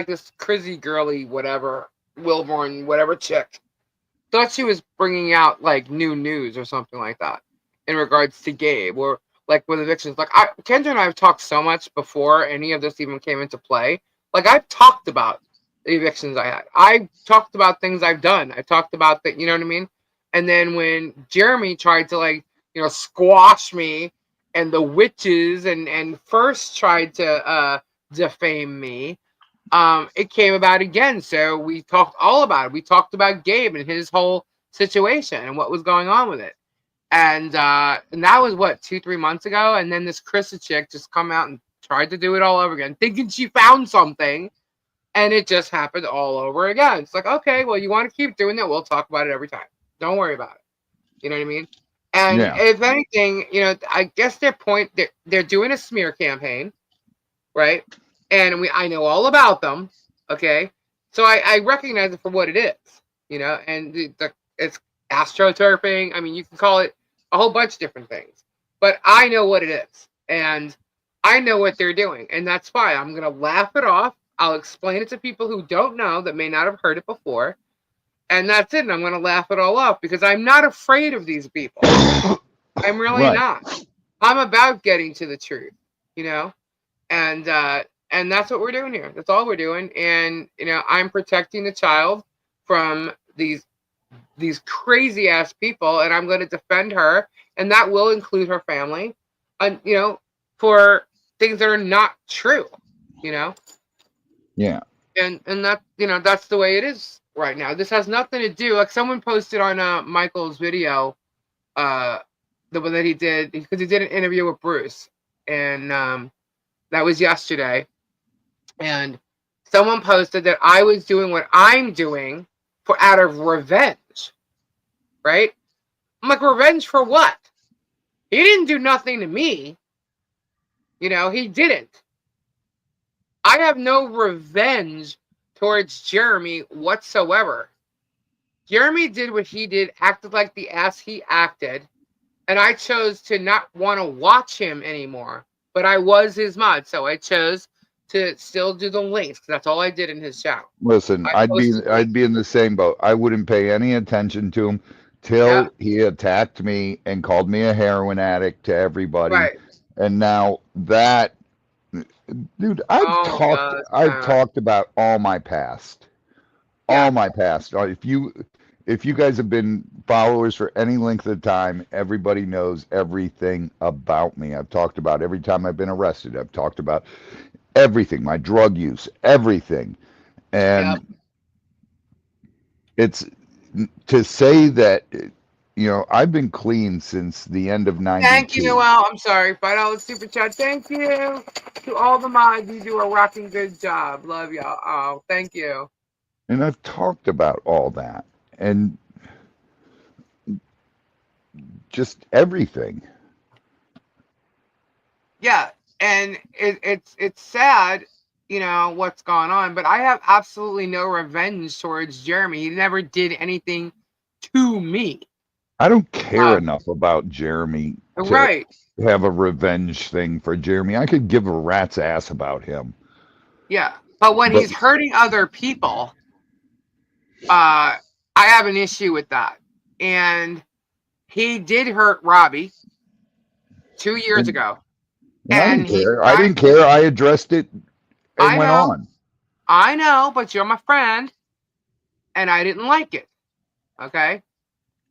this crazy girly whatever Wilborn whatever chick. Thought she was bringing out like new news or something like that in regards to Gabe or like with evictions. Like Kendra and I have talked so much before any of this even came into play. Like I've talked about the evictions I had. I talked about things I've done. I talked about that. You know what I mean? And then when Jeremy tried to like squash me and the witches and first tried to defame me, it came about again. So we talked all about it. We talked about Gabe and his whole situation and what was going on with it. And that was what 2-3 months ago. And then this Krista chick just come out and tried to do it all over again, thinking she found something, and it just happened all over again. It's like, okay, well, you want to keep doing that? We'll talk about it every time. Don't worry about it. You know what I mean? And Yeah. if anything, I guess their point they're doing a smear campaign, right? And I know all about them. Okay, so I recognize it for what it is, and it's astroturfing. I mean, you can call it a whole bunch of different things, but I know what it is, and I know what they're doing, and that's fine. I'm gonna laugh it off. I'll explain it to people who don't know that may not have heard it before, and that's it. And I'm gonna laugh it all off because I'm not afraid of these people. I'm really Right. not. I'm about getting to the truth, and that's what we're doing here. That's all we're doing. And I'm protecting the child from these crazy ass people, and I'm going to defend her, and that will include her family, and for things that are not true, Yeah. and that that's the way it is right now. This has nothing to do. Like someone posted on Michael's video, the one that he did because he did an interview with Bruce, and that was yesterday. And someone posted that I was doing what I'm doing out of revenge, right? I'm like, revenge for what? He didn't do nothing to me. He didn't. I have no revenge towards Jeremy whatsoever. Jeremy did what he did, acted like the ass he acted, and I chose to not want to watch him anymore. But I was his mod, so I chose to still do the links because that's all I did in his channel. Listen, I I'd posted be in the same boat. I wouldn't pay any attention to him Yeah, till he attacked me and called me a heroin addict to everybody. right. And now that, dude, Oh God, I've talked about all my past. yeah, All my past. If you guys have been followers for any length of time, everybody knows everything about me. I've talked about every time I've been arrested. I've talked about everything, my drug use, everything. yeah. And it's to say that I've been clean since the end of Thank you, 92. Noel. I'm sorry, $5 super chat. Thank you to all the mods. You do a rocking good job. Love y'all. Oh, thank you. And I've talked about all that and just everything. Yeah, and it's sad, what's going on. But I have absolutely no revenge towards Jeremy. He never did anything to me. I don't care Uh, enough about Jeremy to right. have a revenge thing for Jeremy. I could give a rat's ass about him. Yeah. But when But he's hurting other people, I have an issue with that. And he did hurt Robbie 2 years and, ago. and I didn't And he care. I tried didn't care. I addressed it and I went know, on. but you're my friend, and I didn't like it. Okay?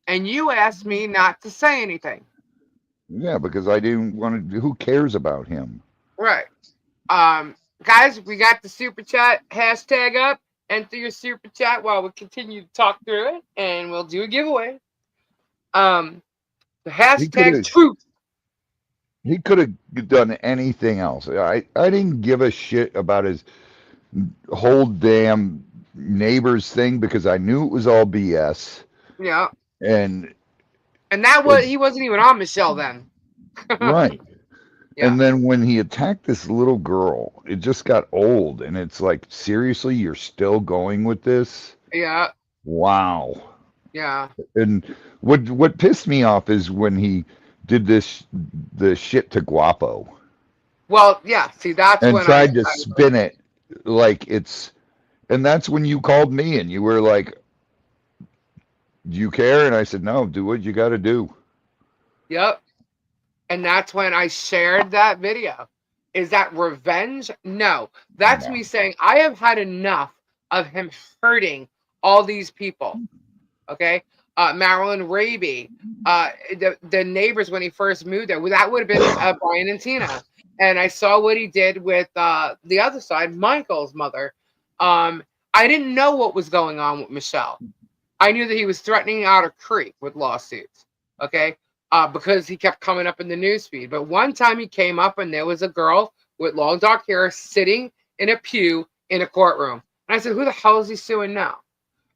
And you asked me not to say anything. Yeah, because I didn't want to. Who cares about him? Right. Guys, we got the super chat hashtag up. Enter your super chat while we continue to talk through it, and we'll do a giveaway. The hashtag could've- truth. He could have done anything else. I didn't give a shit about his whole damn neighbors thing because I knew it was all BS. Yeah. And that was he wasn't even on Michelle then. right. Yeah. And then when he attacked this little girl, it just got old. And it's like, seriously, you're still going with this? Yeah. Wow. Yeah. And what pissed me off is when he did the shit to Guapo Well, yeah. See, that's and when tried to spin it like it's, and that's when you called me and you were like, "Do you care?" And I said, "No, do what you got to do." Yep. And that's when I shared that video. Is that revenge? No. That's No. me saying I have had enough of him hurting all these people. Okay? Marilyn Raby, the neighbors when he first moved there. Well, that would have been Brian and Tina. And I saw what he did with the other side, Michael's mother. I didn't know what was going on with Michelle. I knew that he was threatening Otter Creek with lawsuits. Okay? Because he kept coming up in the newsfeed. But one time he came up and there was a girl with long dark hair sitting in a pew in a courtroom. And I said, who the hell is he suing now?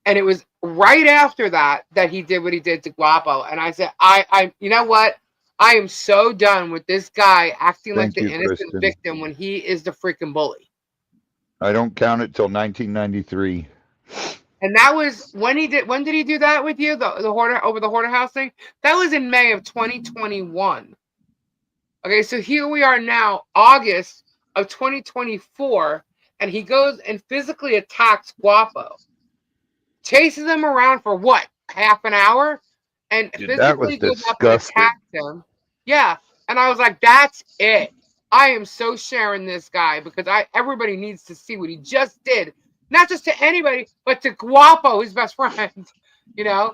And it was right after that he did what he did to Guapo. And I said, I you know what? I am so done with this guy acting like Thank the you, innocent Kristen. victim when he is the freaking bully. I don't count it till 1993. And that was when did he do that with you? The hoarder over the hoarder house thing? That was in May of 2021. Okay, so here we are now, August of 2024, and he goes and physically attacks Guapo. Chases him around for what? Half an hour? And Dude, that was physically goes up and disgusting. attacks him. Yeah. And I was like, that's it. I am so sharing this guy because everybody needs to see what he just did. Not just to anybody, but to Guapo, his best friend. You know,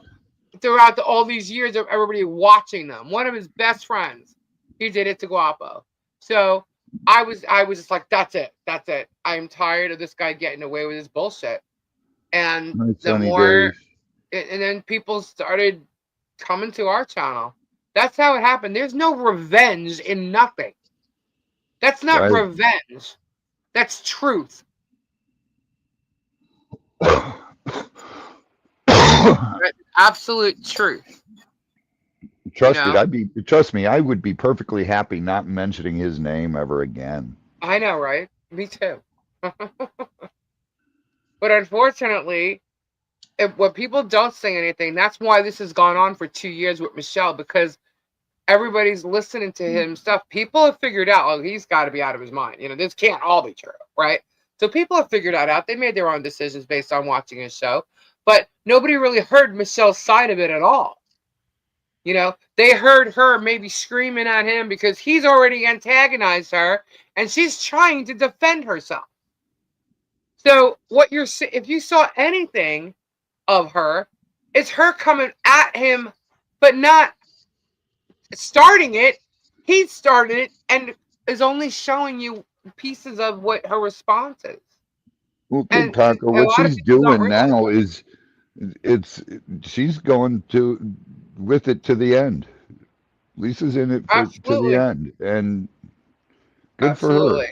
throughout all these years of everybody watching them. One of his best friends. He did it to Guapo. So I was just like, that's it. That's it. I'm tired of this guy getting away with his bullshit. And Nice the sunny more, days. and then people started coming to our channel. That's how it happened. There's no revenge in nothing. That's not revenge. That's truth. That's absolute truth. Trust me, I would be perfectly happy not mentioning his name ever again. I know, right? Me too. But unfortunately, when people don't say anything, that's why this has gone on for 2 years with Michelle, because everybody's listening to him stuff. People have figured out, oh, he's got to be out of his mind. You know, this can't all be true, right? So people have figured that out. They made their own decisions based on watching his show. But nobody really heard Michelle's side of it at all. You know, they heard her maybe screaming at him because he's already antagonized her and she's trying to defend herself. So if you saw anything of her, it's her coming at him, but not starting it. He started it and is only showing you pieces of what her response is. Well, Kid Taco, what she's doing now is she's going with it to the end. Lisa's in it to the end, and good for her.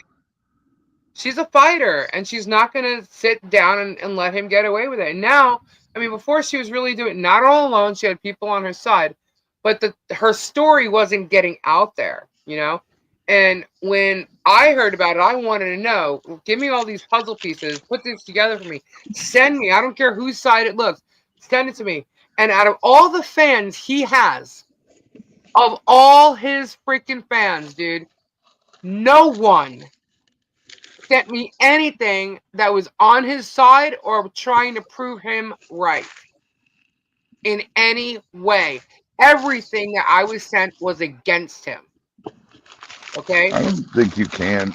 She's a fighter, and she's not going to sit down and let him get away with it. And now, I mean, before she was really doing it, not all alone. She had people on her side, but her story wasn't getting out there, you know? And when I heard about it, I wanted to know, give me all these puzzle pieces, put this together for me, send me, I don't care whose side it looks, send it to me. And out of all the fans he has, of all his freaking fans, dude, no one sent me anything that was on his side or trying to prove him right in any way. Everything that I was sent was against him. Okay? I don't think you can.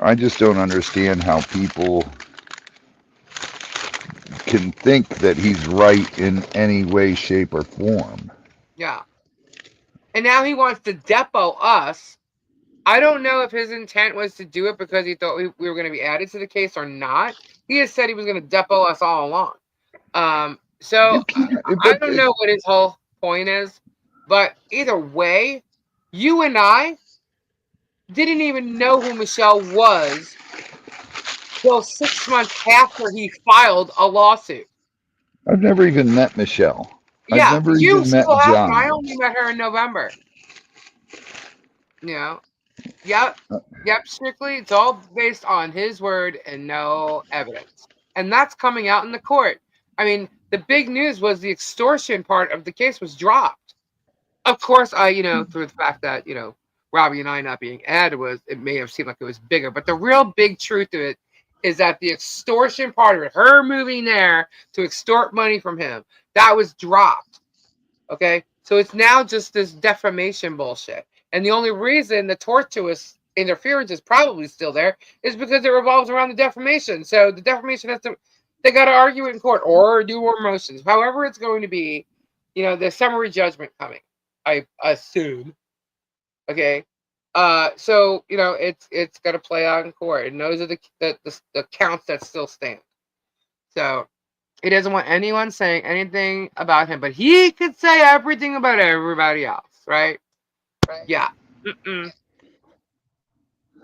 I just don't understand how people can think that he's right in any way, shape, or form. Yeah. And now he wants to depot us. I don't know if his intent was to do it because he thought we were going to be added to the case or not. He has said he was going to depot us all along. So You can't. I don't know what his whole point is, but either way, you and I didn't even know who Michelle was till 6 months after he filed a lawsuit. I've never even met Michelle. I've Yeah, never you even met still haven't. I John. only met her in November. You know, yep, yep. Strictly, it's all based on his word and no evidence, and that's coming out in the court. I mean, the big news was the extortion part of the case was dropped. Of course, through the fact that Robbie and I not being added it may have seemed like it was bigger, but the real big truth of it is that the extortion part of it, her moving there to extort money from him, that was dropped. Okay, so it's now just this defamation bullshit, and the only reason the tortuous interference is probably still there is because it revolves around the defamation. So the defamation they got to argue it in court or do more motions. However, it's going to be, the summary judgment coming, I assume. Okay. So it's going to play out in court, and those are the counts that still stand. So he doesn't want anyone saying anything about him, but he could say everything about everybody else, right? Yeah.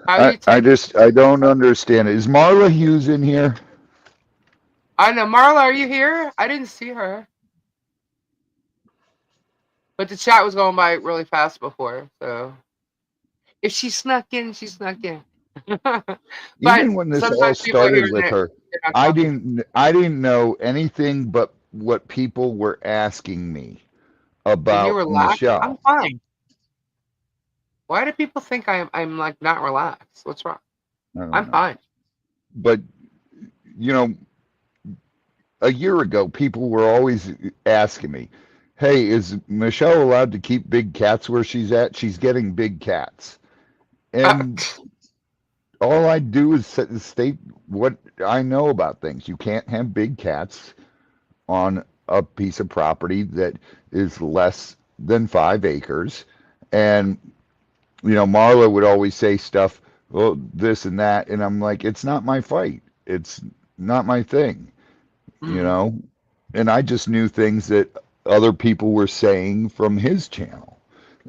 How you take? I don't understand. Is Marla Hughes in here? I know, Marla, are you here? I didn't see her, but the chat was going by really fast before. So if she snuck in, she snuck in. But Even when this all sometimes people are here started and with her, they're not I talking. didn't know anything but what people were asking me And you about relax? I'm Michelle. fine. Why do people think I'm like not relaxed? What's wrong? I don't I'm know. fine. But you know, a year ago, people were always asking me, "Hey, is Michelle allowed to keep big cats where she's at? She's getting big cats." And all I do is state what I know about things. You can't have big cats on a piece of property that is less than 5 acres. And, Marla would always say stuff, well, this and that. And I'm like, it's not my fight. It's not my thing, you Mm. know? And I just knew things that other people were saying from his channel.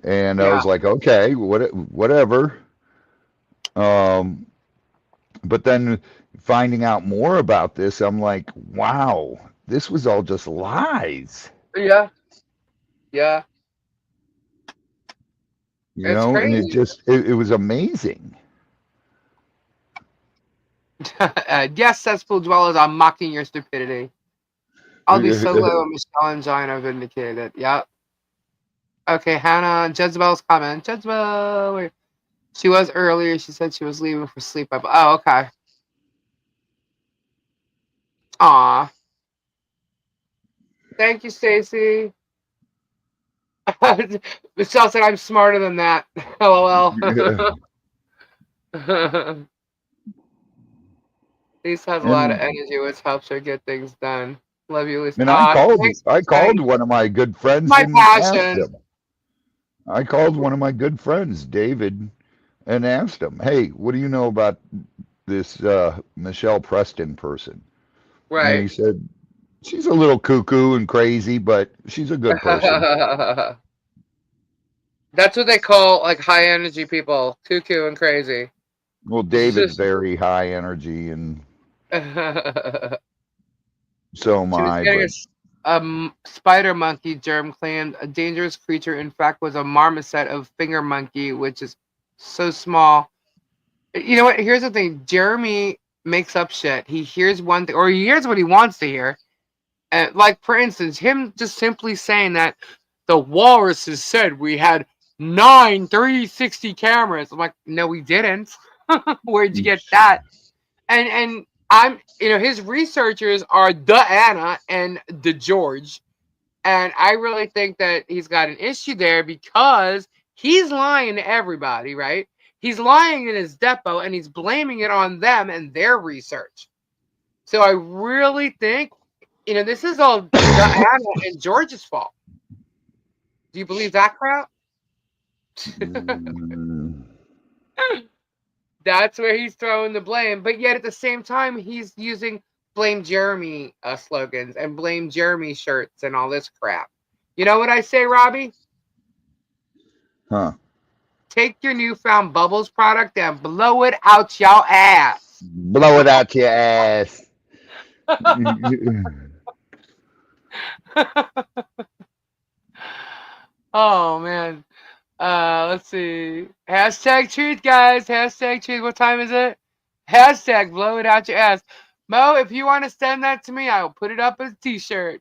And I Yeah. was like, okay, whatever. Um, but then finding out more about this, I'm like, wow, this was all just lies, Yeah. Yeah. It's and crazy. it was amazing. Yes, cesspool dwellers, I'm mocking your stupidity. I'll be so low on Michelle and John are vindicated. Yep. Okay, Hannah, Jezebel's comment. Jezebel, wait. She was earlier. She said she was leaving for sleep. Oh, okay. Aw. Thank you, Stacy. Michelle said I'm smarter than that. LOL. Lisa has a lot of and energy, which helps her get things done. Love you, Lisa. and Thanks I for saying called one of my good friends my and asked passion. him. I called one of my good friends, David, and asked him, "Hey, what do you know about this Michelle Preston person?" And he Right. said, "She's a little cuckoo and crazy, but she's a good person." That's what they call like high energy people, cuckoo and crazy. Well, David's very high energy, and so am She was I. getting But a spider monkey germ claimed a dangerous creature. In fact, was a marmoset of finger monkey, which is so small. You know what? Here's the thing: Jeremy makes up shit. He hears one thing, or he hears what he wants to hear. Like for instance, him just simply saying that the walruses said we had 9 360 cameras. I'm like, no, we didn't. Where'd you get that? And I'm, his researchers are the Anna and the George, and I really think that he's got an issue there because he's lying to everybody, right? He's lying in his depot and he's blaming it on them and their research. So I really think, this is all the Anna and George's fault. Do you believe that crap? mm, That's where he's throwing the blame. But yet at the same time, he's using blame Jeremy slogans and blame Jeremy shirts and all this crap. You know what I say, Robbie? Huh. Take your newfound Bubbles product and blow it out your ass. Blow it out your ass. Oh man. Let's see. Hashtag truth, guys. Hashtag truth. What time is it? Hashtag blow it out your ass. Mo, if you want to send that to me, I will put it up as a t-shirt.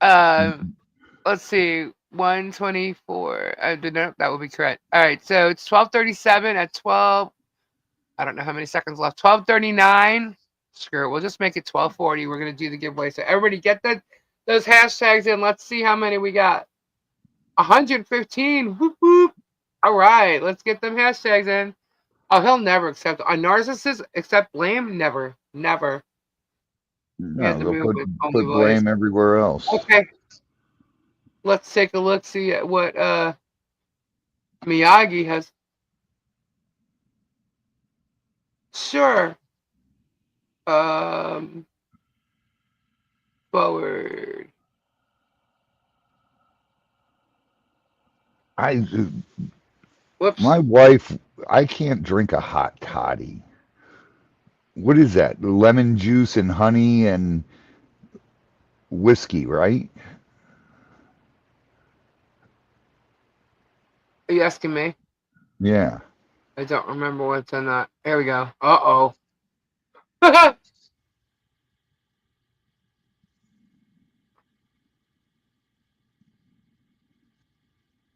Let's see. 124. No, that would be correct. All right, so it's 12:37 at 12. I don't know how many seconds left. 12:39. Screw it. We'll just make it 12:40. We're gonna do the giveaway. So everybody get those hashtags in. Let's see how many we got. 115. Whoop, whoop. All right, let's get them hashtags in. Oh, he'll never accept a narcissist accept blame. Never, never. No, they'll put blame everywhere else. Okay. Let's take a look. See at what Miyagi has. Sure. Forward. Whoops. My wife, I can't drink a hot toddy. What is that? Lemon juice and honey and whiskey, right? Are you asking me? Yeah. I don't remember what's in that. Here we go. Uh-oh.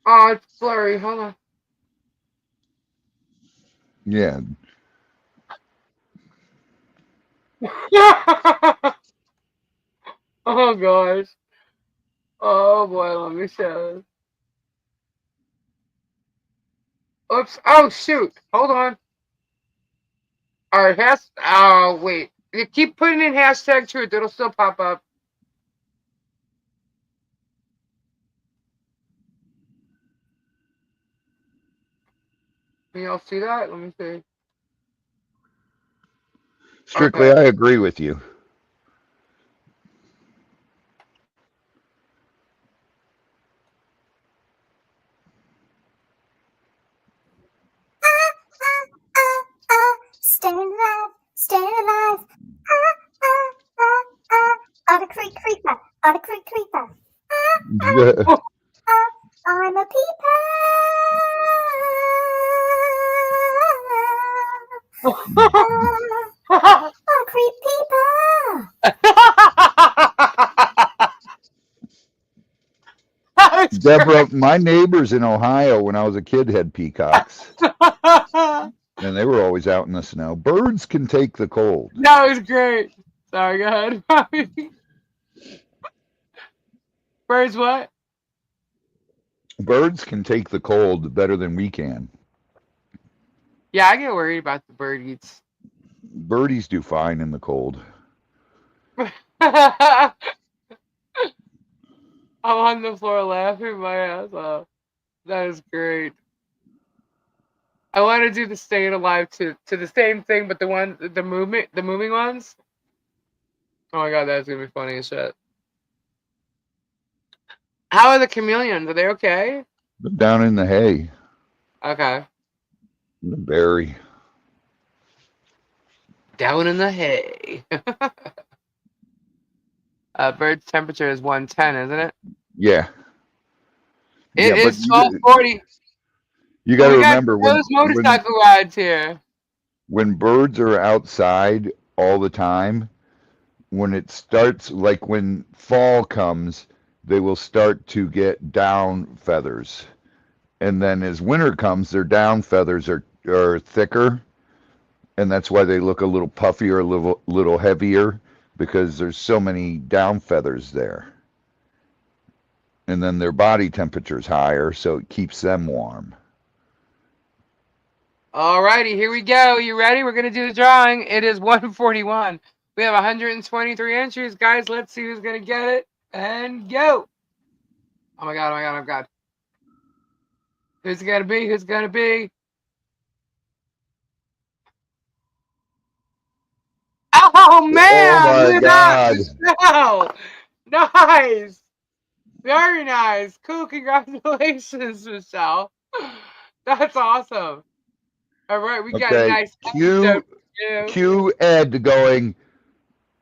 Oh, it's blurry. Hold on. Yeah. Oh, gosh. Oh, boy. Let me show. Oops. Oh, shoot. Hold on. All right. Oh, wait. You keep putting in hashtag truth. It'll still pop up. Can y'all see that? Let me see. Strictly, Okay. I agree with you. Staying alive, staying alive. On a creek creeper, on a creek creeper. I'm a peeper. On a creek peeper. Deborah, my neighbors in Ohio when I was a kid had peacocks. And they were always out in the snow. Birds can take the cold. That was great. Sorry, go ahead. Birds what? Birds can take the cold better than we can. Yeah, I get worried about the birdies. Birdies do fine in the cold. I'm on the floor laughing my ass off. That is great. I want to do the staying alive to the same thing, but the moving ones. Oh my god, that's gonna be funny as shit. How are the chameleons? Are they okay? They're down in the hay. Okay. The berry. Down in the hay. Bird's temperature is 110, isn't it? Yeah. It Yeah, is 1240. You got to We got remember those motorcycle rides here. when birds are outside all the time, when it starts, like when fall comes, they will start to get down feathers. And then as winter comes, their down feathers are thicker. And that's why they look a little puffier, a little heavier, because there's so many down feathers there. And then their body temperature's higher, so it keeps them warm. Alrighty, here we go. You ready? We're gonna do the drawing. It is 141. We have 123 entries, guys. Let's see who's gonna get it. And go. Oh my god, oh my god, oh my god. Who's it gonna be? Who's it gonna be? Oh! Oh man, my look at that, God. Michelle. Nice, very nice, cool. Congratulations, Michelle. That's awesome. All right, we got a Okay. nice episode for you. Cue Ed going,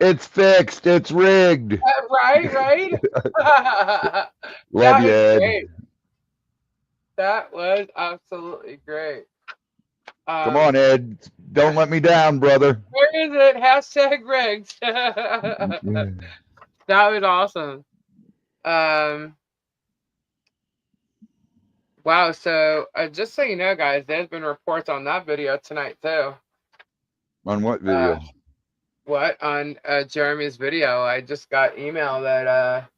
it's fixed, it's rigged. Right. Love That you, is Ed. great. That was absolutely great. Come on, Ed. Don't let me down, brother. Where is it? Hashtag rigged. That was awesome. Wow. So just so you know, guys, there's been reports on that video tonight too. On what video? What on Jeremy's video? I just got email that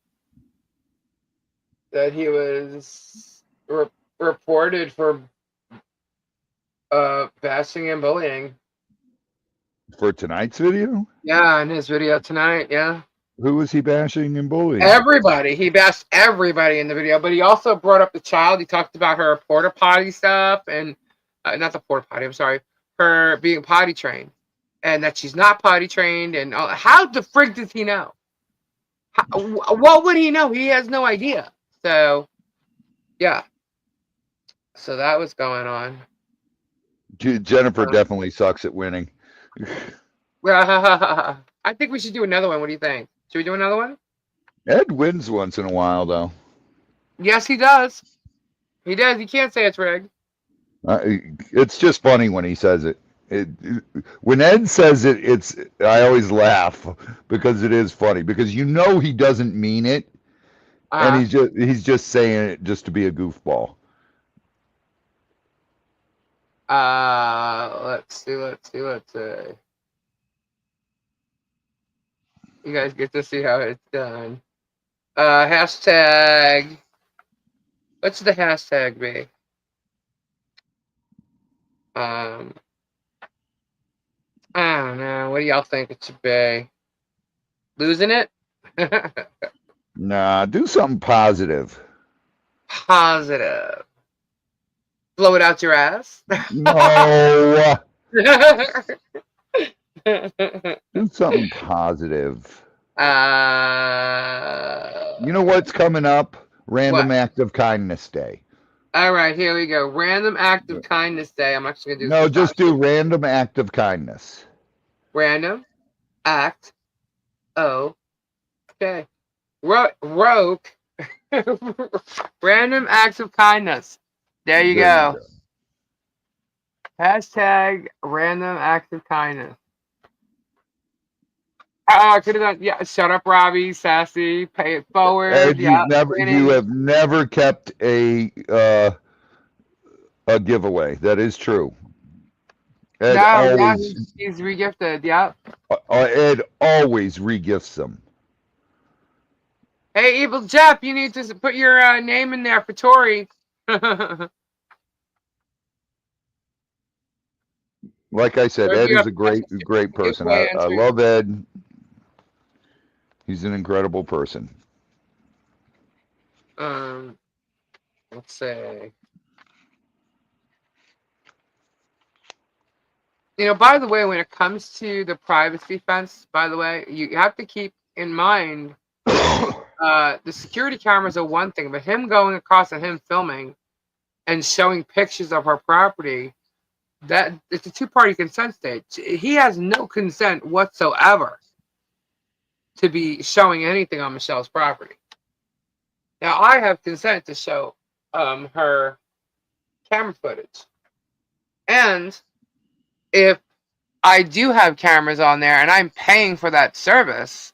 that he was reported for bashing and bullying. For tonight's video? Yeah, in his video tonight. Yeah. Who was he bashing and bullying? Everybody. He bashed everybody in the video, but he also brought up the child. He talked about her porta potty stuff and not the porta potty. I'm sorry, her being potty trained, and that she's not potty trained. And how the frig does he know? What would he know? He has no idea. So, yeah. So that was going on. Jennifer definitely sucks at winning. I think we should do another one. What do you think? Should we do another one? Ed wins once in a while, though. Yes, he does. He does. He can't say it's rigged. It's just funny when he says it. When Ed says it, I always laugh because it is funny because you know he doesn't mean it, and he's just saying it just to be a goofball. Let's see. You guys get to see how it's done. Hashtag. What's the hashtag be? I don't know. What do y'all think it should be? Losing it? Nah, do something positive. Positive. Blow it out your ass? No. Do something positive. You know what's coming up? Random Act of Kindness Day. All right, here we go. Random Act of Kindness Day. I'm actually going to do No, just do Random Act of Kindness. Random Act. Oh. Okay. Rogue. Random Acts of Kindness. There you go. Hashtag Random Acts of Kindness. I could have done, yeah, shut up, Robbie, sassy, pay it forward. Ed, yeah, you have never kept a giveaway. That is true. Ed he's regifted, yeah. Ed always regifts them. Hey, Evil Jeff, you need to put your name in there for Tori. Like I said, Ed is a great person. I love Ed. He's an incredible person. Let's say. You know, by the way, when it comes to the privacy fence, by the way, you have to keep in mind the security cameras are one thing, but him going across and him filming and showing pictures of her property, that it's a two-party consent state. He has no consent whatsoever to be showing anything on Michelle's property. Now, I have consent to show her camera footage. And if I do have cameras on there and I'm paying for that service,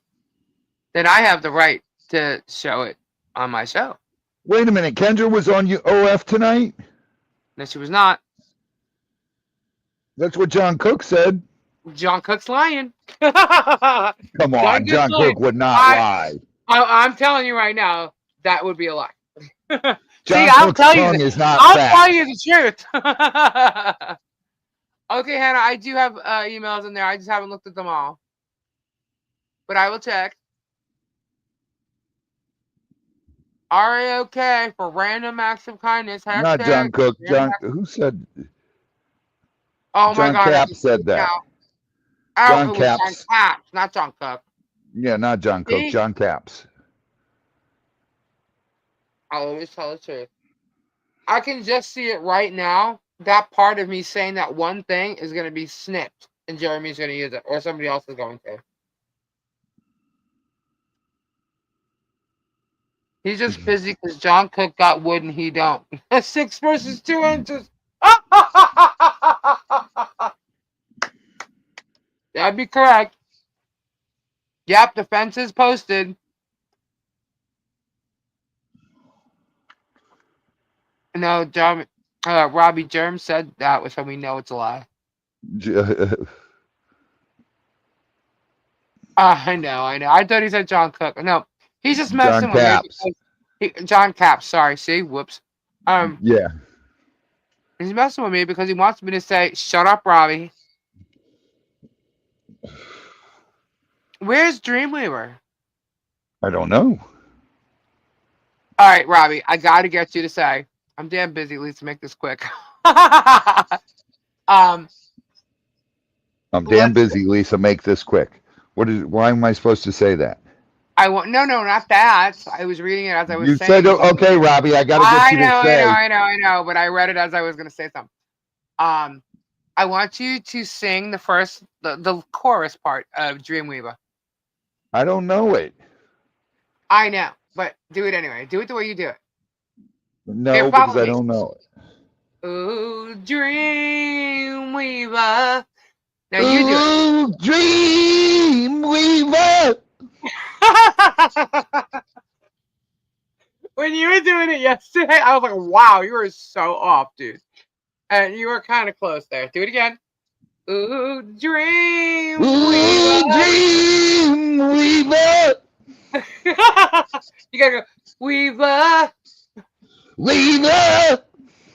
then I have the right to show it on my show. Wait a minute. Kendra was on OF tonight? No, she was not. That's what John Cook said. John Cook's lying. Come on, John Cook would not lie. I'm telling you right now, that would be a lie. John Cook's tongue is not I'll fat. tell you the truth. Okay, Hannah, I do have emails in there. I just haven't looked at them all. But I will check. RAOK for Random Acts of Kindness. Hashtag Not John Cook. Who said? Oh my God. John Cap said that. Oh, John it was John Capps. Capps, not John Cook. Yeah, not John Cook. See? John Capps. I'll always tell the truth. I can just see it right now. That part of me saying that one thing is going to be snipped, and Jeremy's going to use it, or somebody else is going to. He's just busy because John Cook got wood and he don't. 6 versus 2 inches. That'd be correct. Yep, the fence is posted. No, Robbie Germ said that, so we know it's a lie. I know. I thought he said John Cook. No, he's just messing John with Capps. me. John Capps. Sorry. See, whoops. Yeah. He's messing with me because he wants me to say, "Shut up, Robbie." Where's Dreamweaver? I don't know. All right, Robbie. I got to get you to say, "I'm damn busy. Let's make this quick." I'm damn let's- busy, Lisa. Make this quick. Why am I supposed to say that? I want no, not that. I was reading it as I was You saying. said, okay, Robbie, I got to get you to say. I know, but I read it as I was going to say something. I want you to sing the chorus part of Dreamweaver. I don't know it. I know, but do it anyway. Do it the way you do it. No, Here, because follow I me. don't know it. Ooh, Dreamweaver. Now you do it. Ooh, Dreamweaver. When you were doing it yesterday, I was like, wow, you were so off, dude. And you were kind of close there. Do it again. Ooh, Dreamweaver. Ooh, Dreamweaver. You gotta go, Weaver. Weaver.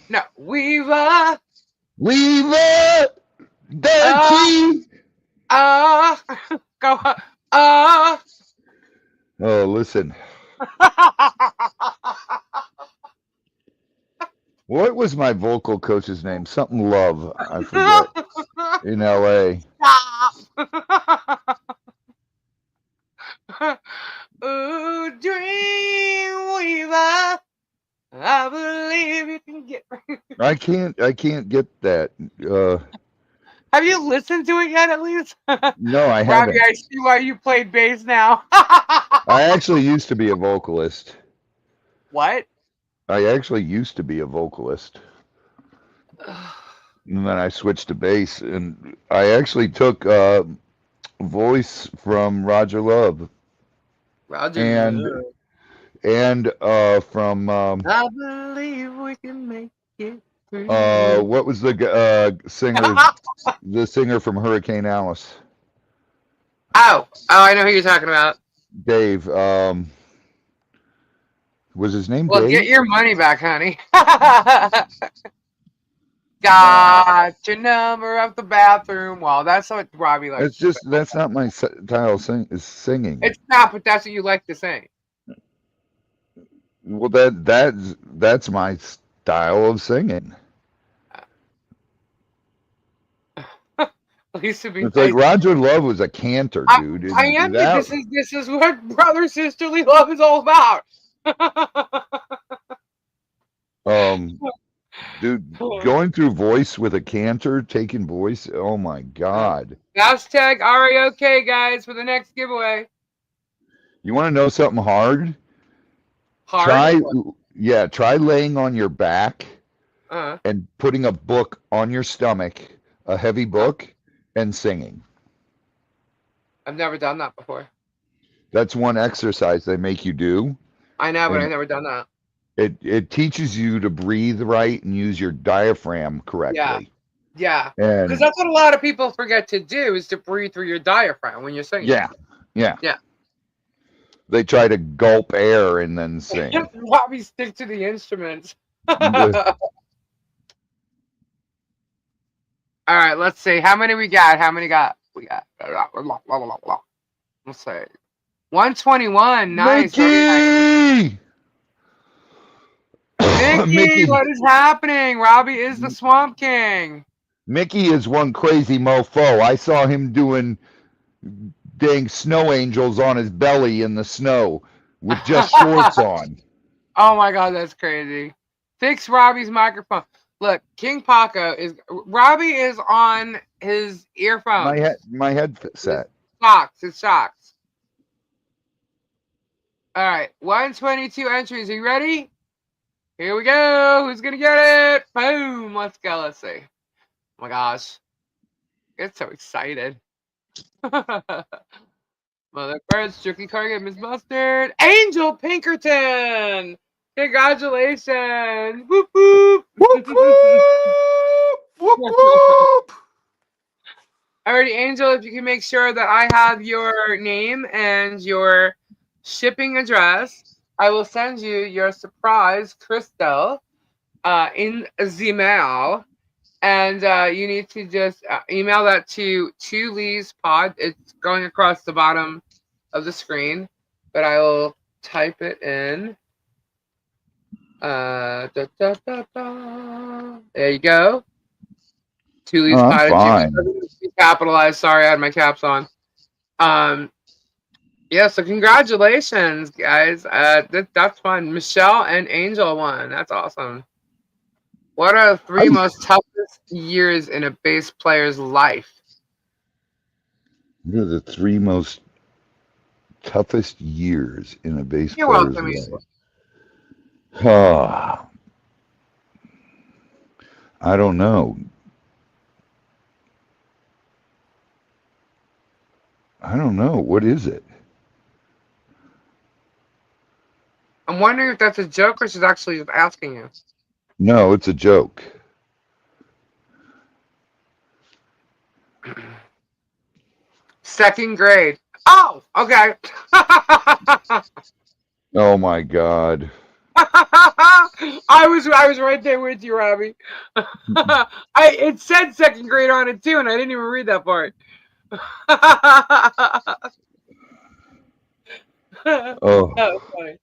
No, Weaver. Weaver. The Go. Oh, listen. What was my vocal coach's name? Something Love. I forget. In LA. Stop. Ooh, Dreamweaver. I believe you can get. I can't get that. Have you listened to it yet, at least? No, I Robbie, haven't. I see why you played bass now. I actually used to be a vocalist. What? I actually used to be a vocalist. And then I switched to bass, and I actually took voice from Roger Love Roger. and from I believe we can make it through. what was the singer? The singer from Hurricane Alice. Oh, I know who you're talking about. Dave. Was his name Well, Dave? get your money back, honey. Got your number of the bathroom wall. That's what Robbie likes. It's just that's not my style is singing. It's not, but that's what you like to sing. Well, that's my style of singing. It's like Roger Love was a cantor, dude. I am. This is what brother sisterly love is all about. Dude, going through voice with a cantor, taking voice. Oh my God. Hashtag RAOK, guys, for the next giveaway. You want to know something hard? Try laying on your back and putting a book on your stomach, a heavy book, and singing. I've never done that before. That's one exercise they make you do. I know, but I've never done that. It teaches you to breathe right and use your diaphragm correctly. Yeah. Because that's what a lot of people forget to do is to breathe through your diaphragm when you're singing. Yeah. They try to gulp air and then sing. Robbie, stick to the instruments. All right, let's see. How many we got? We got. Let's see. 121. Nice. Mickey, what is happening? Robbie is the Swamp King. Mickey is one crazy mofo. I saw him doing dang snow angels on his belly in the snow with just shorts on. Oh my god, that's crazy. Fix Robbie's microphone. Look, King Paco is Robbie is on his earphones. My headset. His socks. All right, 122 entries. Are you ready? Here we go. Who's gonna get it? Boom. Let's go. Let's see. Oh my gosh. Get so excited. Mother Bird, Strictly Cargan, Miss Mustard, Angel Pinkerton. Congratulations. Whoop whoop. Whoop whoop! Whoop whoop! Alrighty, Angel, if you can make sure that I have your name and your shipping address, I will send you your surprise crystal in the mail. And you need to just email that to Lee's pod. It's going across the bottom of the screen, but I will type it in. There you go. Lee's I'm pod. fine. Capitalized. Sorry, I had my caps on. Yeah, so congratulations, guys. That's fun. Michelle and Angel won. That's awesome. What are the three most toughest years in a bass player's life? What are the three most toughest years in a bass You're player's welcome. life? Ah, I don't know. I don't know. What is it? I'm wondering if that's a joke or she's actually just asking you. No, it's a joke. Second grade. Oh, okay. Oh my God. I was right there with you, Robbie. It said second grade on it too, and I didn't even read that part. Oh, That was funny.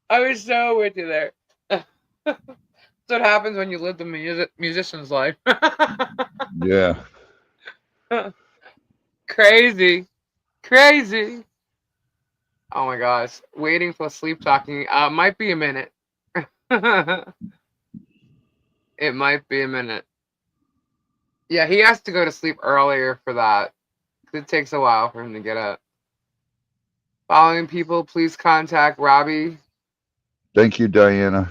I was so with you there. That's what happens when you live the musician's life. yeah. Crazy. Crazy. Oh my gosh. Waiting for sleep talking. Might be a minute. It might be a minute. Yeah, he has to go to sleep earlier for that. It takes a while for him to get up. Following people, please contact Robbie. Thank you, Diana.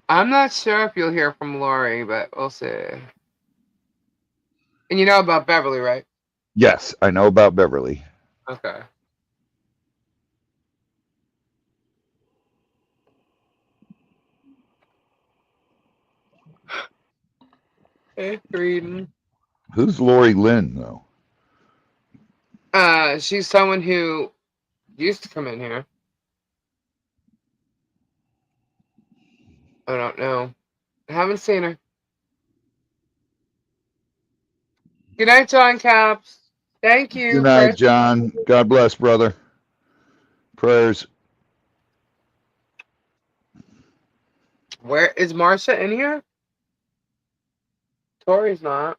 I'm not sure if you'll hear from Lori, but we'll see. And you know about Beverly, right? Yes, I know about Beverly. Okay. Hey, reading. Who's Lori Lynn, though? She's someone who used to come in here. I don't know. I haven't seen her. Good night, John Caps. Thank you. Good night, John. God bless, brother. Prayers. Where is Marcia in here? Tori's not.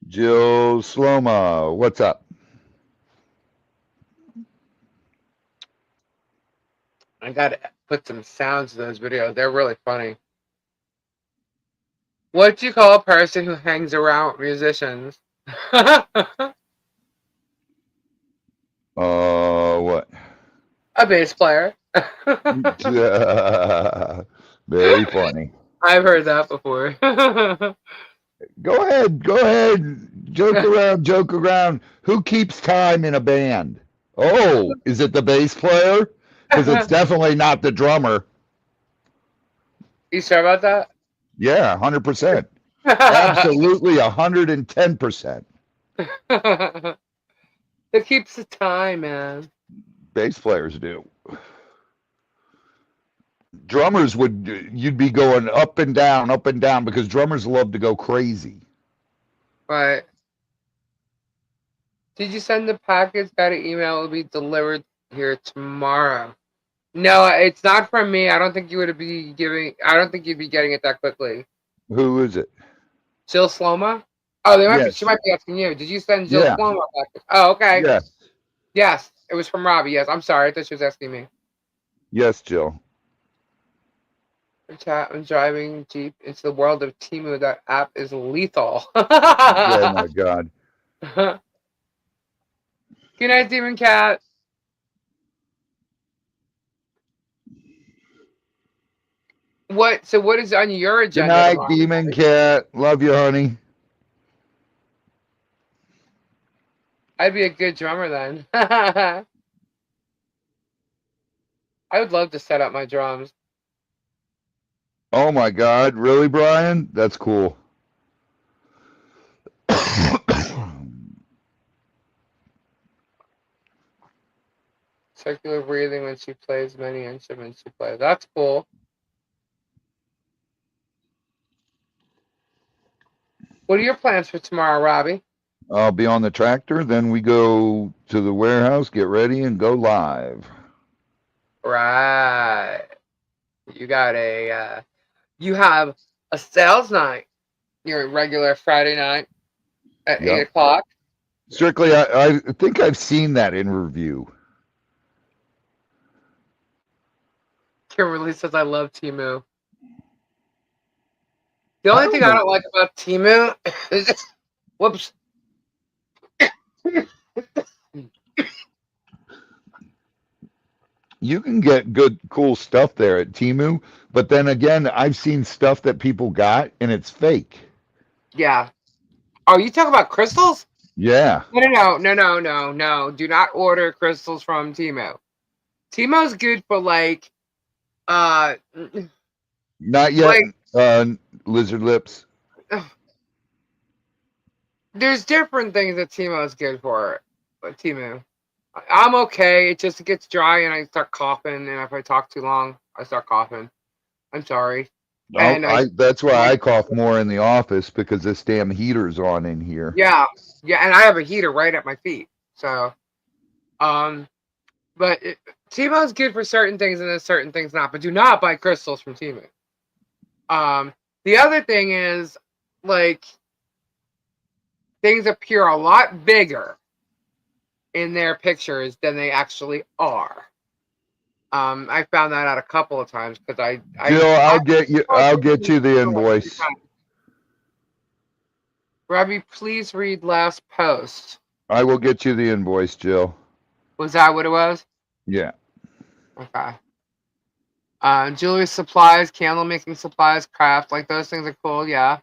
Jill Sloma, what's up? I gotta put some sounds in those videos. They're really funny. What do you call a person who hangs around with musicians? What? A bass player. Very funny. I've heard that before. Go ahead. Joke around. Who keeps time in a band? Oh, is it the bass player? Because it's definitely not the drummer. You sure about that? Yeah, 100%. Absolutely 110%. It keeps the time, man. Bass players do. Drummers you'd be going up and down because drummers love to go crazy. Right. Did you send the package? Got an email. It will be delivered here tomorrow. No, it's not from me. I don't think you would be giving. I don't think you'd be getting it that quickly. Who is it? Jill Sloma. Oh, they might be. She Yes. might be asking you. Did you send Jill Yeah. Sloma back? Oh, okay. Yes. Yes, it was from Robbie. Yes, I'm sorry. I thought she was asking me. Yes, Jill. Chat. I'm driving Jeep into the world of Timu. That app is lethal. Oh my God. Good night, Demon Cat. What? So, what is on your Good agenda night, tomorrow? Demon Cat. Love you, honey. I'd be a good drummer then. I would love to set up my drums. Oh my God. Really, Brian? That's cool. Circular breathing when she plays many instruments she plays. That's cool. What are your plans for tomorrow, Robbie? I'll be on the tractor. Then we go to the warehouse, get ready, and go live. Right. You got you have a sales night. Your regular Friday night at Yep. 8:00. Strictly, I think I've seen that in review. Kimberly says, I love Timu. The only don't thing I know. don't like about Timu is, whoops. You can get good, cool stuff there at Timu, but then again, I've seen stuff that people got and it's fake. Yeah. Oh, you talk about crystals? Yeah. No. Do not order crystals from Timu. Timu's good for like, Not yet, lizard lips. there's different things that Timu is good for. But Timu, I'm okay. It just gets dry and I start coughing, and if I talk too long, I start coughing. I'm sorry. And That's why I cough more in the office because this damn heater's on in here. yeah, and I have a heater right at my feet. So, but Timu is good for certain things and then certain things not. But do not buy crystals from Timu. The other thing is, like, things appear a lot bigger in their pictures than they actually are. I found that out a couple of times because Jill, I'll get you the invoice. Robbie, please read last post. I will get you the invoice, Jill. Was that what it was? Yeah. Okay. Jewelry supplies, candle making supplies, craft, like those things are cool, yeah.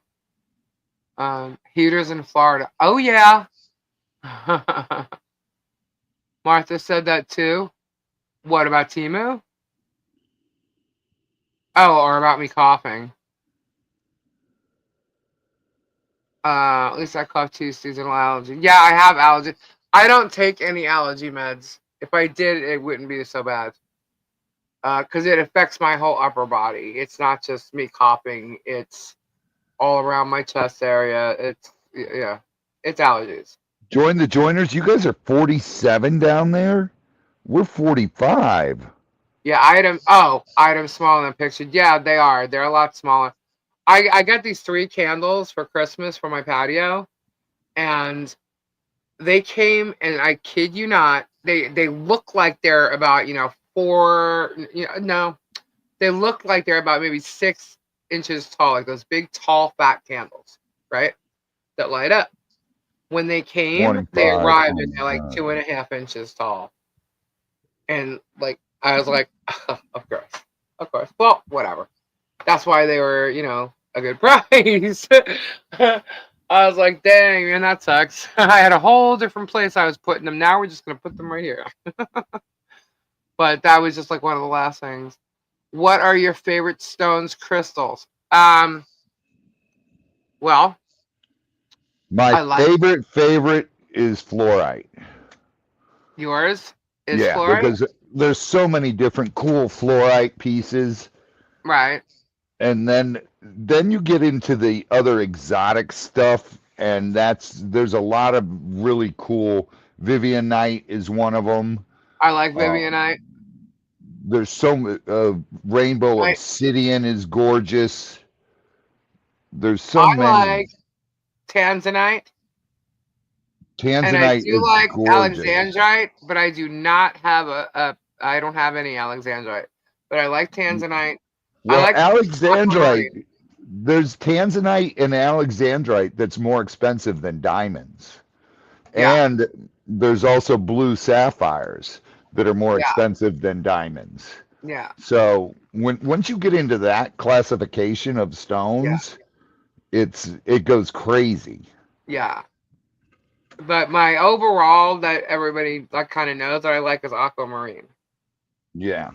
Heaters in Florida. Oh yeah. Martha said that too. What about Timu? Oh, or about me coughing. At least I cough too, seasonal allergy. Yeah, I have allergy. I don't take any allergy meds. If I did, it wouldn't be so bad. Because it affects my whole upper body. It's not just me coughing. It's all around my chest area. It's allergies. Join the joiners. You guys are 47 down there. We're 45. Yeah, items smaller than pictured. Yeah, they are. They're a lot smaller. I got these 3 candles for Christmas for my patio, and they came, and I kid you not, they look like they're about 4. No, they look like they're about maybe 6 inches tall, like those big, tall, fat candles, right? That light up. When they came, they arrived and they're like 2.5 inches tall, and like I was like, of course. Well, whatever. That's why they were, a good price. I was like, dang, man, that sucks. I had a whole different place I was putting them. Now we're just gonna put them right here. But that was just like one of the last things. What are your favorite stones, crystals? Well, my favorite is fluorite. Yours is fluorite? Because there's so many different cool fluorite pieces. Right. And then you get into the other exotic stuff, and there's a lot of really cool. Vivianite is one of them. I like Vivianite. There's rainbow I obsidian is gorgeous. There's so I many. like tanzanite, and I Tanzanite do is like gorgeous. alexandrite, but I do not have I don't have any alexandrite, but I like tanzanite. I Well, like aquamarine. alexandrite, there's tanzanite and alexandrite that's more expensive than diamonds. Yeah, And there's also blue sapphires that are more yeah, expensive than diamonds. yeah, So once you get into that classification of yeah, stones, it goes crazy. yeah. But my overall that everybody like kind of knows that I like is aquamarine. Yeah.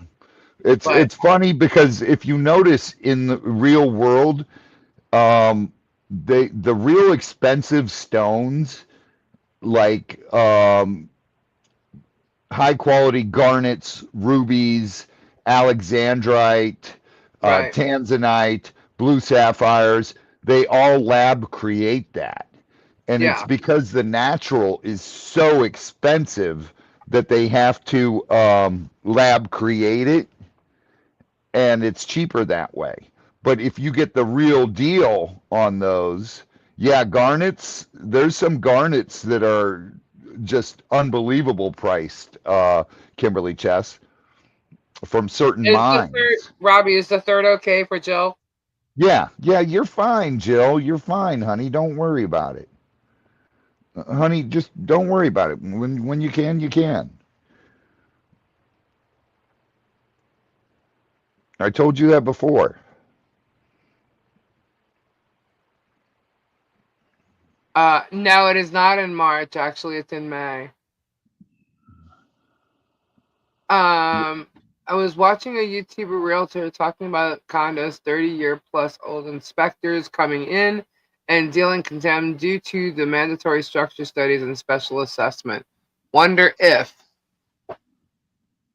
It's But it's funny because if you notice in the real world, the real expensive stones like high quality garnets, rubies, alexandrite, right, tanzanite, blue sapphires, they all lab create that. And it's yeah, because the natural is so expensive that they have to lab create it, and it's cheaper that way. But if you get the real deal on those, yeah, garnets, there's some garnets that are just unbelievable priced, Kimberly Chess, from certain is the third mines. Robbie? Is the third okay for Jill? Yeah, yeah, you're fine, Jill. You're fine, honey. Don't worry about it. Honey, just don't worry about it. When you can, you can. I told you that before. No, it is not in March. Actually, it's in May. I was watching a YouTuber realtor talking about condos 30-year plus old inspectors coming in and dealing condemned due to the mandatory structure studies and special assessment. Wonder if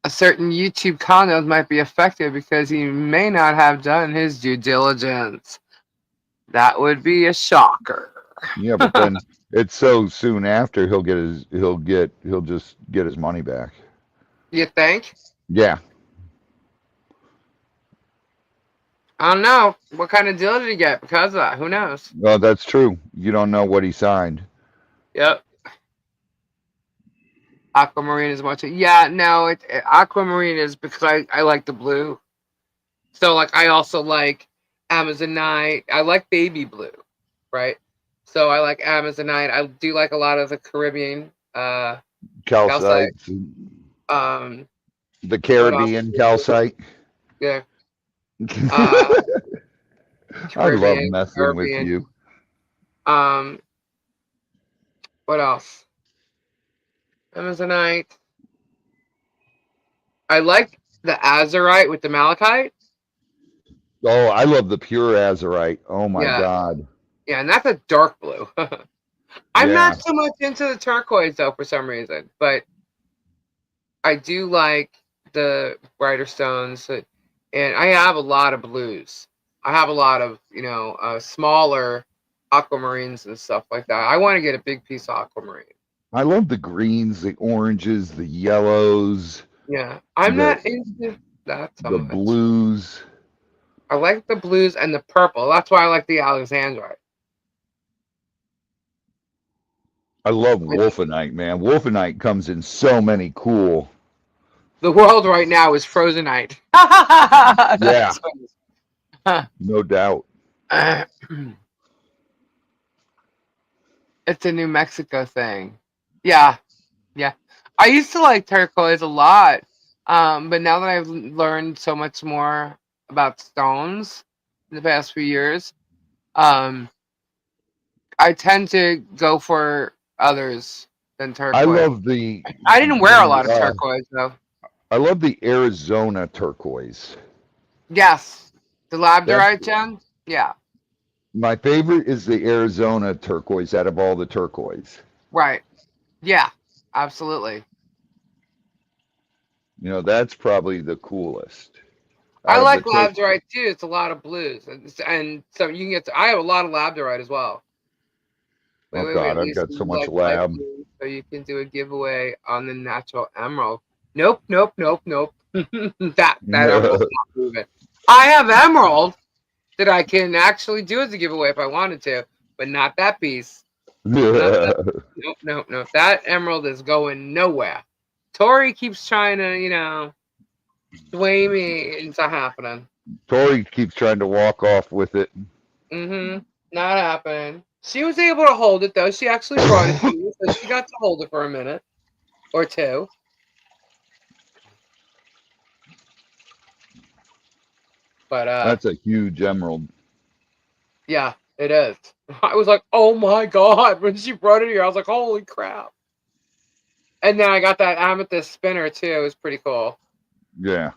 a certain YouTube condos might be affected because he may not have done his due diligence. That would be a shocker. Yeah, but then it's so soon after he'll just get his money back. You think? Yeah. I don't know. What kind of deal did he get because of that? Who knows? Well, that's true. You don't know what he signed. Yep. Aquamarine is much. Yeah, no, Aquamarine is because I like the blue. So like I also like Amazonite. I like baby blue, right? So I like Amazonite. I do like a lot of the Caribbean calcite. Calcite, Um, the what else? Caribbean calcite. Yeah. Uh, I love Caribbean, messing with Caribbean. you. Um, what else? Amazonite. I like the azurite with the malachite. Oh, I love the pure azurite. Oh my Yeah, God. yeah, and that's a dark blue. I'm Yeah. not so much into the turquoise though for some reason, but I do like the brighter stones, and I have a lot of blues. I have a lot of smaller aquamarines and stuff like that. I want to get a big piece of aquamarine. I love the greens, the oranges, the yellows, Yeah, I'm the not into that so the much. blues. I like the blues and the purple. That's why I like the Alexandrite. I love wolfenite, man. Wolfenite comes in so many cool. The world right now is frozenite. Yeah, That's funny. no doubt. It's a New Mexico thing. Yeah, yeah. I used to like turquoise a lot, but now that I've learned so much more about stones in the past few years, um, I tend to go for others than I turquoise. love the I didn't wear a the lot of turquoise though. I love the Arizona turquoise. Yes, the That's labradorite gem. Yeah, my favorite is the Arizona turquoise out of all the turquoise. right. Yeah, absolutely. You know, that's probably the coolest I out of the like turquoise. labradorite too. It's a lot of blues, and so you can get. I have a lot of labradorite as well. Oh Wait. God, I've Lisa, got so you much like light lab. blue, so you can do a giveaway on the natural emerald. Nope. that emerald's not moving. I have emerald that I can actually do as a giveaway if I wanted to, but not that piece. Not that, nope. That emerald is going nowhere. Tori keeps trying to, sway me into happening. Tori keeps trying to walk off with it. Not happening. She was able to hold it though. She actually brought it to me, so she got to hold it for a minute or two. But That's a huge emerald. yeah, it is. I was like, oh my god, when she brought it here, I was like, holy crap. And then I got that amethyst spinner too. It was pretty cool. Yeah.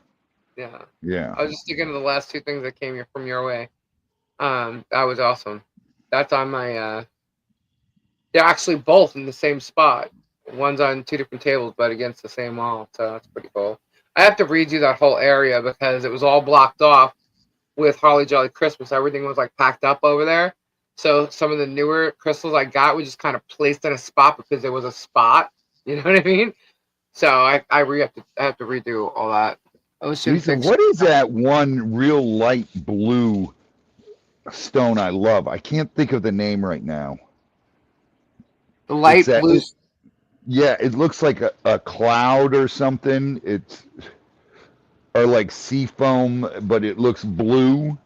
Yeah. Yeah. I was just thinking of the last two things that came here from your way. That was awesome. That's on my they're actually both in the same spot. One's on two different tables, but against the same wall. So that's pretty cool. I have to redo that whole area because it was all blocked off with Holly Jolly Christmas. Everything was like packed up over there. So some of the newer crystals I got were just kind of placed in a spot because there was a spot. You know what I mean? So I have to redo all that. Lisa, what is that one real light blue stone I love? I can't think of the name right now. The light blue. Yeah, it looks like a cloud or something. Or like sea foam, but it looks blue.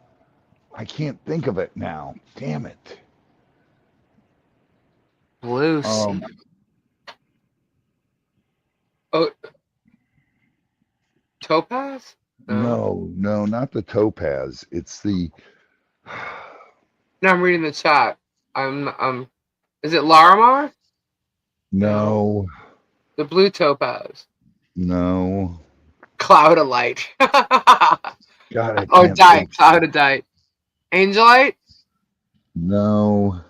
I can't think of it now. Damn it. Blue sea. Oh, topaz? No, not the topaz. It's the. No, I'm reading the chat. Is it Larimar? No. The blue topaz. No. Cloud of light. God, oh, Dite. Cloud of Dite. Angelite? No.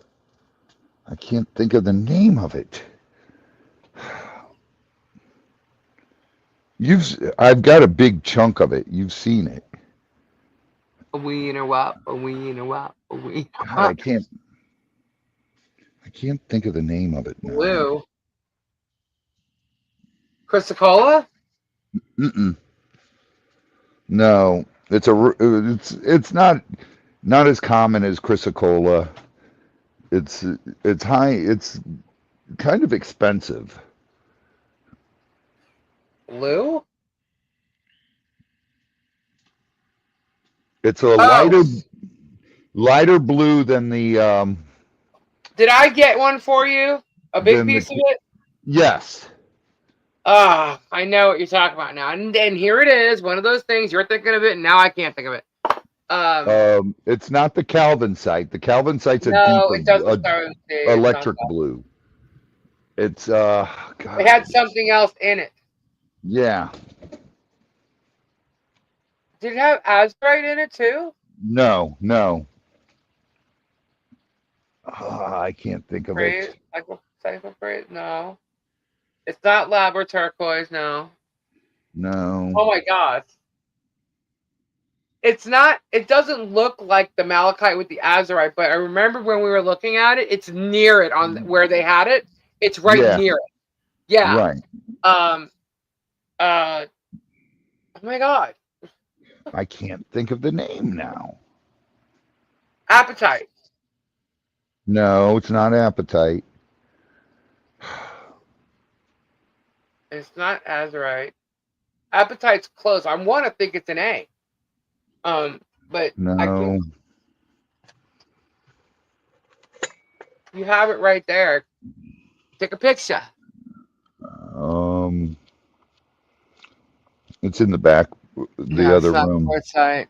I can't think of the name of it. I've got a big chunk of it. You've seen it. A wiener wop, a wiener wop, a wiener wop. God, I can't think of the name of it now. Blue. Chrysocolla? No, it's not as common as chrysocolla. It's high. It's kind of expensive. Blue? It's a lighter blue than the. Did I get one for you? A big piece of it? Yes. I know what you're talking about now. And here it is, one of those things. You're thinking of it, and now I can't think of it. It's not the calvinsite. The calvinsite's it doesn't start with C. electric blue. It's God. It had something else in it. Yeah. Did it have azurite in it too? No. I can't think of it. No. It's not lab or turquoise, no. No. Oh my god. It doesn't look like the malachite with the azurite, but I remember when we were looking at it, it's near it on where they had it. It's right near it. Yeah. Right. Oh my god. I can't think of the name now. Appetite. No, it's not appetite. It's not azurite. Appetite's close. I want to think it's an A. But no. You have it right there. Take a picture. It's in the back, the other room. Side.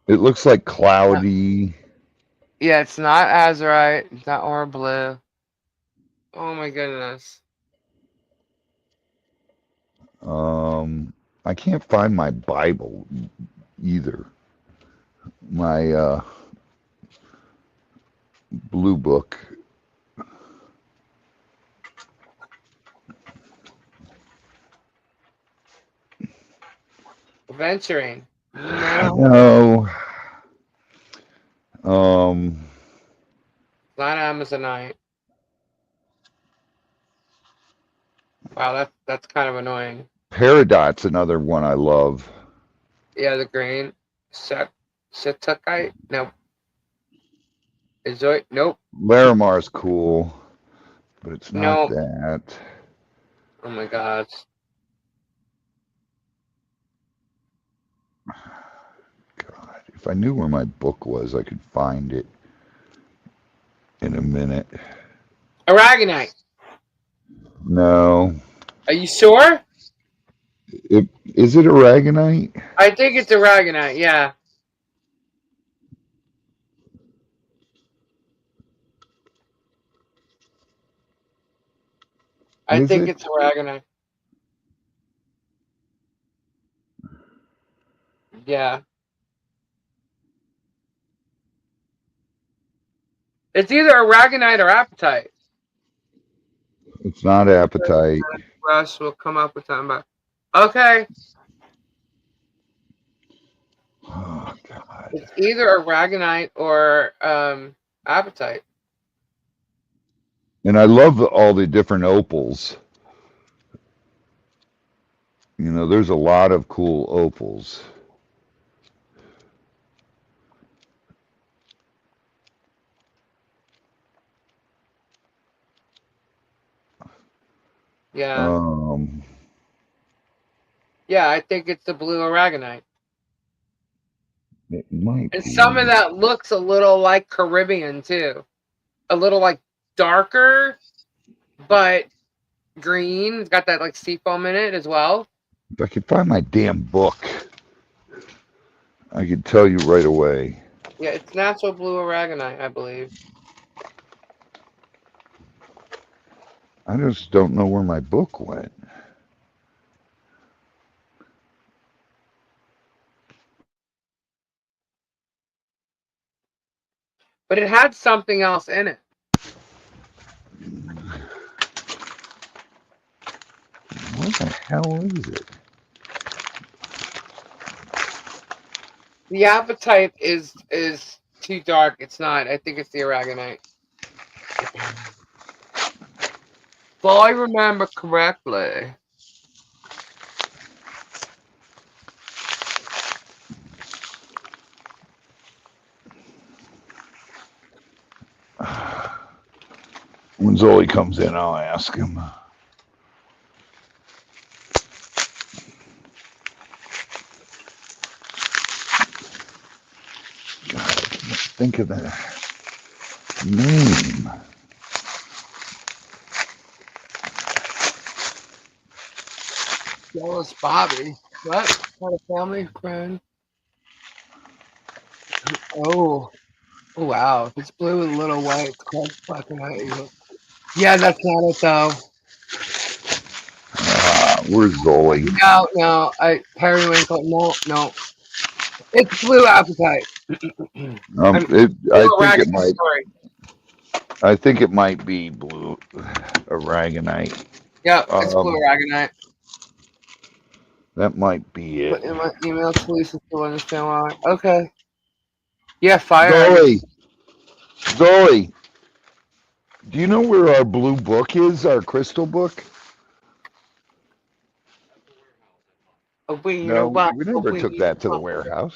It looks like cloudy. Yeah, it's not azurite. It's not or blue. Oh my goodness. I can't find my Bible either. My blue book. Venturing. No. Not Amazonite. Wow, that's kind of annoying. Peridot's another one I love. Yeah, the grain. Shiitake? No. Azote? Nope. Larimar's cool, but it's not No. that. Oh my god. God, if I knew where my book was, I could find it in a minute. Aragonite. No. Are you sure? Is it aragonite? I think it's aragonite, yeah. I Is think it? it's aragonite. Yeah. It's either aragonite or appetite. It's not appetite. Russ will come up with something about. Okay. Oh, God. It's either aragonite or appetite. And I love all the different opals. You know, there's a lot of cool opals. Yeah. Um, Yeah, I think it's the blue aragonite. it might And be. some of that looks a little like Caribbean too. A little like darker, but green. It's got that like seafoam in it as well. If I could find my damn book, I could tell you right away. Yeah, it's natural blue aragonite, I believe. I just don't know where my book went. But it had something else in it. What the hell is it? The appetite is too dark. It's not. I think it's the aragonite. If I remember correctly. When Zoe comes in, I'll ask him. God, I can't think of the name. Jealous Bobby. What? Not a family friend. Oh. Oh, wow. If it's blue with a little white, it's called fucking white. Yeah, that's not it though. Where's Zoe? No. Periwinkle. No. It's blue appetite. I think it might. Sorry. I think it might be blue aragonite. Yeah, it's blue aragonite. That might be it. But in my email to Lisa to understand why. Okay. Yeah, fire. Zoe, do you know where our blue book is? Our crystal book? No, we never took that to the warehouse.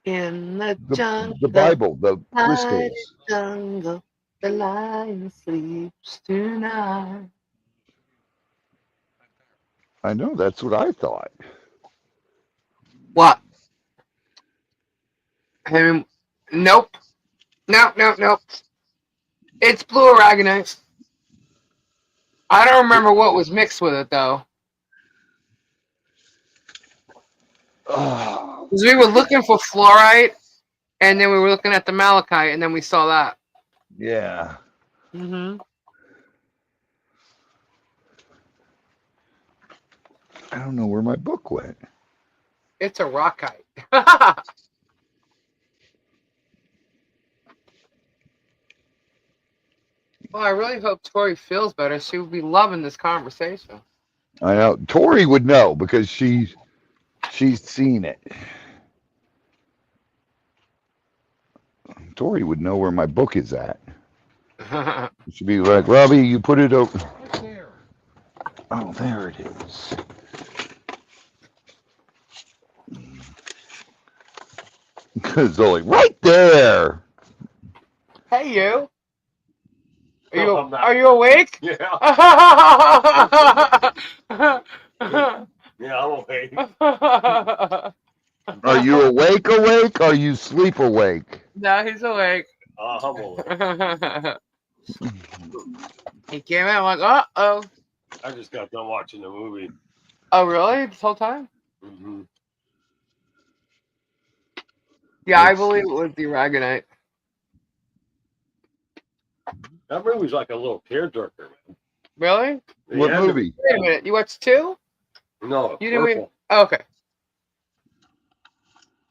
In the jungle. The Bible, the crystals. Jungle, the lion sleeps tonight. I know, that's what I thought. What? Nope. Nope. It's blue aragonite. I don't remember what was mixed with it though. Because we were looking for fluorite, and then we were looking at the malachite, and then we saw that. Yeah. Mm-hmm. I don't know where my book went. It's a rockite. Well, I really hope Tori feels better. She would be loving this conversation. I know. Tori would know because she's seen it. Tori would know where my book is at. She'd be like, Robbie, you put it over. Oh, there it is. Because they're like, right there. Hey, you. I'm not. Are you awake? Yeah. Yeah, I'm awake. Are you awake? Are you sleep awake? No, he's awake. I'm awake. He came in. I'm like, uh-oh. I just got done watching the movie. Oh, really? This whole time? Mm-hmm. Yeah, I Let's believe see. it was the Aragonite. That movie's like a little tearjerker, man. Really? The What end of- movie? Wait a minute. You watched two? No, You didn't wait. Purple. Oh, okay.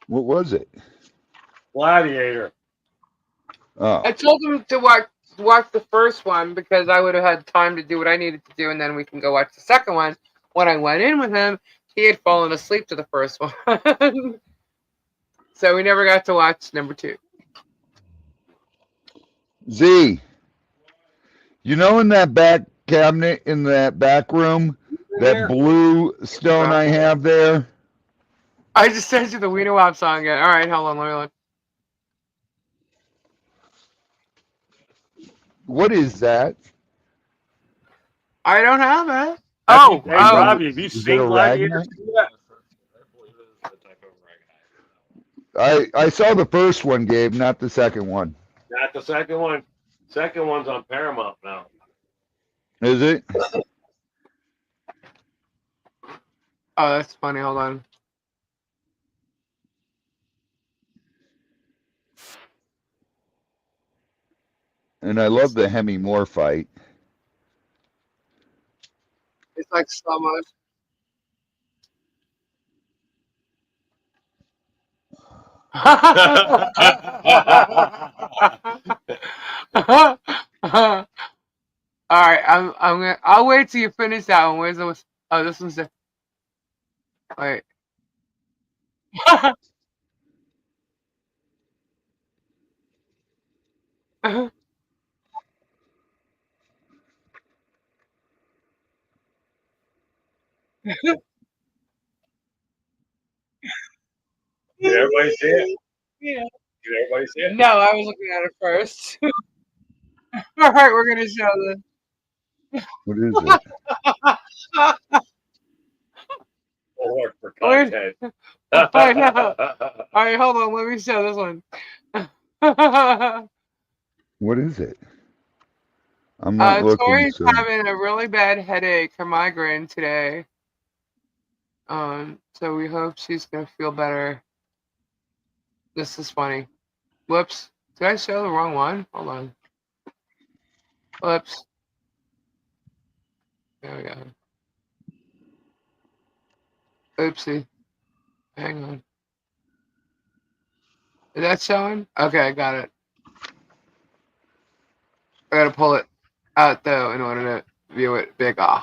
What was it? Gladiator. Oh, I told him to watch the first one because I would have had time to do what I needed to do, and then we can go watch the second one. When I went in with him, he had fallen asleep to the first one. So we never got to watch number 2. Z. You know, in that back cabinet, in that back room, that blue stone I have there? I just sent you the Wiener Wop song again. All right, hold on, let me look. What is that? I don't have it. Hey, Oh, Robbie, have you Is it seen a Gladiator? I saw the first one, Gabe, not the second one. Not the second one. Second one's on Paramount now. Is it? oh, that's funny. Hold on. And I love the Hemi Moore fight. It's like slow motion. All right, I'll wait till you finish that one. Where's the? Oh, this one's the. Wait. Did everybody see it? Yeah. Did everybody see it? No, I was looking at it first. All right, we're gonna show this. What is it? Lord, for Wait. content. I know. All right, hold on. Let me show this one. What is it? I'm not looking. Tori's So. having a really bad headache, her migraine today. So we hope she's gonna feel better. This is funny. Whoops. Did I show the wrong one? Hold on. Whoops. There we go. Oopsie. Hang on. Is that showing? Okay, I got it. I gotta pull it out though in order to view it bigger.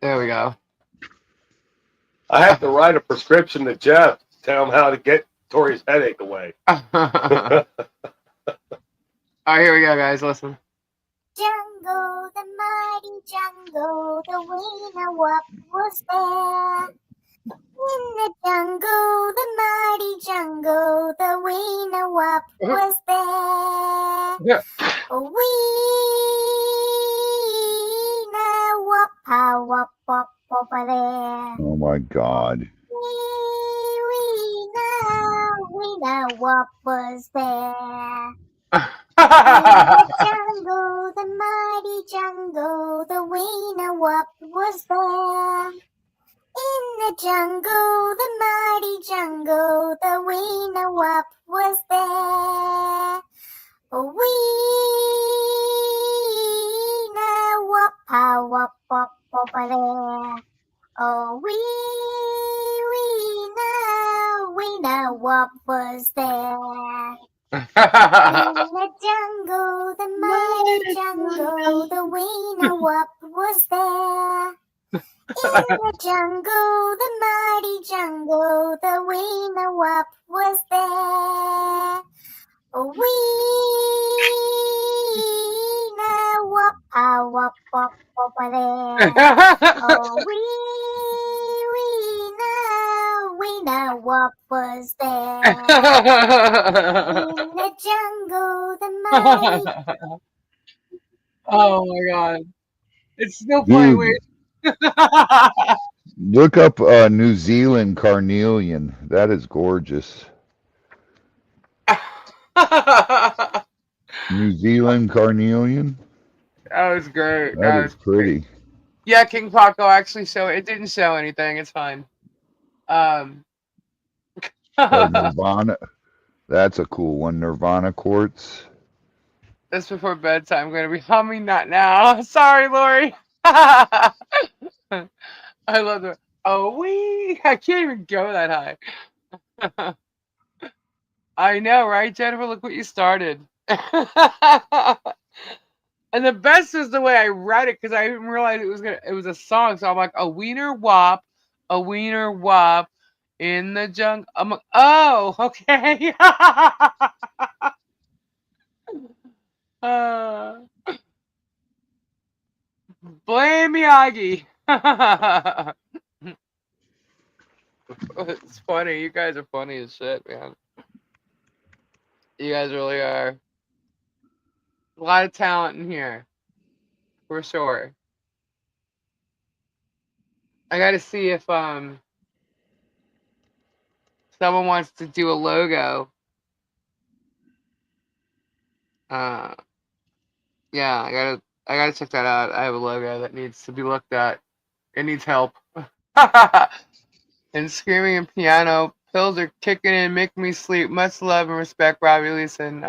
There we go. I have to write a prescription to Jeff to tell him how to get Tori's headache away. All right, here we go, guys. Listen. Jungle, the mighty jungle, the Wiener Wop was there. In the jungle, the mighty jungle, the Wiener Wop was there. Yeah. Wiener Wop, wop, wop, over there. Oh my God. Wiener Wop was there. In the jungle, the mighty jungle, the Wiener Wop was there. In the jungle, the mighty jungle, the Wiener Wop was there. Wiener Wop, wop, wop, over there. Oh, Wiener Wop was there. In the jungle, the mighty jungle, the Wiener Wop was there. In the jungle, the mighty jungle, the Wiener Wop was there. Wiener Wop, wop wop over there. Oh, we know what was there. In the jungle, the mighty. Oh my god. It's still playing. Dude, Wait. look up New Zealand carnelian. That is gorgeous. That New Zealand carnelian. was great. That That is was great. pretty. Yeah, King Paco actually it didn't show anything. It's fine. Oh, Nirvana. That's a cool one. Nirvana quartz. Just before bedtime, I'm going to be humming that now. Sorry, Lori. I love it. Oh, I can't even go that high. I know, right, Jennifer? Look what you started. And the best is the way I read it because I didn't realize it was a song. So I'm like, a wiener wop in the jungle. I'm like, oh, okay. uh, blame Miyagi. It's funny. You guys are funny as shit, man. You guys really are. A lot of talent in here, for sure. I got to see if someone wants to do a logo. Yeah, I gotta check that out. I have a logo that needs to be looked at. It needs help. And screaming and piano. Pills are kicking in, making me sleep. Much love and respect, Robbie Lisa. And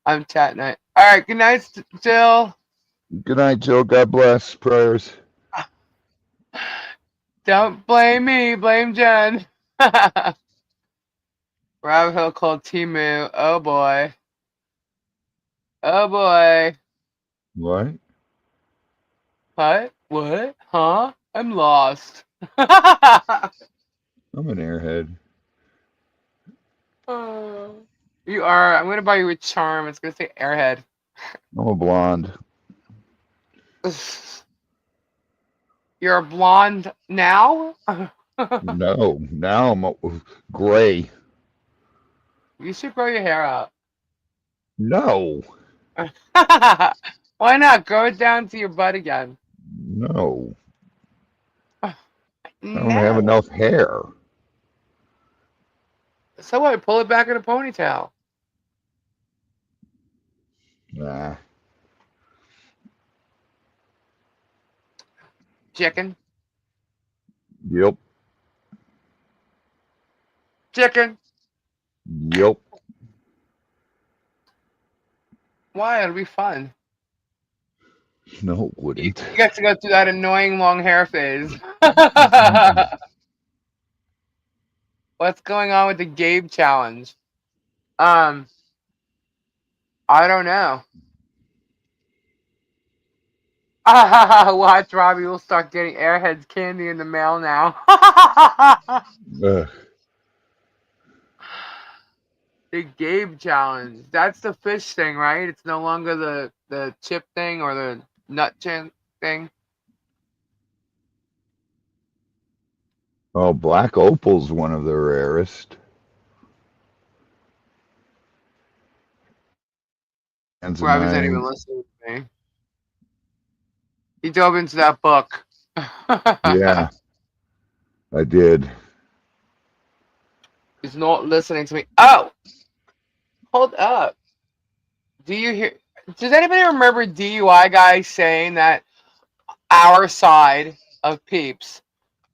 I'm chat night. All right, good night, Jill. Good night, Joe. God bless. Prayers. Don't blame me, blame Jen. Rabbit Hole called Timu. Oh boy. Oh boy. What? What? What? Huh? I'm lost. I'm an airhead. You are. I'm gonna buy you a charm. It's gonna say Airhead. I'm a blonde. You're a blonde now? No, now I'm gray. You should grow your hair out. No, Why not? Grow it down to your butt again. no. I don't have No. enough hair. So what? Pull it back in a ponytail. Nah. Chicken. Yep. Chicken. Yep. Why? It'll be fun. No, it You wouldn't. get to go through that annoying long hair phase. What's going on with the Gabe challenge? I don't know. Watch, Robbie. We'll start getting Airheads candy in the mail now. Ugh. The Gabe challenge. That's the fish thing, right? It's no longer the chip thing or the nut chin thing. Oh, black opal's one of the rarest. Hands of Robbie's not even nine. listening to me. He dove into that book. Yeah, I did. He's not listening to me. Oh, hold up. Do you hear? Does anybody remember DUI guy saying that our side of peeps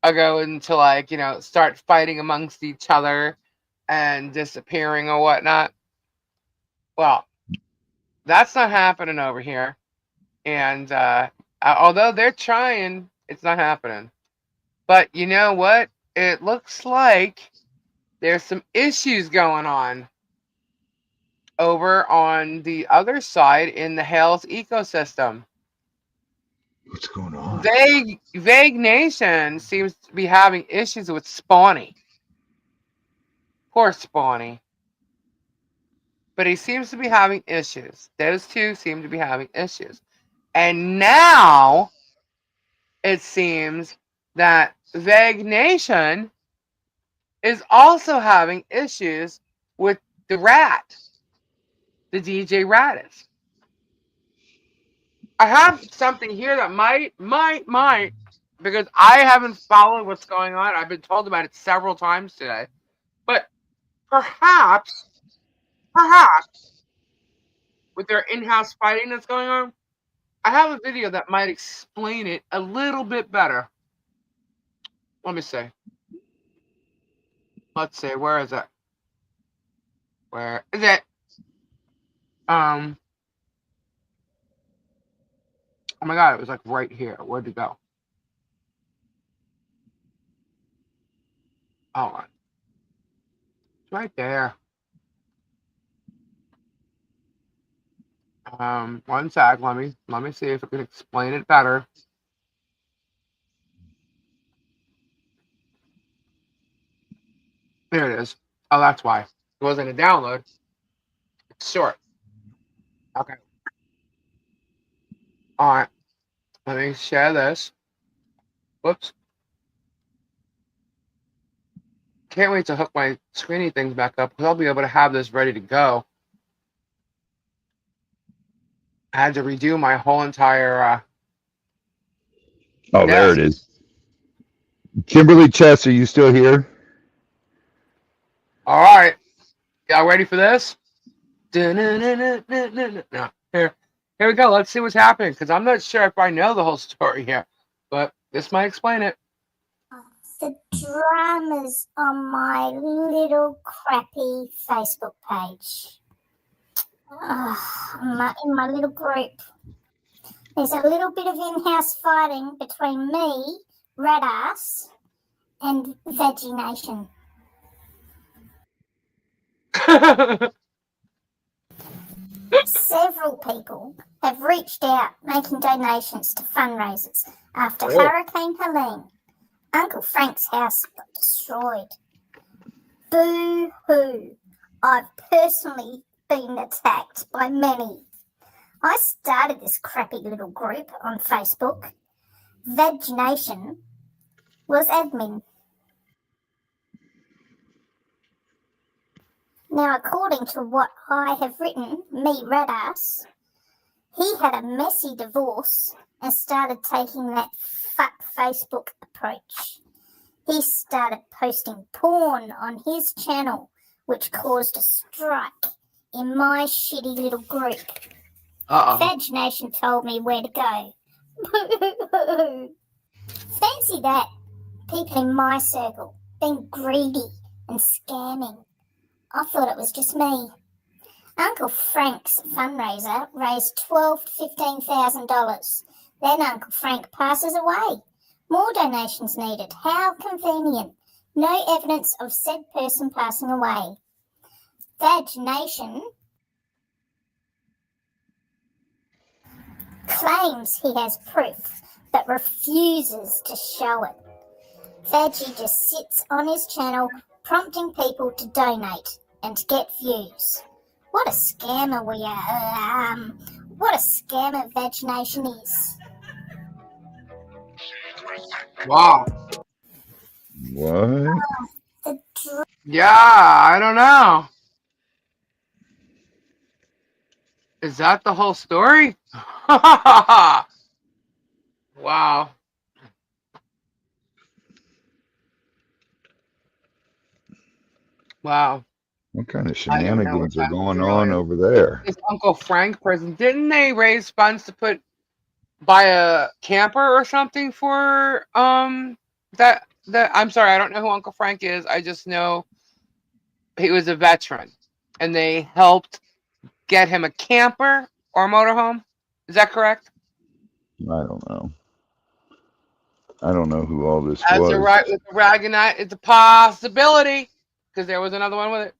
are going to start fighting amongst each other and disappearing or whatnot? Well, that's not happening over here. And although they're trying, it's not happening. But you know what? It looks like there's some issues going on over on the other side in the Hales ecosystem. What's going on? Vague Nation seems to be having issues with Spawny. Poor Spawny. But he seems to be having issues. Those two seem to be having issues. And now it seems that Vague Nation is also having issues with the rat, the DJ Radis. I have something here that might, because I haven't followed what's going on. I've been told about it several times today. But perhaps, with their in-house fighting that's going on, I have a video that might explain it a little bit better. Let me see. Let's see. Where is it? Where is it? Oh my God, it was like right here. Where'd it go? Oh, it's right there. One sec. Let me see if I can explain it better. There it is. Oh, that's why. It wasn't a download. It's short. Okay. All right. Let me share this. Whoops. Can't wait to hook my screening things back up because I'll be able to have this ready to go. I had to redo my whole entire. Oh, there it is. Kimberly Chess, are you still here? All right. Y'all ready for this? No. Here we go. Let's see what's happening because I'm not sure if I know the whole story here, but this might explain it. The dramas on my little crappy Facebook page. In my little group. There's a little bit of in-house fighting between me, Radass, and Veggie Nation. Several people have reached out making donations to fundraisers after Hurricane Helene. Uncle Frank's house got destroyed. Boo-hoo. I've personally been attacked by many. I started this crappy little group on Facebook. Veg Nation was admin. Now, according to what I have written, me Radass, he had a messy divorce and started taking that fuck Facebook approach. He started posting porn on his channel, which caused a strike in my shitty little group. Veg Nation told me where to go. Fancy that. People in my circle being greedy and scamming. I thought it was just me. Uncle Frank's fundraiser raised $12,000 to $15,000. Then Uncle Frank passes away. More donations needed. How convenient. No evidence of said person passing away. Veg Nation claims he has proof, but refuses to show it. Veggie just sits on his channel prompting people to donate and to get views. What a scammer we are. What a scammer Veg Nation is. Wow. What? Yeah, I don't know. Is that the whole story? Wow. Wow. What kind of I don't know shenanigans what's are happening, going really. on over there? This Uncle Frank person, didn't they raise funds to buy a camper or something for that I'm sorry, I don't know who Uncle Frank is. I just know he was a veteran and they helped get him a camper or a motorhome. Is that correct? I don't know. I don't know who all this That's was. right with the Ragonite. It's a possibility because there was another one with it.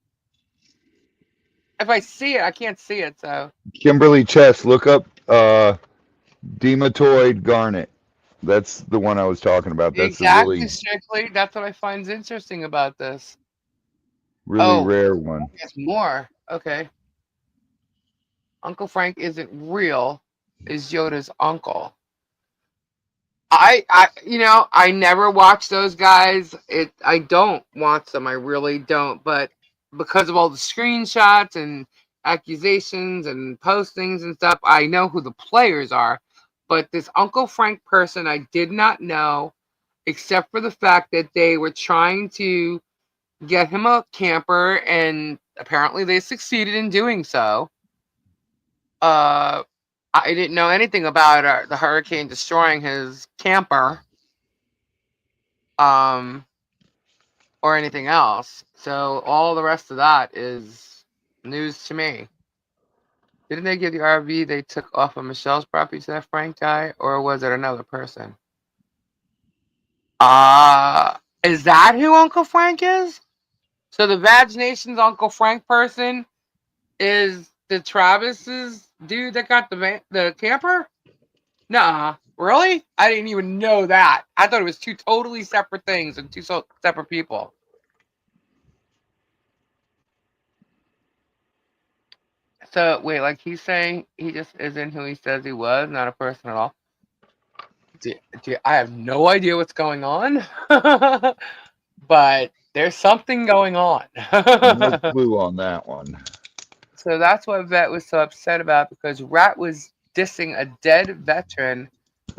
If I see it, I can't see it. So Kimberly Chess, look up Dematoid Garnet. That's the one I was talking about. That's exactly, the strictly. That's what I find interesting about this. really rare one. There's more. Okay. Uncle Frank isn't real. is Yoda's uncle. I never watch those guys. I don't watch them. I really don't. But because of all the screenshots and accusations and postings and stuff, I know who the players are. But this Uncle Frank person, I did not know, except for the fact that they were trying to get him a camper, and apparently they succeeded in doing so. I didn't know anything about the hurricane destroying his camper. Or anything else. So all the rest of that is news to me. Didn't they give the RV they took off of Michelle's property to that Frank guy, or was it another person? Is that who Uncle Frank is? So the Vag Nation's Uncle Frank person is the Travis's dude that got the camper? Nuh-uh. Really? I didn't even know that. I thought it was two totally separate things and two separate people. So wait, like he's saying he just isn't who he says he was, not a person at all. I have no idea what's going on, but there's something going on. No clue on that one. So that's what Vet was so upset about, because Rat was dissing a dead veteran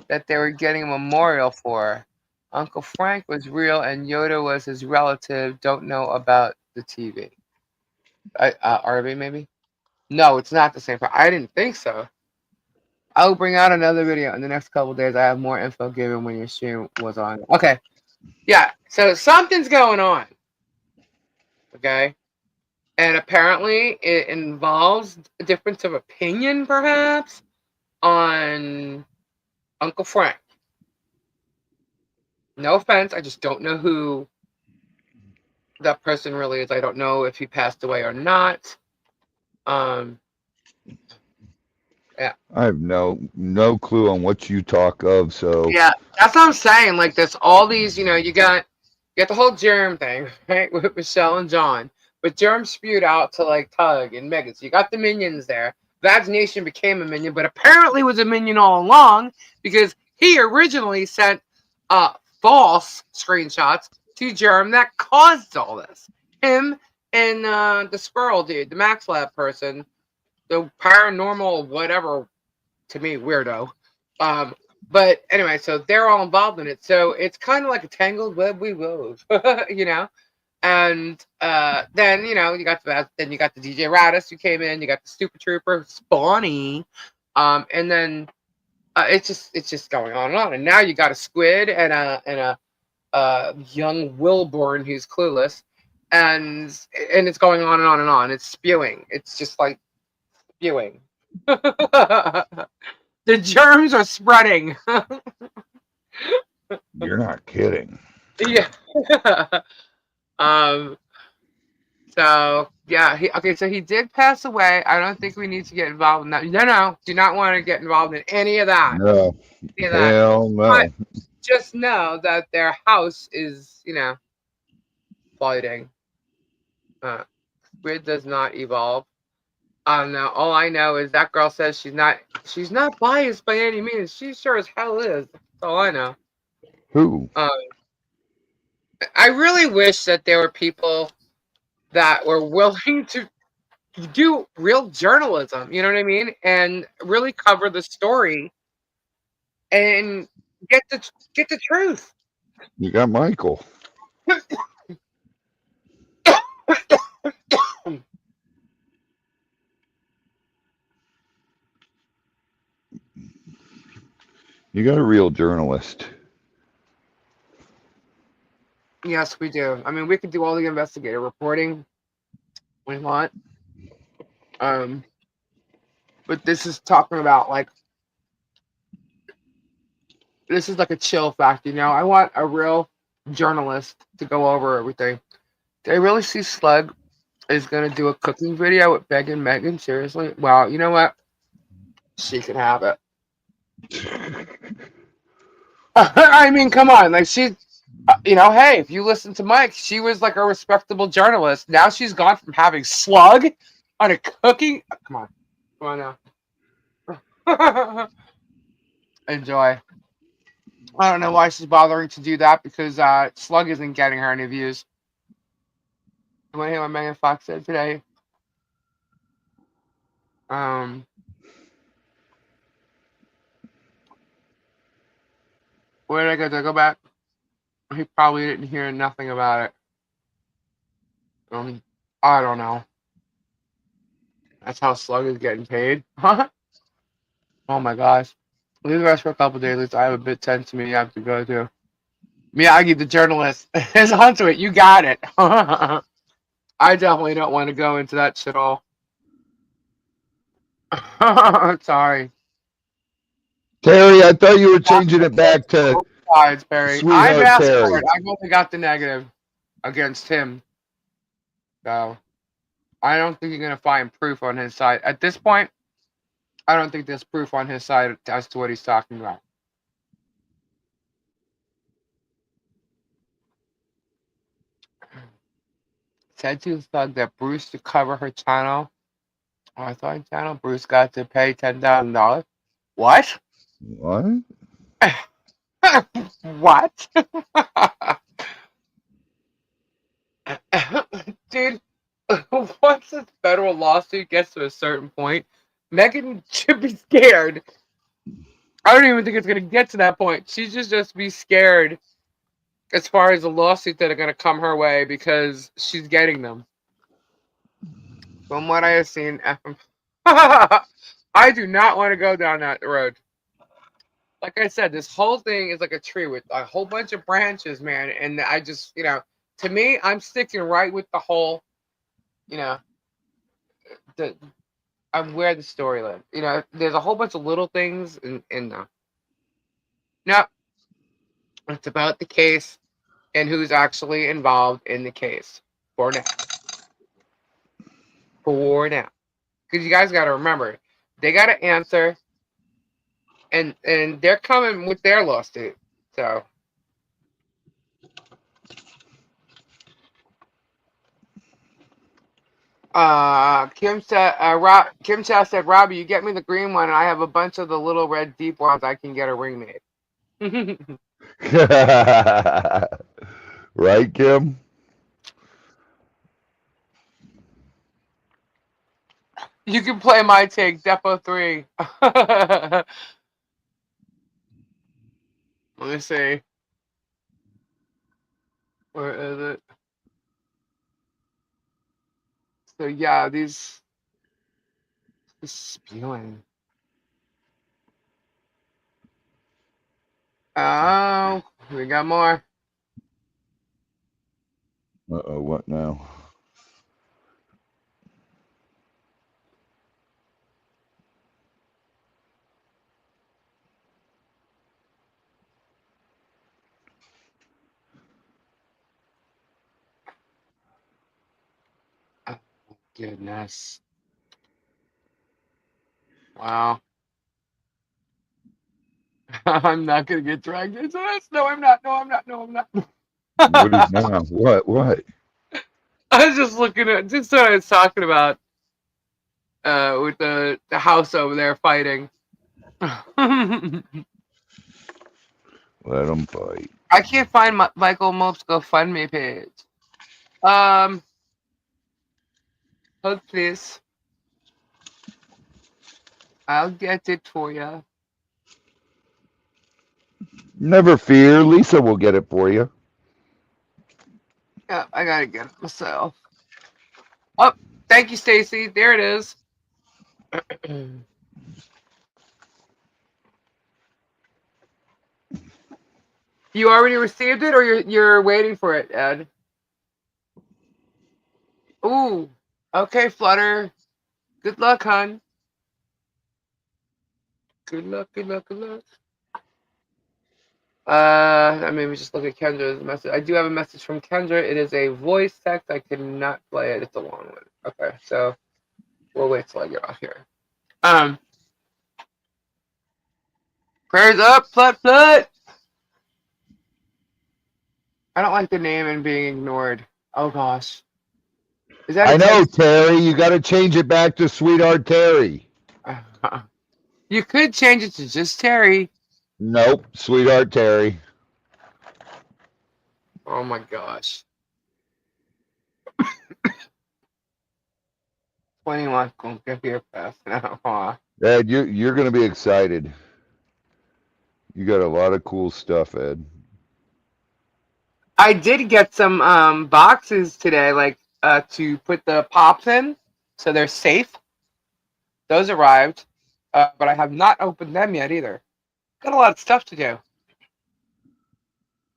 that they were getting a memorial for. Uncle Frank was real and Yoda was his relative. Don't know about the TV. RV maybe? No, it's not the same. I didn't think so. I'll bring out another video in the next couple days. I have more info given when your stream was on. Okay. Yeah. So something's going on. Okay. And apparently it involves a difference of opinion, perhaps, on Uncle Frank. No offense. I just don't know who that person really is. I don't know if he passed away or not. Yeah. I have no clue on what you talk of, so Yeah, that's what I'm saying. Like there's all these, you got the whole Germ thing, right? With Michelle and John. But Germ spewed out to like Tug and Megan. So you got the minions there. Vag Nation became a minion, but apparently was a minion all along, because he originally sent false screenshots to Germ that caused all this. Him and the squirrel dude, the Max Lab person, the paranormal whatever, to me, weirdo. But anyway, so they're all involved in it. So it's kind of like a tangled web we wove, And then you got the DJ Radis who came in. You got the Stupid Trooper Spawny, and then it's just going on and on. And now you got a squid and a young Wilborn who's clueless, and it's going on and on and on. It's spewing. It's just like spewing. The germs are spreading. you're not kidding. Yeah. So yeah. So he did pass away. I don't think we need to get involved in that. No. Do not want to get involved in any of that. No. Any of that. Hell no. But just know that their house is, floating. Squid does not evolve. No, all I know is that girl says she's not biased by any means. She sure as hell is. That's all I know. Who? I really wish that there were people that were willing to do real journalism, you know what I mean? And really cover the story and get the truth. You got Michael. You got a real journalist. Yes, we do. I mean, we could do all the investigative reporting we want. But this is talking about this is like a chill factor, I want a real journalist to go over everything. Do I really see Slug is gonna do a cooking video with Beg and Megan? Seriously? Well, you know what? She can have it. I mean, come on, like she, hey, if you listen to Mike, she was like a respectable journalist. Now she's gone from having Slug on a cooking. Come on now. Enjoy. I don't know why she's bothering to do that because Slug isn't getting her any views. You want to hear what Megan Fox said today? Where did I go? Did I go back? He probably didn't hear nothing about it. I don't know. That's how Slug is getting paid. Oh my gosh. Leave the rest for a couple days. At least I have a bit tense to me I have to go to. Miyagi, the journalist, is onto it. You got it. I definitely don't want to go into that shit all. Sorry. Terry, I thought you were changing it back to Both sides, Barry. I've Sweetheart asked for Terry. it. I've only got the negative against him. So I don't think you're going to find proof on his side. At this point, I don't think there's proof on his side as to what he's talking about. Said to Thug that Bruce to cover her channel. Oh, I thought channel Bruce got to pay $10,000. What? What? What? Dude, once this federal lawsuit gets to a certain point, Megan should be scared. I don't even think it's going to get to that point. She should just be scared as far as the lawsuit that are going to come her way because she's getting them. From what I have seen, I do not want to go down that road. Like I said, this whole thing is like a tree with a whole bunch of branches, man. And I just, to me, I'm sticking right with the whole, I'm where the story lives. There's a whole bunch of little things in there. No, it's about the case and who's actually involved in the case for now. Because you guys got to remember, they got to answer, and they're coming with their lawsuit. So, Kim said, Kim Chow said, Robbie, you get me the green one, and I have a bunch of the little red deep ones. I can get a ring made. Right, Kim? You can play my take, Depo 3. Let me see. Where is it? So yeah, these spewing. Oh, we got more. Uh-oh, what now? Oh, goodness. Wow. I'm not gonna get dragged into this. No, I'm not. No, I'm not. No, I'm not. What is now? What? I was just looking at just what I was talking about with the house over there fighting. Let them fight. I can't find Michael Mope's GoFundMe page. Hold please. I'll get it for you. Never fear. Lisa will get it for you. Yeah, I gotta get it myself. Oh, thank you, Stacy. There it is. You already received it, or you're waiting for it, Ed? Ooh. Okay, Flutter. Good luck, hon. Good luck, good luck, good luck. That made me just look at Kendra's message. I do have a message from Kendra. It is a voice text. I cannot play it. It's a long one. Okay, so we'll wait till I get off here. Prayers up, Flut Flut. I don't like the name and being ignored. Oh gosh. Is that I know, Terry. You got to change it back to Sweetheart Terry. You could change it to just Terry. Nope, sweetheart Terry. Oh my gosh. 21 won't get here fast now. Ed, you're gonna be excited. You got a lot of cool stuff, Ed. I did get some boxes today, like to put the pops in, so they're safe. Those arrived, but I have not opened them yet either. Got a lot of stuff to do.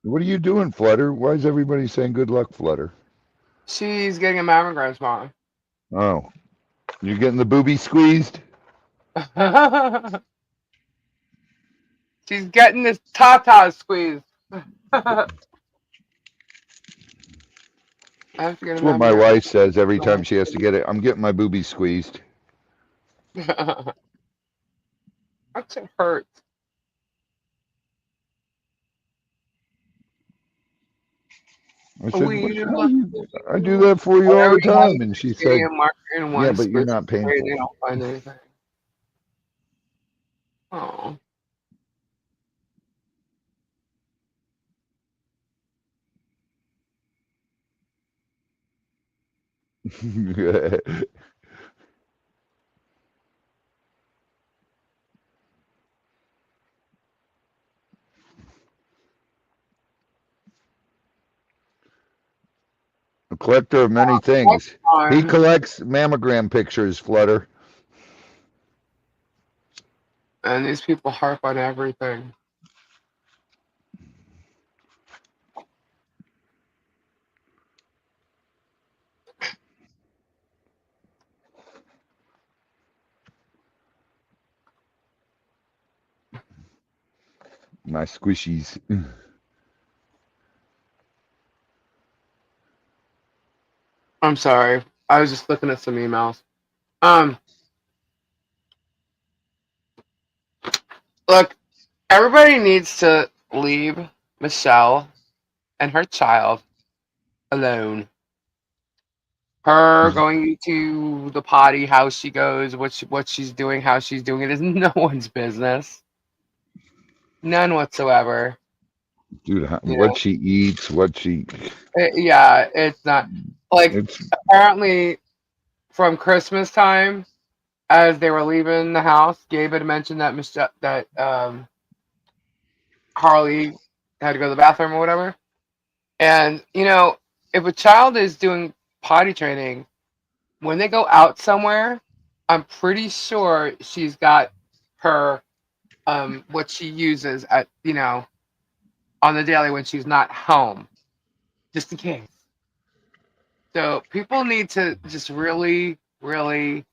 What are you doing, Flutter? Why is everybody saying good luck, Flutter? She's getting a mammogram tomorrow. Oh, you're getting the booby squeezed? She's getting this tata squeeze. I have to get a That's what my mammogram. wife says every time she has to get it. I'm getting my booby squeezed. That's it hurts. I said, I do that for you all the time. And she said, yeah, but you're not painful. They don't find anything. Oh. A collector of many things. He collects mammogram pictures, Flutter. And these people harp on everything. My squishies. I'm sorry. I was just looking at some emails. Look, everybody needs to leave Michelle and her child alone. Her going to the potty, how she goes, what she's doing, how she's doing it is no one's business. None whatsoever. Dude, what she eats, what she... Yeah, it's not. Like, apparently from Christmas time, as they were leaving the house, Gabe had mentioned that Harley had to go to the bathroom or whatever. And, if a child is doing potty training, when they go out somewhere, I'm pretty sure she's got her, what she uses at, on the daily when she's not home, just in case. So people need to just really, really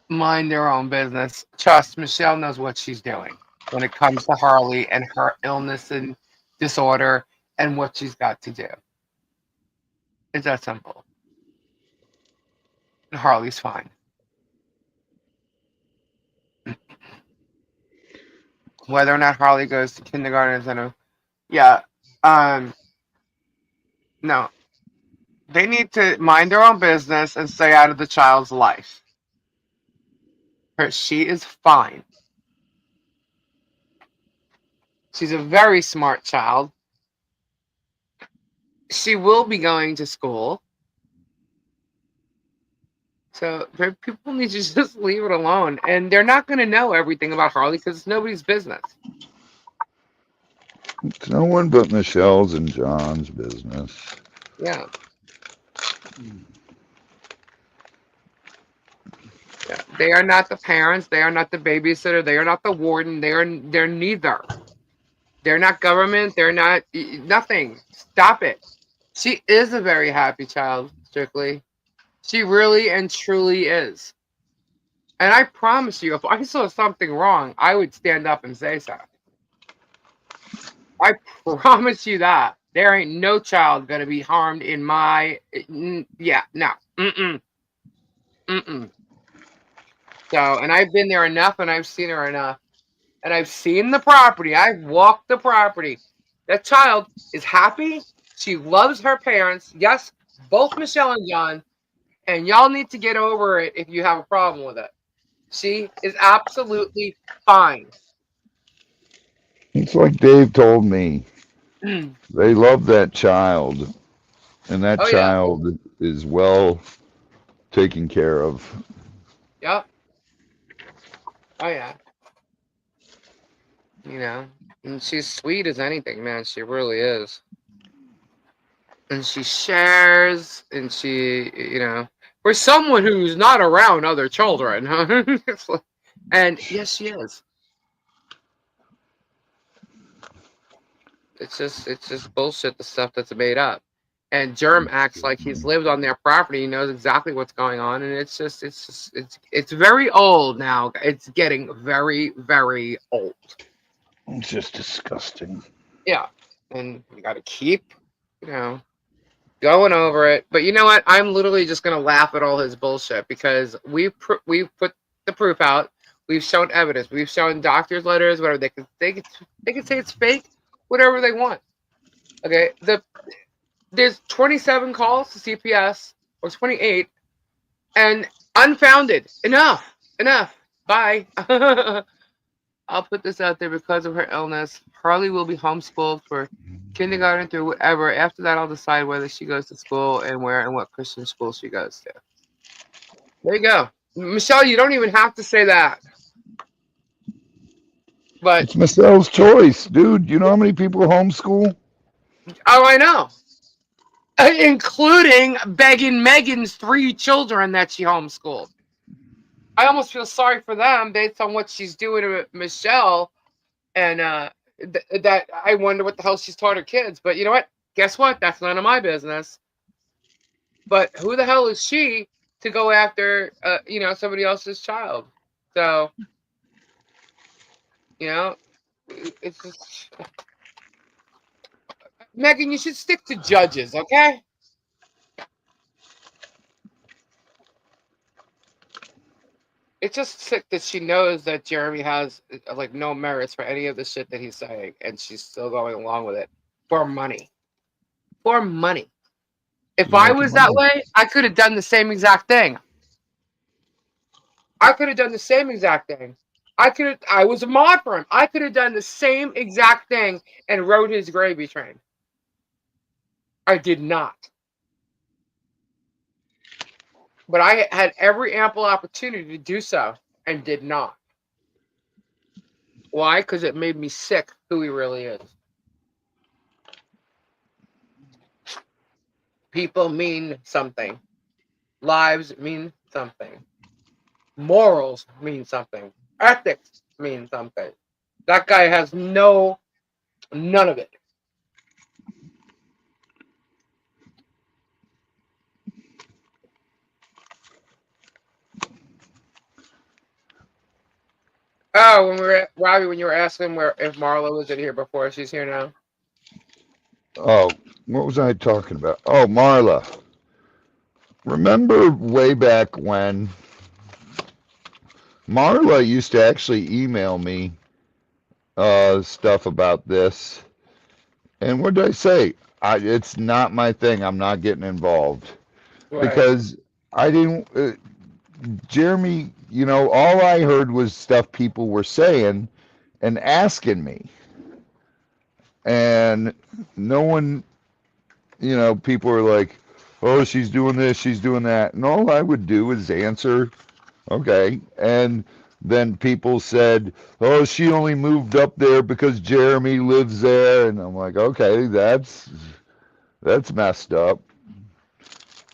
mind their own business. Trust, Michelle knows what she's doing when it comes to Harley and her illness and disorder and what she's got to do. It's that simple. And Harley's fine. Whether or not Harley goes to kindergarten, no. They need to mind their own business and stay out of the child's life. She is fine. She's a very smart child. She will be going to school. So people need to just leave it alone. And they're not going to know everything about Harley because it's nobody's business. It's no one but Michelle's and John's business. Yeah. Yeah. They are not the parents. They are not the babysitter. They are not the warden. They're neither. They're not government. They're not nothing. Stop it. She is a very happy child, Strictly. She really and truly is. And I promise you, if I saw something wrong, I would stand up and say so. I promise you that. There ain't no child going to be harmed in my... Yeah, no. Mm-mm. Mm-mm. So, and I've been there enough, and I've seen her enough. And I've seen the property. I've walked the property. That child is happy. She loves her parents. Yes, both Michelle and John. And y'all need to get over it if you have a problem with it. She is absolutely fine. It's like Dave told me. Oh They love that child, and that yeah, child is well taken care of. yep. Oh yeah. And she's sweet as anything, man. She really is. And she shares, and for someone who's not around other children, huh? And yes, she is. It's just bullshit. The stuff that's made up. And Germ acts like he's lived on their property. He knows exactly what's going on, and it's very old now. It's getting very, very old. It's just disgusting. Yeah, and you got to keep, you know, going over it. But you know what? I'm literally just gonna laugh at all his bullshit because we've put the proof out. We've shown evidence. We've shown doctors' letters, whatever they can say it's fake, whatever they want. Okay, there's 27 calls to CPS or 28, and unfounded. Enough. Bye. I'll put this out there because of her illness. Harley will be homeschooled for kindergarten through whatever. After that, I'll decide whether she goes to school and where and what Christian school she goes to. There you go. Michelle, you don't even have to say that. But, It's Michelle's choice, dude. You know how many people homeschool? oh, I know. Including begging Megan's 3 children that she homeschooled. I almost feel sorry for them based on what she's doing to Michelle. And that I wonder what the hell she's taught her kids. But you know what? Guess what? That's none of my business. But who the hell is she to go after, somebody else's child? So, it's just Megan. You should stick to judges, okay? It's just sick that she knows that Jeremy has like no merits for any of the shit that he's saying, and she's still going along with it for money. For money. If You're I making was that money. way, I could have done the same exact thing. I was a mod for him. I could have done the same exact thing and rode his gravy train. I did not. But I had every ample opportunity to do so and did not. Why? Because it made me sick who he really is. People mean something. Lives mean something. Morals mean something. Ethics mean something. That guy has none of it. Oh, Robbie, when you were asking if Marla was in here before, she's here now. Oh, what was I talking about? Oh, Marla. Remember way back when Marla used to actually email me stuff about this. And what did I say? It's not my thing. I'm not getting involved. Right. Because I didn't, Jeremy, all I heard was stuff people were saying and asking me. And no one, people were like, oh, she's doing this, she's doing that. And all I would do is answer, okay. And then people said, oh, she only moved up there because Jeremy lives there. And I'm like, okay, that's messed up.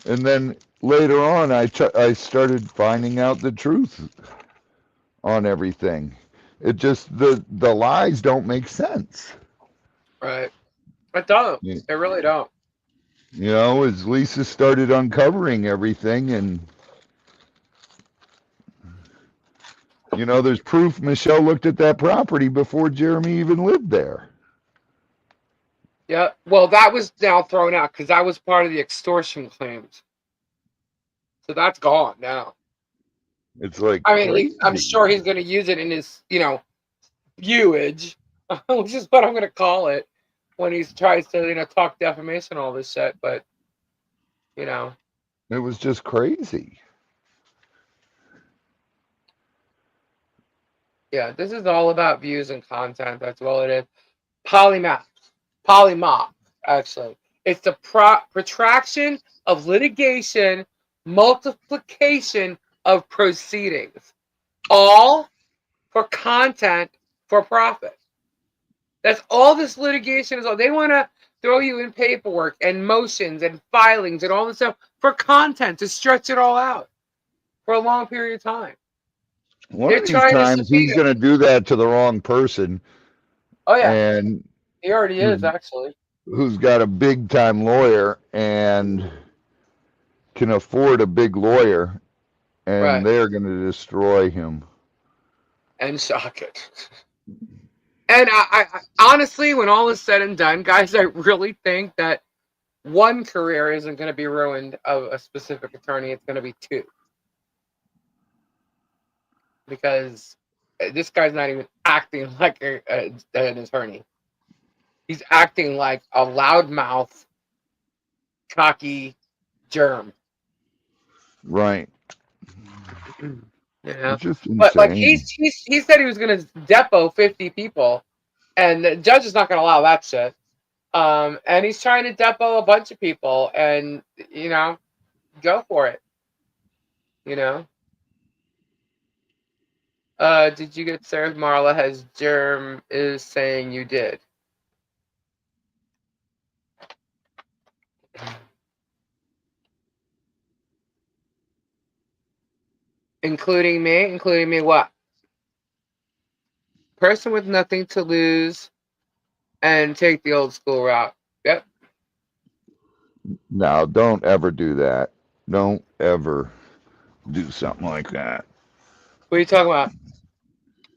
And then later on, I started finding out the truth on everything. It just, the lies don't make sense. Right. It don't. You, It really don't. as Lisa started uncovering everything, and there's proof Michelle looked at that property before Jeremy even lived there. Yeah. Well, that was now thrown out because that was part of the extortion claims. So that's gone now. It's like I mean, I'm crazy. sure he's going to use it in his, viewage, which is what I'm going to call it, when he tries to, talk defamation, all this shit. But, It was just crazy. Yeah, this is all about views and content. That's all it is. Polymath, actually. It's the protraction of litigation, multiplication of proceedings, all for content, for profit. That's all this litigation is. All they want to throw you in paperwork and motions and filings and all this stuff for content to stretch it all out for a long period of time. One They're of these trying to times he's subpoena. going to do that to the wrong person, Oh yeah, and he already is actually. who's got a big time lawyer and can afford a big lawyer, and Right. they're going to destroy him. And shock it. And I honestly, when all is said and done, guys, I really think that one career isn't going to be ruined of a specific attorney. It's going to be two. Because this guy's not even acting like an attorney. He's acting like a loudmouth, cocky germ. Right. Yeah. It's just insane. But like he said he was going to depot 50 people, and the judge is not going to allow that shit. And he's trying to depot a bunch of people, and go for it. Did you get served? Marla has Germ is saying you did. Including me? Including me what? Person with nothing to lose and take the old school route. Yep. Now, don't ever do that. Don't ever do something like that. What are you talking about?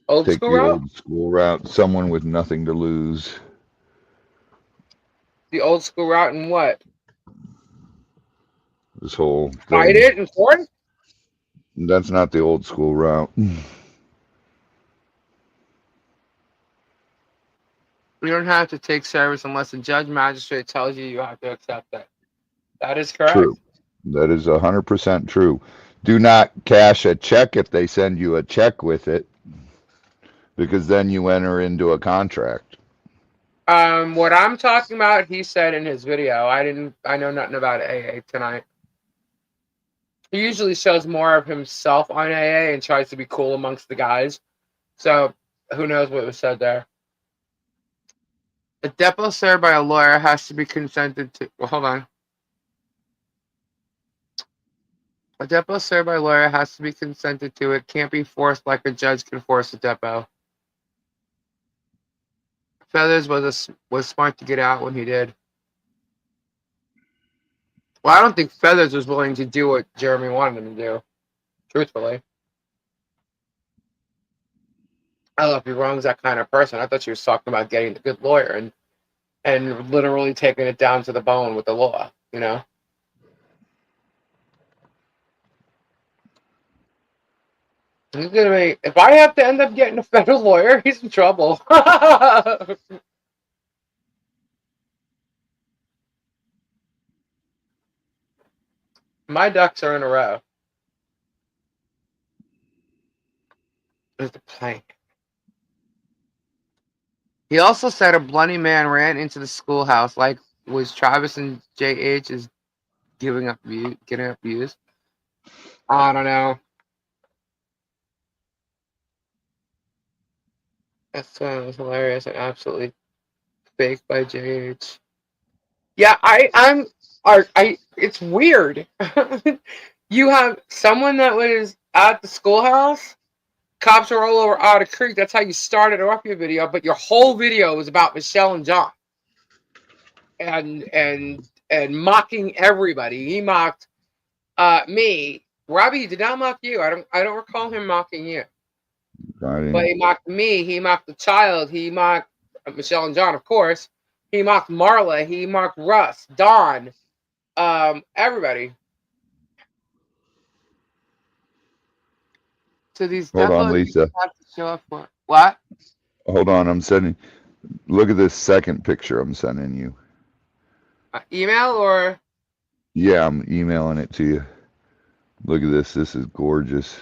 Old Take school the route? old school route. Someone with nothing to lose. The old school route and what? This whole thing. Fight it in court? That's not the old school route. You don't have to take service unless the judge magistrate tells you you have to accept it. That is correct. True. That is 100% true. Do not cash a check if they send you a check with it, because then you enter into a contract. What I'm talking about, he said in his video. I know nothing about AA tonight. He usually shows more of himself on AA and tries to be cool amongst the guys. So who knows what was said there. A depot served by a lawyer has to be consented to. Well, hold on. A depot served by a lawyer has to be consented to. It can't be forced like a judge can force a depot. Feathers was smart to get out when he did. Well, I don't think Feathers was willing to do what Jeremy wanted him to do. Truthfully. I don't know if he wrong's that kind of person. I thought she was talking about getting a good lawyer and literally taking it down to the bone with the law, He's gonna be, if I have to end up getting a federal lawyer, he's in trouble. My ducks are in a row. There's the plank. He also said a bloody man ran into the schoolhouse. Like, was Travis and JH is getting up views? I don't know. That was hilarious and absolutely fake by JH. Yeah, it's weird. You have someone that was at the schoolhouse. Cops are all over Otter Creek. That's how you started off your video, but your whole video was about Michelle and John, and mocking everybody. He mocked me. Robbie, he did not mock you. I don't recall him mocking you. But he mocked me. He mocked the child. He mocked Michelle and John, of course. He mocked Marla. He mocked Russ, Don, everybody. So these Hold on, Lisa. Have to show up for what? Hold on, I'm sending. Look at this second picture I'm sending you. Email or? Yeah, I'm emailing it to you. Look at this. This is gorgeous.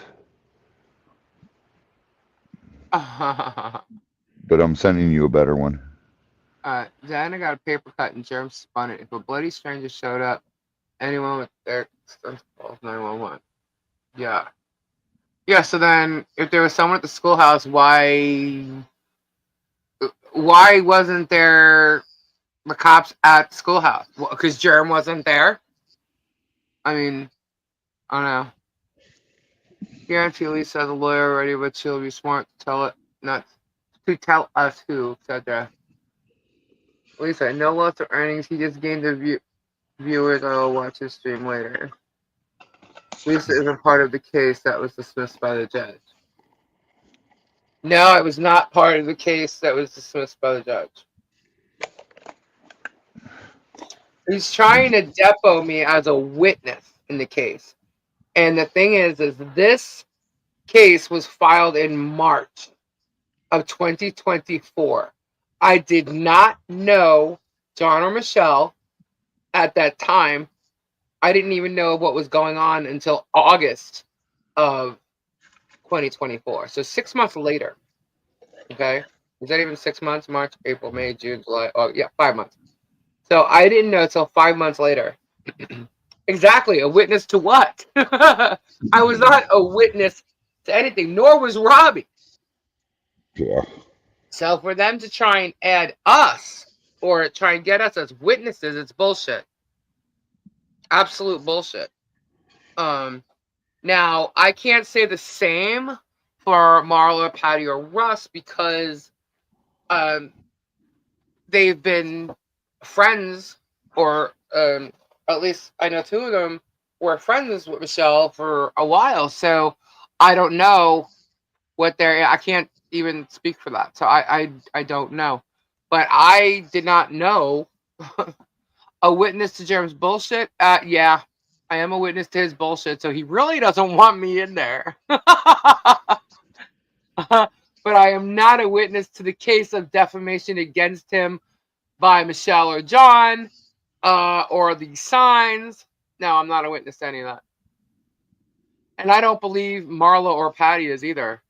but I'm sending you a better one. Diana got a paper cut and Germ spun it. If a bloody stranger showed up, anyone with their stuff calls 911. Yeah. Yeah, so then if there was someone at the schoolhouse, why wasn't there the cops at the schoolhouse? Because Germ wasn't there? I mean, I don't know. Guarantee Lisa has a lawyer already, but she'll be smart to tell it not to tell us who, etc. Lisa, no loss of earnings. He just gained the viewers. I will watch his stream later. Lisa isn't part of the case that was dismissed by the judge. No, it was not part of the case that was dismissed by the judge. He's trying to depot me as a witness in the case. And the thing is this case was filed in March of 2024. I did not know John or Michelle at that time. I didn't even know what was going on until August of 2024. So 6 months later. Okay. Is that even 6 months? March, April, May, June, July. Oh, yeah, 5 months. So I didn't know until 5 months later. Exactly. A witness to what? I was not a witness to anything, nor was Robbie. Yeah. So for them to try and add us or try and get us as witnesses, it's bullshit. Absolute bullshit. Now I can't say the same for Marla, Patty, or Russ because they've been friends, or at least I know two of them were friends with Michelle for a while. So I don't know what they're. I can't even speak for that. So I don't know. But I did not know a witness to Germ's bullshit. Yeah, I am a witness to his bullshit. So he really doesn't want me in there. But I am not a witness to the case of defamation against him by Michelle or John, or the signs. No, I'm not a witness to any of that. And I don't believe Marla or Patty is either.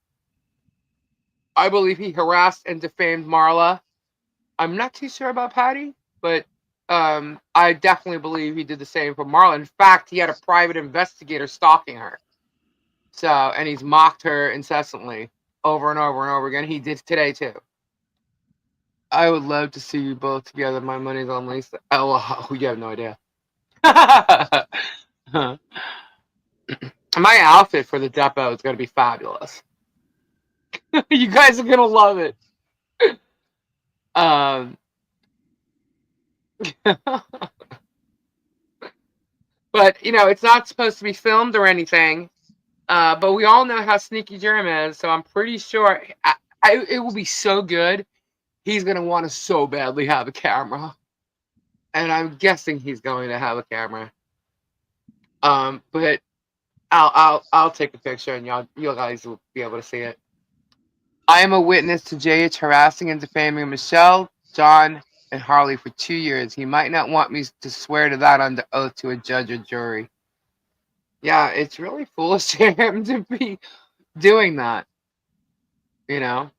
I believe he harassed and defamed Marla. I'm not too sure about Patty, but I definitely believe he did the same for Marla. In fact, he had a private investigator stalking her. So, and he's mocked her incessantly over and over and over again. He did today too. I would love to see you both together. My money's on Lisa. Oh, you have no idea. My outfit for the depot is going to be fabulous. You guys are going to love it. But, you know, it's not supposed to be filmed or anything. But we all know how sneaky Germ is. So I'm pretty sure it will be so good. He's going to want to so badly have a camera. And I'm guessing he's going to have a camera. But I'll take a picture and you guys will be able to see it. I am a witness to JH harassing and defaming Michelle, John, and Harley for 2 years. He might not want me to swear to that under oath to a judge or jury. Yeah, it's really foolish of him to be doing that. You know,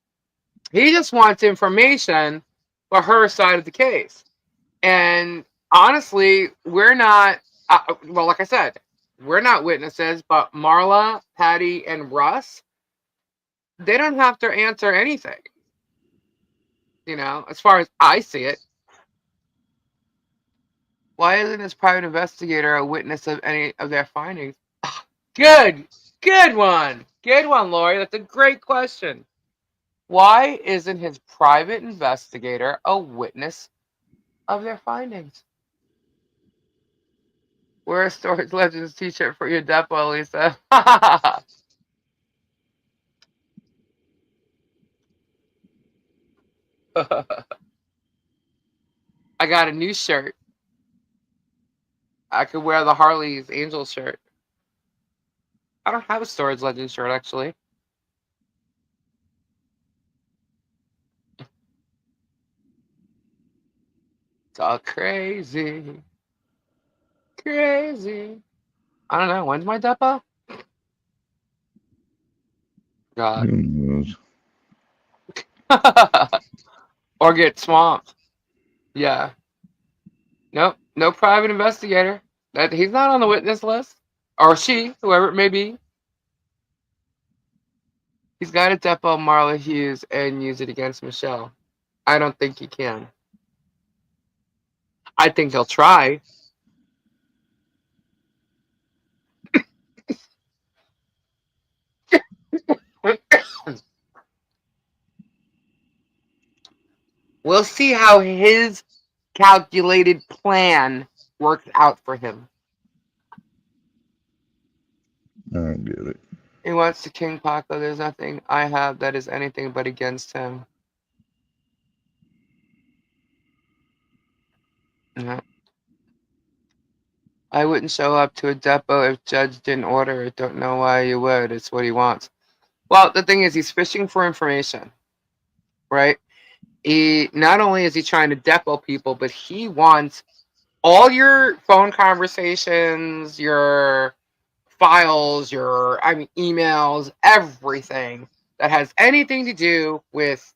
he just wants information for her side of the case. And honestly, we're not, well, like I said, we're not witnesses, but Marla, Patty, and Russ, they don't have to answer anything. You know, as far as I see it. Why isn't this private investigator a witness of any of their findings? Good one. Good one, Lori. That's a great question. Why isn't his private investigator a witness of their findings? Wear a Storage Legends t-shirt for your depot, Lisa. I got a new shirt. I could wear the Harley's Angel shirt. I don't have a Storage Legends shirt, actually. It's all crazy. Crazy. I don't know. When's my depot? God. Who knows? Or get swamped. Yeah. Nope. No private investigator. That he's not on the witness list. Or she, whoever it may be. He's got to depot Marla Hughes and use it against Michelle. I don't think he can. I think he'll try. We'll see how his calculated plan works out for him. I don't get it. He wants to King Paco. There's nothing I have that is anything but against him. No. I wouldn't show up to a depot if Judge didn't order it. Don't know why you would. It's what he wants. Well, the thing is, he's fishing for information, right? He not only is he trying to depot people, but he wants all your phone conversations, your files, emails, everything that has anything to do with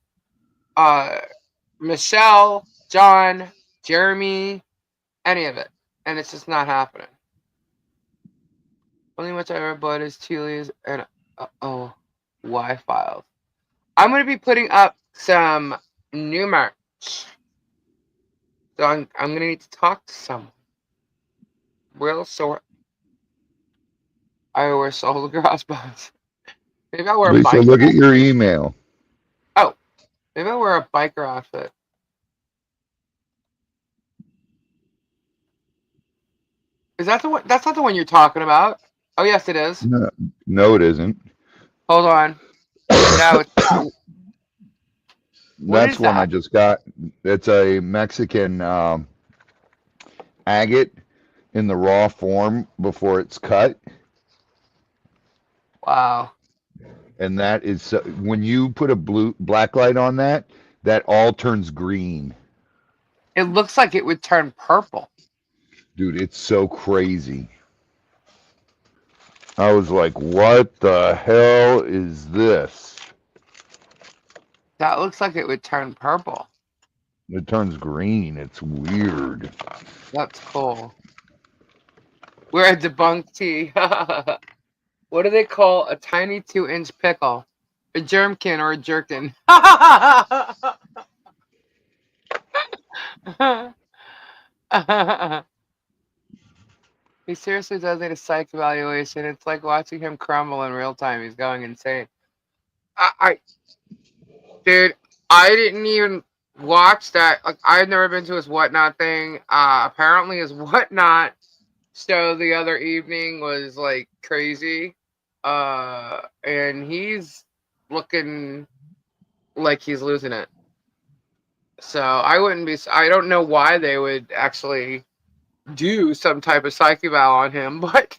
Michelle, John, Jeremy, any of it. And it's just not happening. Only much I ever bought is Tealies and Y files. I'm going to be putting up some new merch. So I'm going to need to talk to someone. Real sort. I wear soul crossbones. Maybe I'll wear a Lisa, biker. look at your email. Oh, maybe I'll wear a biker outfit. Is that the one? That's not the one you're talking about. Oh, yes, it is. No, it isn't. Hold on. No, it's not. What That's is one I that? just got. It's a Mexican agate in the raw form before it's cut. Wow. And that is when you put a black light on that, that all turns green. It looks like it would turn purple. Dude, it's so crazy. I was like, what the hell is this? That looks like it would turn purple. It turns green. It's weird. That's cool. We're a debunked tea. What do they call a tiny 2-inch pickle? A germkin or a jerkin? He seriously does need a psych evaluation. It's like watching him crumble in real time. He's going insane. Dude, I didn't even watch that. Like, I've never been to his whatnot thing. Apparently his whatnot show the other evening was like crazy. And he's looking like he's losing it. So I don't know why they would actually do some type of psych eval on him, but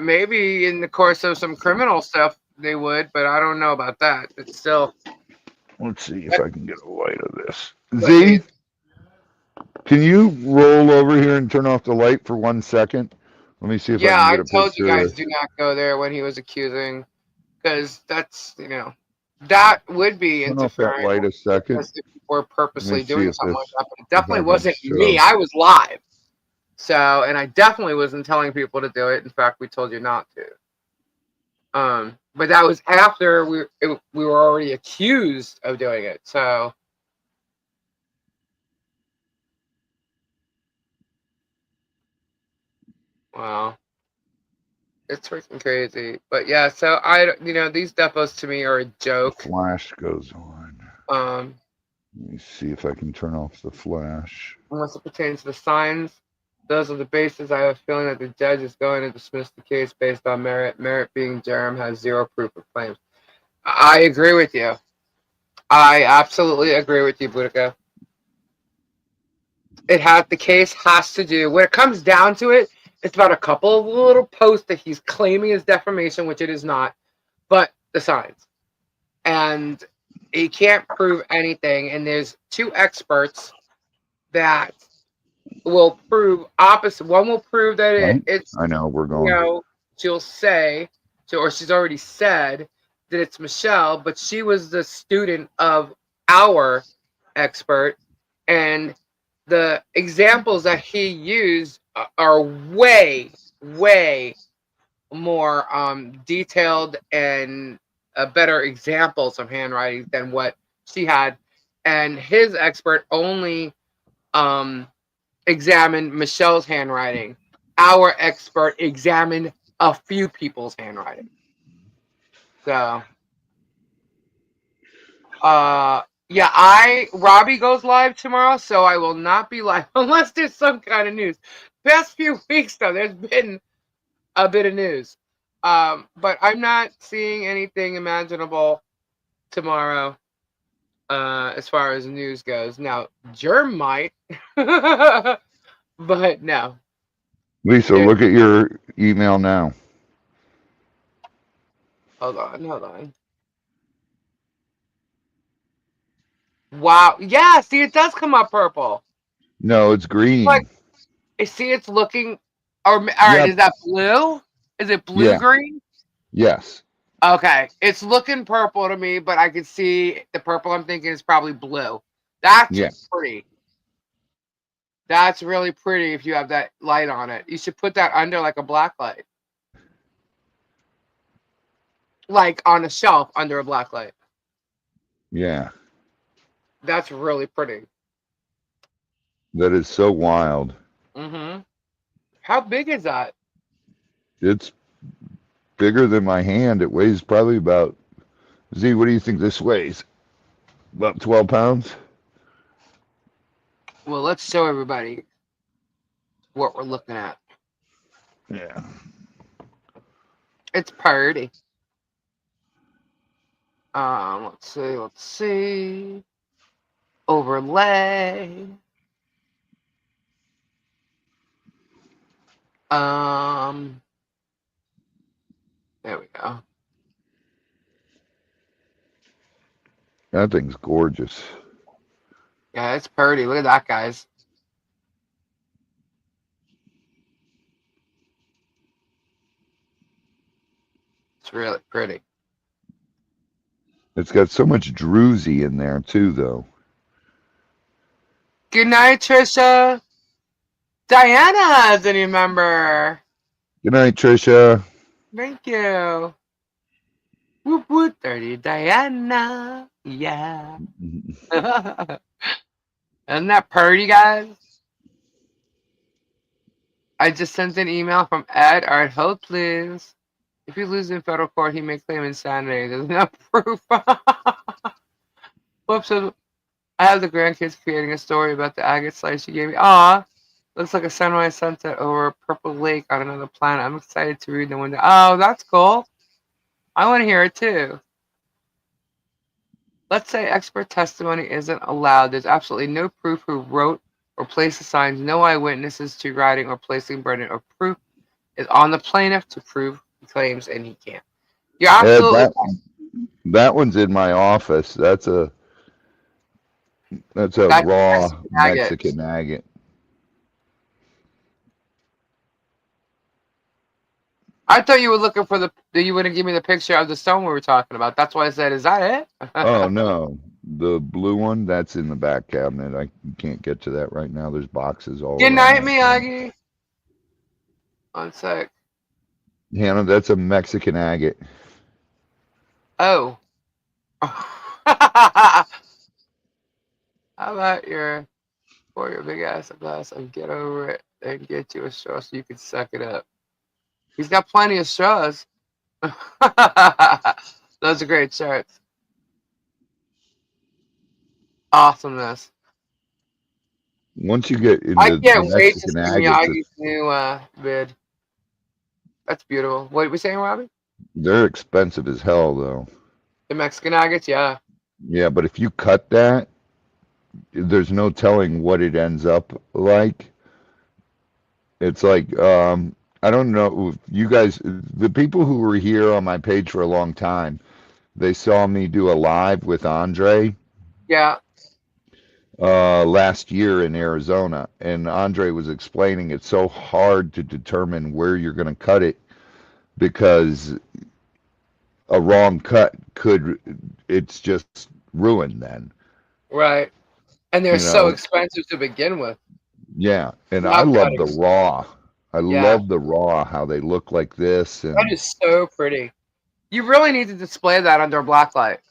maybe in the course of some criminal stuff they would, but I don't know about that. It's still. Let's see if I can get a light of this. Z, can you roll over here and turn off the light for 1 second? Let me see if I Yeah, can I get a told you picture. guys do not go there when he was accusing, because that's that would be Turn off that interfering light a second. if people were purposely Let me see doing if something like this- that. But it definitely I can wasn't show. me. I was live, and I definitely wasn't telling people to do it. In fact, we told you not to. But that was after we were already accused of doing it. So. Wow. It's freaking crazy. But yeah, so these depots to me are a The joke. flash goes on. Let me see if I can turn off the flash. Unless it pertains to the signs, those are the bases. I have a feeling that the judge is going to dismiss the case based on merit. Merit being Germ has zero proof of claims. I agree with you. I absolutely agree with you, Boudica. The case has to do, when it comes down to it, it's about a couple of little posts that he's claiming is defamation, which it is not, but the signs. And he can't prove anything. And there's two experts that will prove opposite. One will prove that it's, I know we're going. she'll say, or she's already said that it's Michelle, but she was the student of our expert, and the examples that he used are way, way more detailed and better examples of handwriting than what she had. And his expert only examined Michelle's handwriting. Our expert examined a few people's handwriting. So, yeah, Robbie goes live tomorrow, so I will not be live unless there's some kind of news. Past few weeks though, there's been a bit of news. But I'm not seeing anything imaginable tomorrow, as far as news goes. Now, Germ might, but no. Lisa, There- look at your email now. Hold on. Wow. Yeah, see, it does come up purple. No, it's green. Like, see, it's looking. All right, Yep. is that blue? Is it Yeah. blue-green? Yes. Okay, it's looking purple to me, but I can see the purple I'm thinking is probably blue. That's Yeah. pretty. That's really pretty if you have that light on it. You should put that under like a black light. Like on a shelf under a black light. Yeah. That's really pretty. That is so wild. Mm-hmm. How big is that? It's bigger than my hand. It weighs probably about, Z, what do you think this weighs? About 12 pounds? Well, let's show everybody what we're looking at. Yeah. It's pretty. Let's see. Overlay. There we go. That thing's gorgeous. Yeah, it's pretty. Look at that, guys. It's really pretty. It's got so much druzy in there too, though. Good night, Trisha. Diana has a new member. Good night, Trisha. Thank you. Whoop whoop, 30 Diana. Yeah. Isn't that pretty, guys? I just sent an email from Ed. All right, hold please. If you lose in federal court, he may claim insanity. There's no proof. Whoops. I have the grandkids creating a story about the agate slice you gave me. Aw. Looks like a sunrise sunset over a purple lake on another planet. I'm excited to read the window. Oh, that's cool. I want to hear it too. Let's say expert testimony isn't allowed. There's absolutely no proof who wrote or placed the signs. No eyewitnesses to writing or placing burden of proof is on the plaintiff to prove he claims, and he can't. You're absolutely Ed, that one's in my office. That's a That's raw Mexican agate. Mexican agate. I thought you were looking for you wouldn't give me the picture of the stone we were talking about. That's why I said, is that it? Oh no, the blue one, that's in the back cabinet. I can't get to that right now. There's boxes all Good around night, that. Miyagi. 1 sec. Hannah, that's a Mexican agate. Oh. How about pour your big ass a glass and get over it and get you a straw so you can suck it up. He's got plenty of straws. Those are great shirts. Awesomeness. Once you get into I the can't wait to Mexican see agates, Miyagi's new vid. That's beautiful. What are we saying, Robbie? they're expensive as hell, though. The Mexican agates, yeah. Yeah, but if you cut that, there's no telling what it ends up like. It's like, I don't know if you guys, the people who were here on my page for a long time, they saw me do a live with Andre Yeah. last year in Arizona, and Andre was explaining it's so hard to determine where you're going to cut it because a wrong cut it's just ruined then. Right. And they're You so know, expensive to begin with. yeah. And I Job love the cuttings. raw. I Yeah. love the raw, how they look like this, That and is so pretty. You really need to display that under a black light.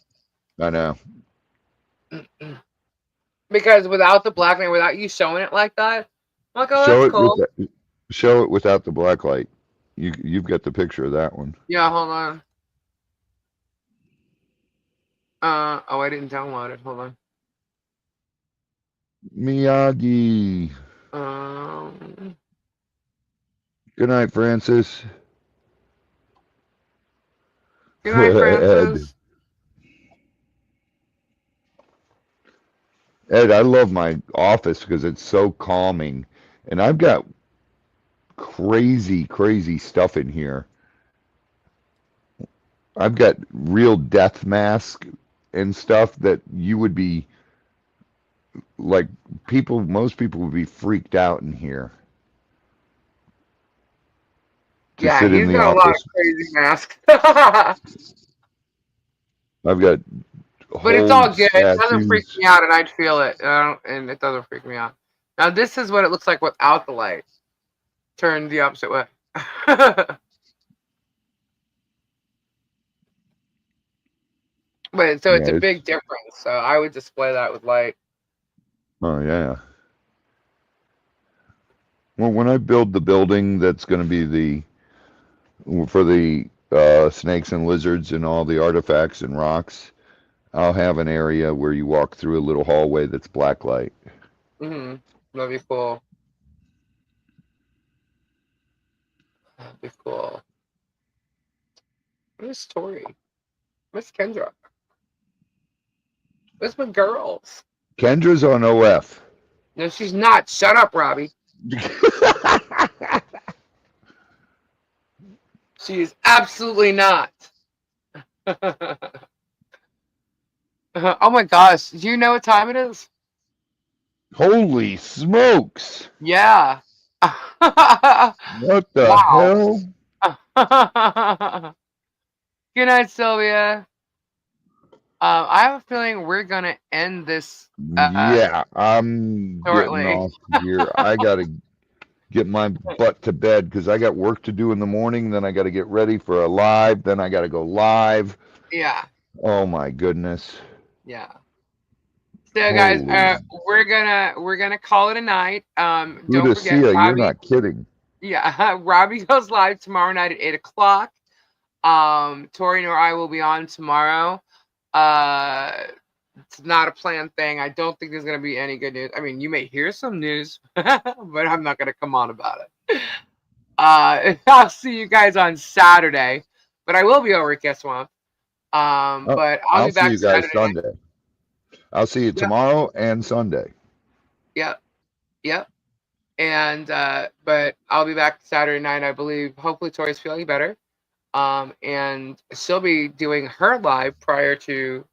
I know. Because without the black light, without you showing it like that, I'm like, oh, Show that's it with cool. show it without the black light. You've got the picture of that one. Yeah, hold on. Oh, I didn't download it. Hold on. Miyagi. Good night, Francis. Good night, Francis. Ed, I love my office because it's so calming, and I've got crazy, crazy stuff in here. I've got real death mask and stuff that you would be like most people would be freaked out in here. To Yeah, sit in he's the got a lot of office. crazy masks. I've got But it's all good. It doesn't freak statues. me out, and I'd feel it. And it doesn't freak me out. Now, this is what it looks like without the light. Turn the opposite way. But so it's a big difference. So I would display that with light. Oh yeah. Well, when I build the building that's going to be for the snakes and lizards and all the artifacts and rocks, I'll have an area where you walk through a little hallway that's black light. That'd be cool. That'd be cool. Where's Tori? Where's Kendra? Where's my girls? Kendra's on OF. No, she's not. Shut up, Robbie. She is absolutely not. Oh my gosh. Do you know what time it is? Holy smokes. Yeah. What the hell? Good night, Sylvia. I have a feeling we're going to end this. Yeah, I'm shortly. getting off here. I got to get my butt to bed because I got work to do in the morning. Then I got to get ready for a live. Then I got to go live. Yeah. Oh my goodness. Yeah. So guys, we're gonna call it a night. Don't forget, Lucia, Robbie, you're not kidding. Yeah, Robbie goes live tomorrow night at 8 o'clock. Tori or I will be on tomorrow. It's not a planned thing. I don't think there's gonna be any good news. I mean, you may hear some news, but I'm not gonna come on about it. I'll see you guys on Saturday, but I will be over at Guess Swamp. But I'll be back see you guys Saturday Sunday. night. I'll see you tomorrow and Sunday. Yep. And but I'll be back Saturday night, I believe. Hopefully Tori's feeling better. And she'll be doing her live prior to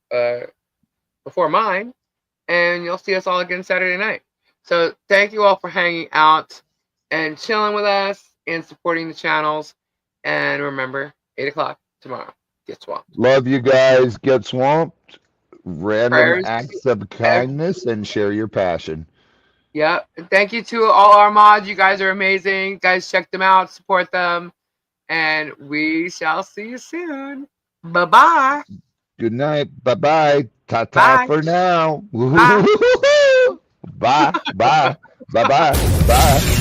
before mine. And you'll see us all again Saturday night. So thank you all for hanging out and chilling with us and supporting the channels. And remember, 8 o'clock tomorrow. Get swamped. Love you guys. Get swamped. Random Prayers acts of kindness and share your passion. Yep. And thank you to all our mods. You guys are amazing. Guys, check them out. Support them. And we shall see you soon. Bye-bye. Good night. Bye-bye. Ta-ta Bye. for now. Bye. Bye. Bye. Bye-bye. Bye.